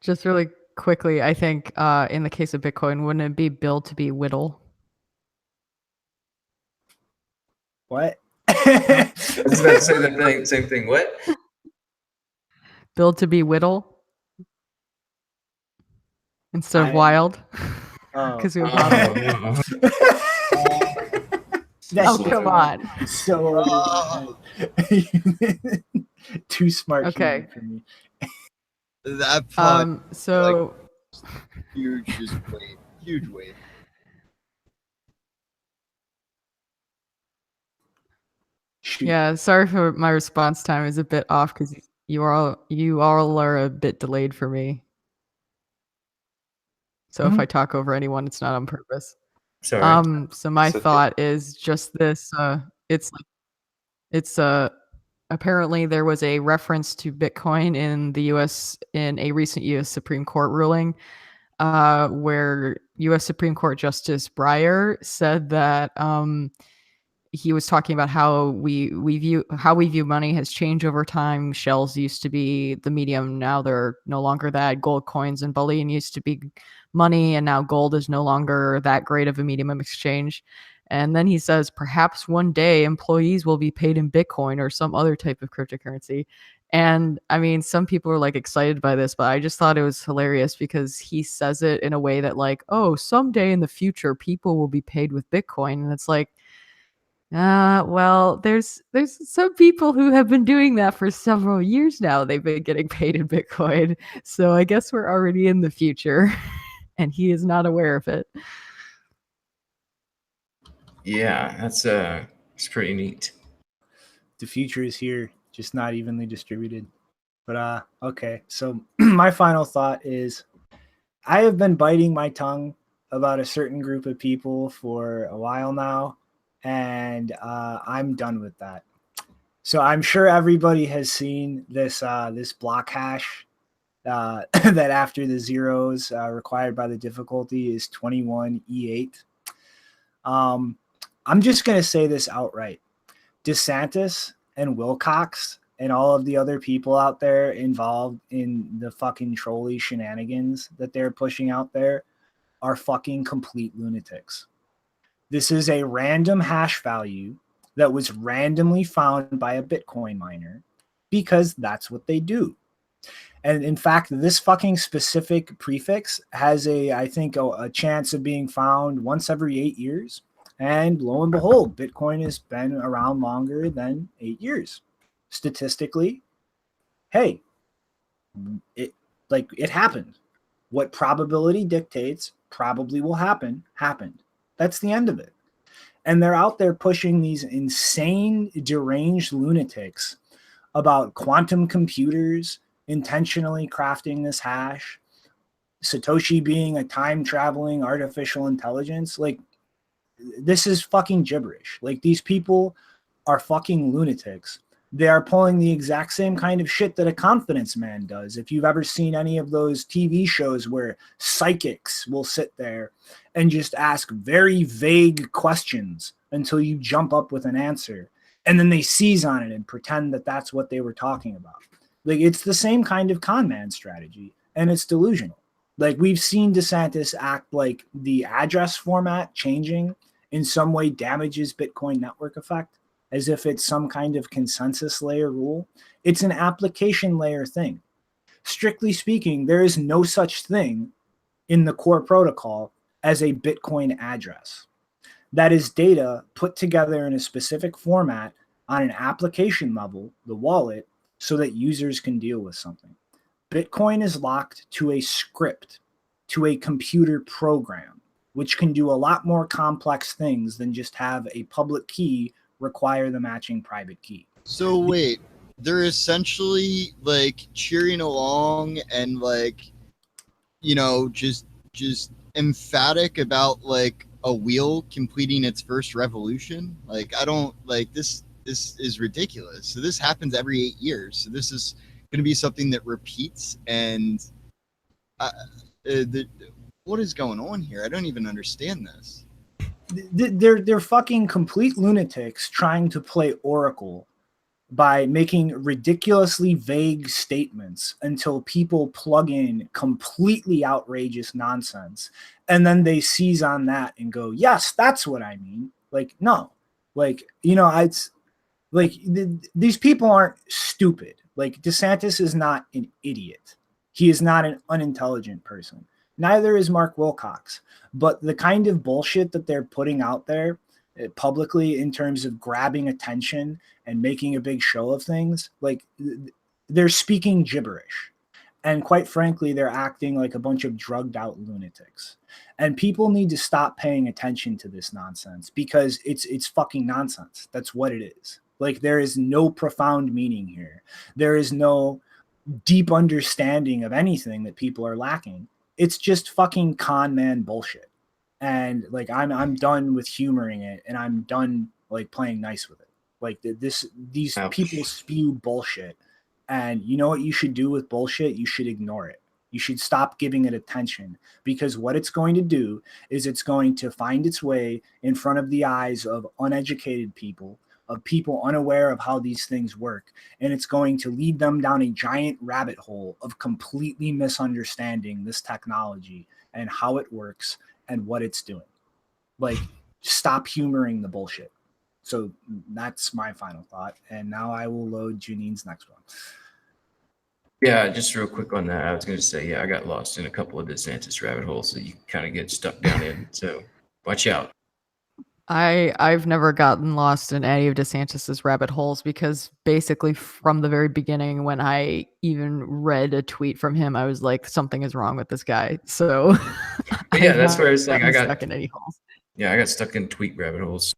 just really quickly, I think in the case of Bitcoin, wouldn't it be build to be whittle? What? I was about to say the same thing. What? Build to be whittle instead of wild. Because we have That's come on. So too smart. Okay. For me. That part, so huge wave. Shoot. Yeah, sorry for my response time is a bit off because you all are a bit delayed for me. So if I talk over anyone, it's not on purpose. Sorry. So my okay. thought is just this. It's apparently there was a reference to Bitcoin in the U.S. in a recent U.S. Supreme Court ruling, where U.S. Supreme Court Justice Breyer said that he was talking about how we view money has changed over time. Shells used to be the medium, now they're no longer that. Gold coins and bullion used to be money, and now gold is no longer that great of a medium of exchange. And then he says, perhaps one day employees will be paid in Bitcoin or some other type of cryptocurrency. And I mean, some people are like excited by this, but I just thought it was hilarious because he says it in a way that like, oh, someday in the future, people will be paid with Bitcoin. And it's like, well, there's some people who have been doing that for several years now. They've been getting paid in Bitcoin. So I guess we're already in the future and he is not aware of it. Yeah, it's pretty neat. The future is here, just not evenly distributed. But okay. So my final thought is I have been biting my tongue about a certain group of people for a while now, and I'm done with that. So I'm sure everybody has seen this this block hash that after the zeros required by the difficulty is 21 E8. I'm just going to say this outright. DeSantis and Wilcox and all of the other people out there involved in the fucking trolley shenanigans that they're pushing out there are fucking complete lunatics. This is a random hash value that was randomly found by a Bitcoin miner because that's what they do. And in fact, this fucking specific prefix has I think a chance of being found once every 8 years. And lo and behold, Bitcoin has been around longer than 8 years. Statistically, hey, It happened. What probability dictates probably will happen, happened. That's the end of it. And they're out there pushing these insane, deranged lunatics about quantum computers intentionally crafting this hash, Satoshi being a time-traveling artificial intelligence. Like, this is fucking gibberish. Like, these people are fucking lunatics. They are pulling the exact same kind of shit that a confidence man does. If you've ever seen any of those TV shows where psychics will sit there and just ask very vague questions until you jump up with an answer, and then they seize on it and pretend that that's what they were talking about. Like, it's the same kind of con man strategy, and it's delusional. Like, we've seen DeSantis act like the address format changing in some way damages Bitcoin network effect, as if it's some kind of consensus layer rule. It's an application layer thing. Strictly speaking, there is no such thing in the core protocol as a Bitcoin address. That is data put together in a specific format on an application level, the wallet, so that users can deal with something. Bitcoin is locked to a script, to a computer program, which can do a lot more complex things than just have a public key require the matching private key. So wait, they're essentially like cheering along and like, you know, just emphatic about like a wheel completing its first revolution. Like, I don't like this. This is ridiculous. So this happens every 8 years. So this is going to be something that repeats. And what is going on here? I don't even understand this. They're fucking complete lunatics trying to play Oracle by making ridiculously vague statements until people plug in completely outrageous nonsense, and then they seize on that and go, yes, that's what I mean. Like, no, like, you know, it's like these people aren't stupid. Like, DeSantis is not an idiot. He is not an unintelligent person. Neither is Mark Wilcox. But the kind of bullshit that they're putting out there publicly in terms of grabbing attention and making a big show of things, like, they're speaking gibberish. And quite frankly, they're acting like a bunch of drugged out lunatics. And people need to stop paying attention to this nonsense because it's fucking nonsense. That's what it is. Like, there is no profound meaning here. There is no deep understanding of anything that people are lacking. It's just fucking con man bullshit. And like, I'm done with humoring it, and I'm done like playing nice with it. Like, these people spew bullshit, and you know what you should do with bullshit? You should ignore it. You should stop giving it attention, because what it's going to do is it's going to find its way in front of the eyes of uneducated people, of people unaware of how these things work, and it's going to lead them down a giant rabbit hole of completely misunderstanding this technology and how it works and what it's doing. Like, stop humoring the bullshit. So that's my final thought. And now I will load Janine's next one. Yeah, just real quick on that. I was going to say, yeah, I got lost in a couple of DeSantis rabbit holes that you kind of get stuck down in. So watch out. I've never gotten lost in any of DeSantis's rabbit holes, because basically from the very beginning, when I even read a tweet from him, I was like, something is wrong with this guy. So yeah, that's where it's like I got stuck in any holes. Yeah, I got stuck in tweet rabbit holes.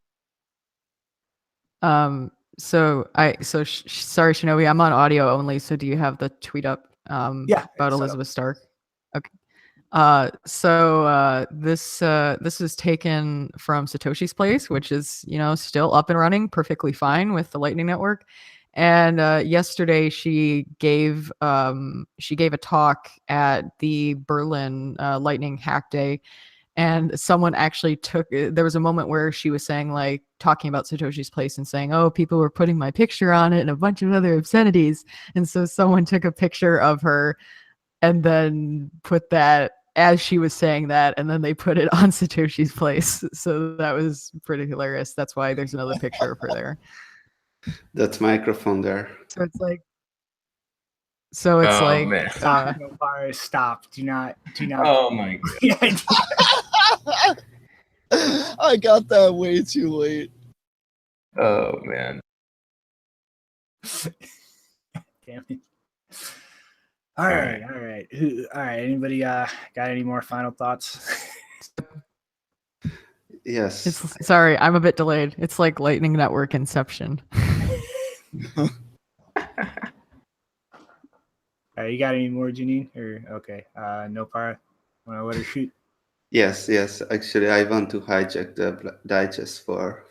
Sorry, Shinobi, I'm on audio only. So do you have the tweet up? Yeah, about Elizabeth Stark. Okay. This is taken from Satoshi's Place, which is, you know, still up and running perfectly fine with the Lightning Network. And yesterday she gave a talk at the Berlin Lightning Hack Day, and someone actually there was a moment where she was saying, like, talking about Satoshi's Place and saying, oh, people were putting my picture on it and a bunch of other obscenities. And so someone took a picture of her and then put that as she was saying that, and then they put it on Satoshi's Place. So that was pretty hilarious. That's why there's another picture of her there. That microphone there. So it's like, man. Stop, no fire, stop. Do not. Oh my god. I got that way too late. Oh man. Damn it. All right. All right. Anybody got any more final thoughts? Yes. Sorry, I'm a bit delayed. It's like Lightning Network Inception. All right, you got any more, Janine? Or okay, no para. Want to let her shoot? Yes. Actually, I want to hijack the digest for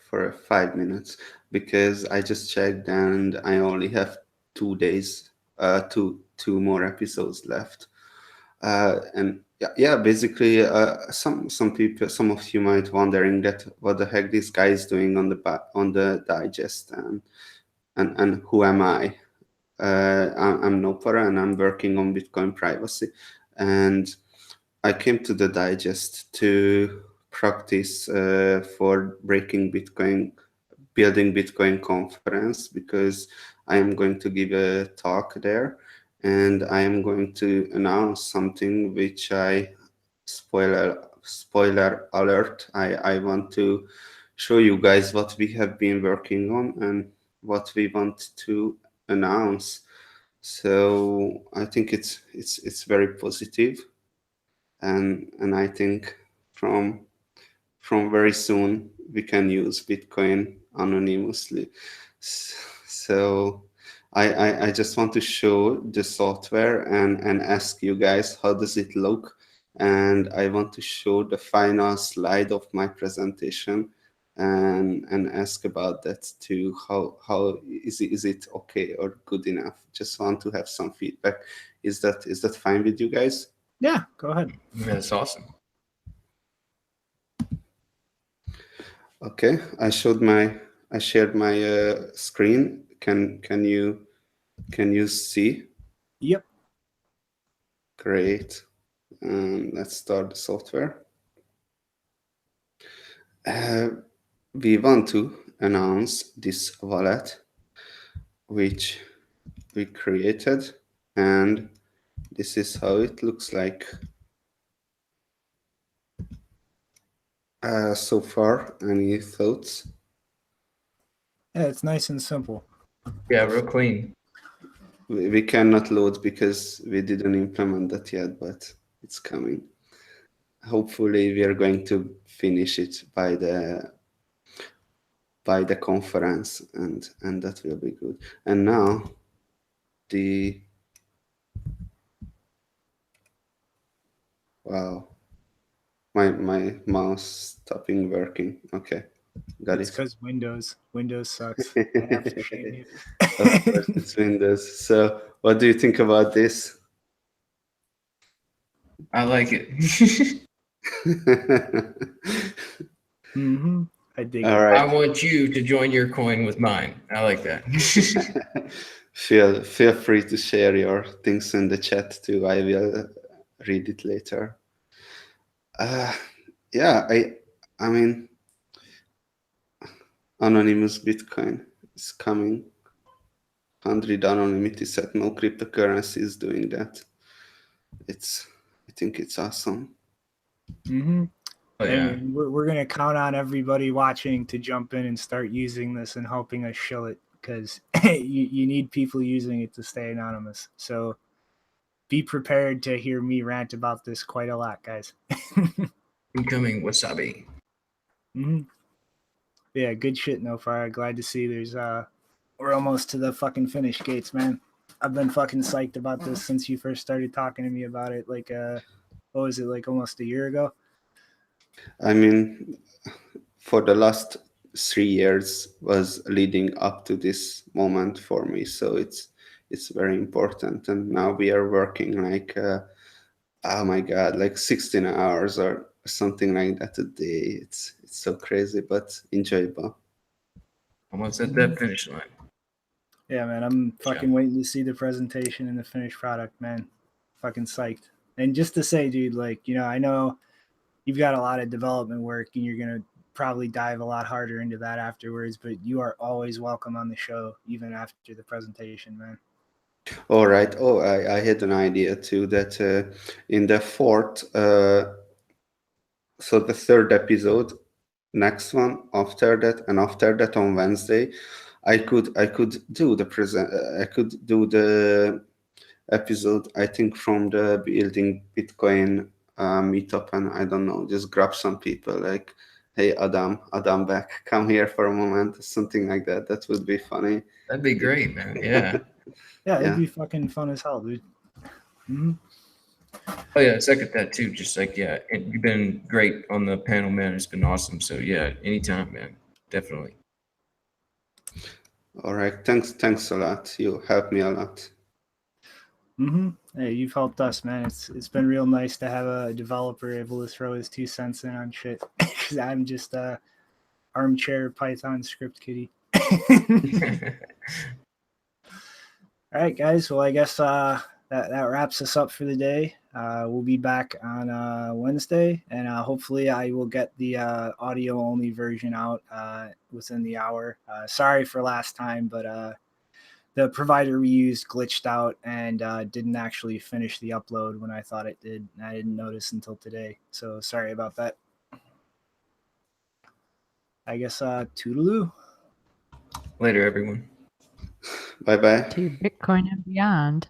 5 minutes because I just checked and I only have 2 days, two more episodes left. And yeah, basically, some people, some of you might wondering that what the heck this guy is doing on the digest, and who am I? I'm Nopara and I'm working on Bitcoin privacy, and I came to the digest to practice for Breaking Bitcoin, Building Bitcoin conference, because I am going to give a talk there, and I am going to announce something which spoiler alert, I want to show you guys what we have been working on and what we want to announce. So I think it's very positive, and I think from very soon we can use Bitcoin anonymously. So I just want to show the software and ask you guys, how does it look? And I want to show the final slide of my presentation and ask about that too. How is it okay or good enough? Just want to have some feedback. Is that fine with you guys? Yeah, go ahead. Yeah, that's awesome. Okay, I shared my screen. Can you see? Yep. Great. Let's start the software. We want to announce this wallet which we created, and this is how it looks like so far. Any thoughts? Yeah, it's nice and simple. Yeah, real clean. We cannot load because we didn't implement that yet, but it's coming. Hopefully we are going to finish it by the conference, and that will be good. And now wow, my mouse stopping working. Okay, got It's it. because Windows sucks. I have to shame you. Of course, it's Windows. So what do you think about this? I like it. Mm-hmm. I dig All it. right. I want you to join your coin with mine. I like that. Feel free to share your things in the chat too. I will read it later. Yeah, I mean, anonymous Bitcoin is coming. 100 anonymity set. No cryptocurrency is doing that. I think it's awesome. Mm-hmm. Oh, yeah. And we're gonna count on everybody watching to jump in and start using this and helping us shill it, because you need people using it to stay anonymous. So be prepared to hear me rant about this quite a lot, guys. Incoming wasabi. Mm-hmm. Yeah, good shit, No Fire. Glad to see there's we're almost to the fucking finish gates, man. I've been fucking psyched about this since you first started talking to me about it, like what was it, like almost a year ago? I mean, for the last 3 years was leading up to this moment for me, so it's very important. And now we are working like oh my god, like 16 hours or something like that a day. It's so crazy but enjoyable. Almost at that finish line. Yeah, man, I'm fucking waiting to see the presentation and the finished product, man. Fucking psyched. And just to say, dude, like, you know, I know you've got a lot of development work and you're going to probably dive a lot harder into that afterwards, but you are always welcome on the show, even after the presentation, man. All right. Oh, I had an idea too that in the fourth, so the third episode, next one after that, and after that on Wednesday, I could do the episode, I think from the Building Bitcoin meetup, and I don't know, just grab some people like, hey, Adam back, come here for a moment, something like that. That would be funny. That'd be great, man. Yeah. Yeah, it'd Yeah. be fucking fun as hell, dude. Mhm. Oh yeah, I second that too. Just like, yeah, and you've been great on the panel, man. It's been awesome. So yeah, anytime, man. Definitely. All right, thanks a lot. You helped me a lot. Hey, you've helped us, man. It's been real nice to have a developer able to throw his 2 cents in on shit. Because I'm just a armchair Python script kiddie. All right, guys. Well, I guess that wraps us up for the day. We'll be back on Wednesday, and hopefully I will get the audio-only version out within the hour. Sorry for last time, but the provider we used glitched out and didn't actually finish the upload when I thought it did. And I didn't notice until today. So sorry about that. I guess toodaloo. Later, everyone. Bye-bye. To Bitcoin and beyond.